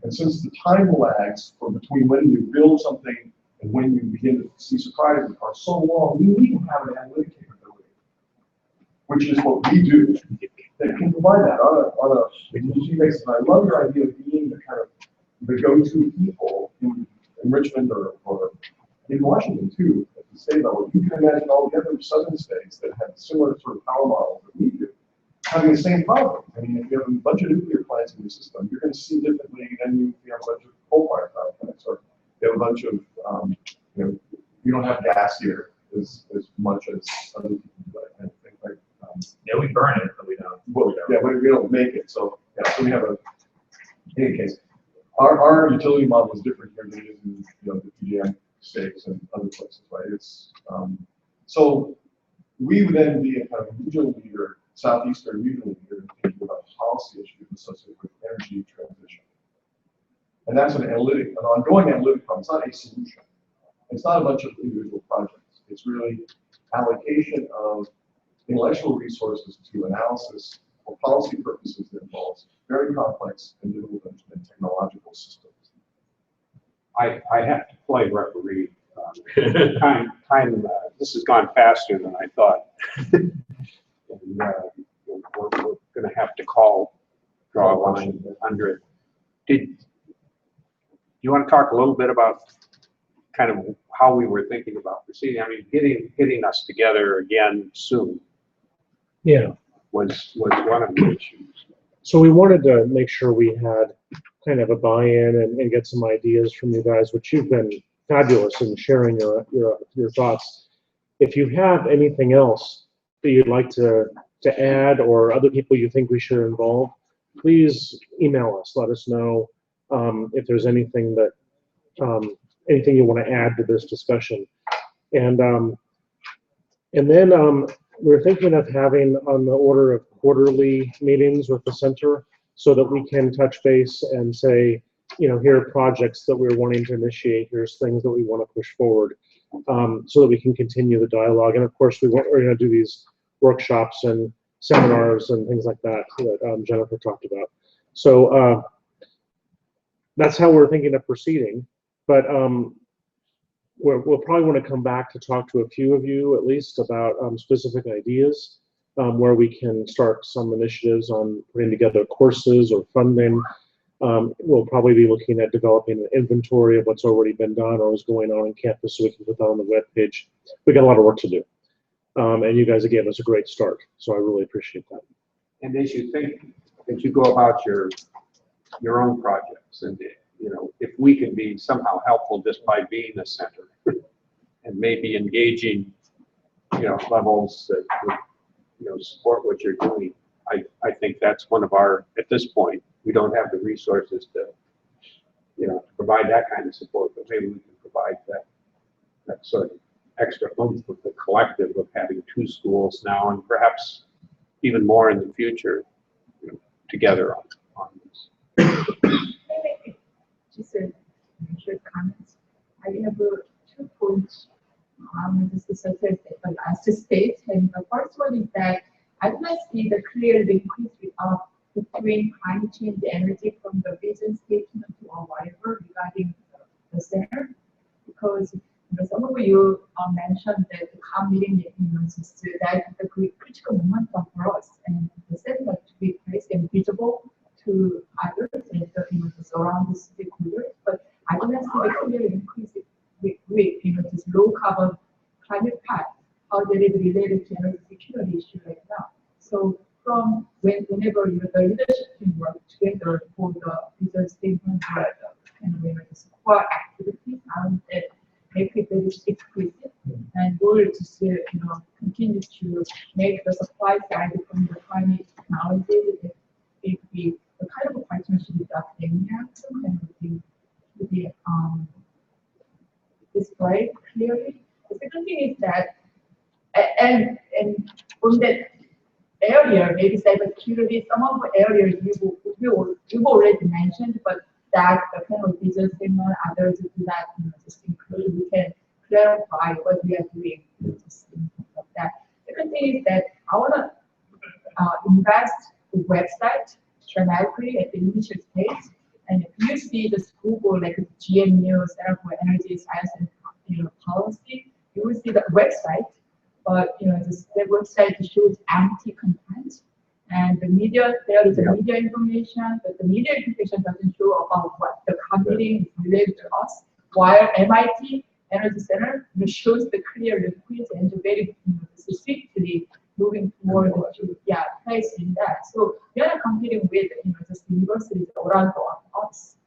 and since the time lags between when you build something and when you begin to see surprises are so long, we need to have an analytic capability, which is what we do, that can provide that on a contingency basis. And I love your idea of being the kind of the go-to people in Richmond or in Washington too, at the state level. You can imagine all the other southern states that have similar sort of power models that we do, having the same problem. I mean, if you have a bunch of nuclear plants in your system, you're going to see differently than if you have a bunch of coal-fired power plants, or you have a bunch of, you don't have gas here as much as other people do. I think, like, yeah, we burn it, but we don't. Well, yeah, we don't make it. So yeah, so we have in any case, our utility model is different here than it is in the PJM states and other places, right? It's so we would then be a kind of regional leader, southeastern regional leader, thinking about policy issues associated with energy transition. And that's an ongoing analytic problem. It's not a solution. It's not a bunch of individual projects. It's really allocation of intellectual resources to analysis for policy purposes that involves very complex and difficult and technological systems. I have to play referee. This has gone faster than I thought. And, we're going to have to draw a line under it. you want to talk a little bit about kind of how we were thinking about proceeding? I mean, getting us together again soon Yeah. was one of the issues. So we wanted to make sure we had kind of a buy-in and get some ideas from you guys, which you've been fabulous in sharing your thoughts. If you have anything else that you'd like to add, or other people you think we should involve, please email us. Let us know if there's anything that anything you want to add to this discussion. And then we're thinking of having on the order of quarterly meetings with the center, so that we can touch base and say, here are projects that we're wanting to initiate. Here's things that we want to push forward, so that we can continue the dialogue. And of course, we're going to do these workshops and seminars and things like that that Jennifer talked about. So that's how we're thinking of proceeding. But we'll probably want to come back to talk to a few of you at least about specific ideas where we can start some initiatives on putting together courses or funding. We'll probably be looking at developing an inventory of what's already been done or is going on campus, so we can put that on the webpage. We got a lot of work to do. And you guys gave us a great start, so I really appreciate that. And as you think, as you go about your own projects, and if we can be somehow helpful just by being a center and maybe engaging, levels that would, support what you're doing, I think that's one of our, at this point, we don't have the resources to, to provide that kind of support, but maybe we can provide that sort of extra oomph with the collective of having 2 schools now, and perhaps even more in the future, together on this. Just a short comment. I have 2 points on this subject that the last state. And the first one is that I do not see the clear linkage between climate change energy from the vision statement or whatever regarding the center, because some of you mentioned that the COP meeting is that the critical moment for us, and the center to be placed and visible to others and the surrounding stakeholders. But I do not see the clear increase with this low carbon climate path, how that is related to energy security issue right now. So from whenever the leadership team work together for the business statement and the support activities, that make it very explicit, and we'll just continue to make the supply side from the climate technology that it be the kind of a partnership with academia and would be displayed clearly. The second thing is that, and on that area, maybe cybersecurity, some of the areas you've already mentioned, but that the kind of business statement, others do that, just include, we can clarify what we are doing. Just like that. Second thing is that I want to invest the website dramatically at the initial stage. And if you see the school board like GMU, Center for Energy Science and Policy, you will see the website, but the website shows empty content. And the media, there is a media information, but the media information doesn't show about what the committee is related to us. While MIT Energy Center shows the clear liquid and the very specifically moving forward to place in that. So we are not competing with just universities around us.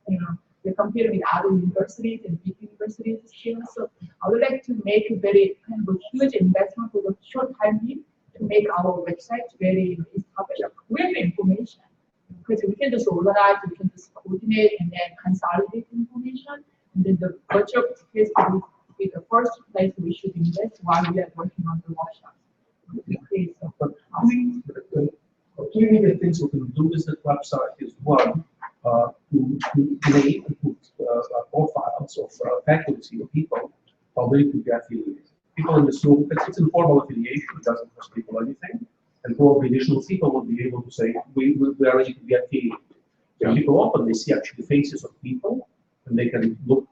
We're competing with other universities and big universities here. So I would like to make a very kind of a huge investment for the short time being to make our website very established with information. Because we can just organize, we can just coordinate and then consolidate information. And then the virtual space will be the first place we should invest while we are working on the workshop. Clearly, the things we can do with the website is one, to create profiles of faculty or people probably to get affiliated. People in this room, it's informal affiliation, it doesn't cost people anything, and probably additional people will be able to say, we are ready to be affiliated. So people often they see actually the faces of people, and they can look.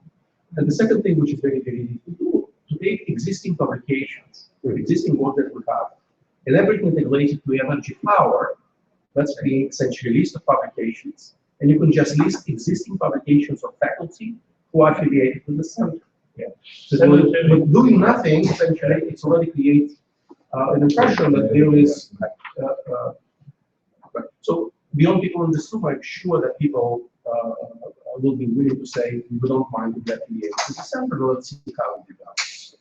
And the second thing, which is very, very easy to do, to take existing publications, existing work that we have, and everything related to energy power, let's create essentially a list of publications, and you can just list existing publications of faculty who are affiliated with the center. Yeah. So with doing nothing, essentially, it's already creates an impression that there is. So beyond people in this room, I'm sure that people will be willing to say we don't mind to get affiliated with the center. Let's see how it develops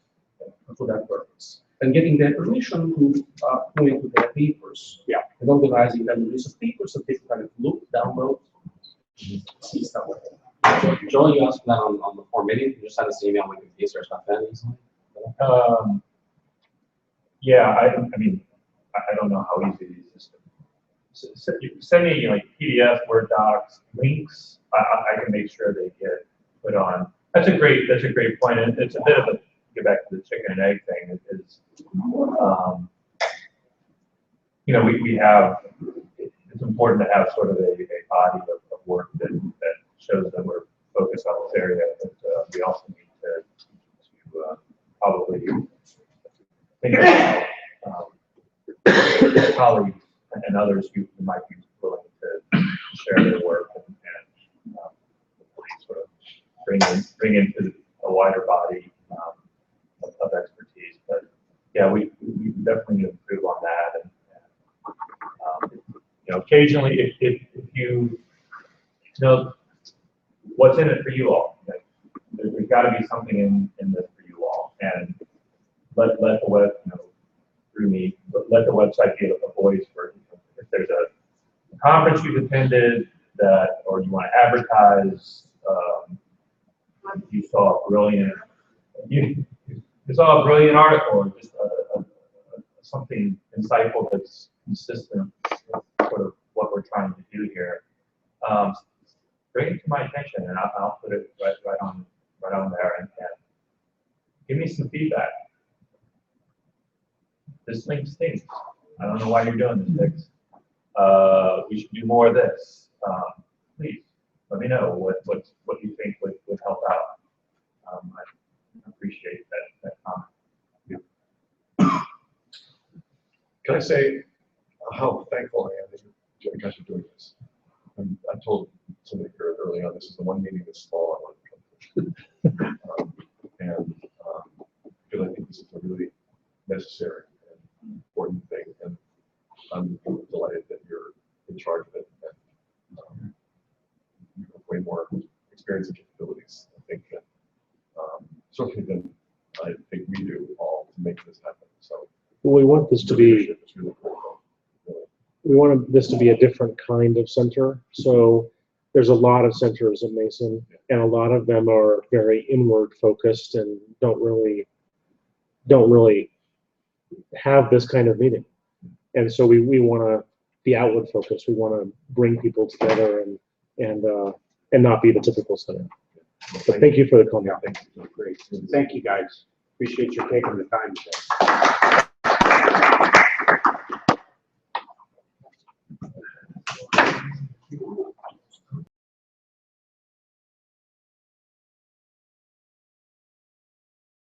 for that purpose. And getting their permission to point to their papers. Yeah. And organizing a release of papers so people can look, download, see stuff like that. Joel, you asked that on the form meeting. You just send us an email. We can use our stuff then easily. Yeah, I mean, I don't know how easy it is. Send me like PDF, Word docs, links. I can make sure they get put on. That's a great point. And it's a bit of a get back to the chicken and egg thing. You know, we have. It's important to have sort of a body of work that shows that we're focused on this area. But we also need to probably think about colleagues and others who might be willing to share their work and sort of bring into a wider body of expertise. But yeah, we definitely need to improve on that. And you know, occasionally, if you know what's in it for you all, like, there's got to be something in this for you all, and let the web, you know, through me, let the website be a voice for, if there's a conference you've attended that, or you want to advertise, you saw a brilliant, you saw a brilliant article, or just something insightful that's consistent with sort of what we're trying to do here. Bring it to my attention, and I'll put it right on there, and give me some feedback. This link stinks. I don't know why you're doing this, Dix. We should do more of this. Please let me know what you think would help out. I appreciate that comment. Can I say how thankful I am that you guys are doing this? I told somebody here early on, this is the one meeting this fall I want to come to. Because I think this is a really necessary and important thing, and I'm delighted that you're in charge of it. And you have way more experience and capabilities, I think, that certainly than I think we do all to make this happen. So Well, we want this to be, leadership is really cool. we want this to be a different kind of center. So there's a lot of centers at Mason, and a lot of them are very inward focused and don't really have this kind of meeting. And so we want to be outward focused. We want to bring people together and not be the typical center. But thank you for the comment. Great. Thank you, guys. Appreciate you taking the time today.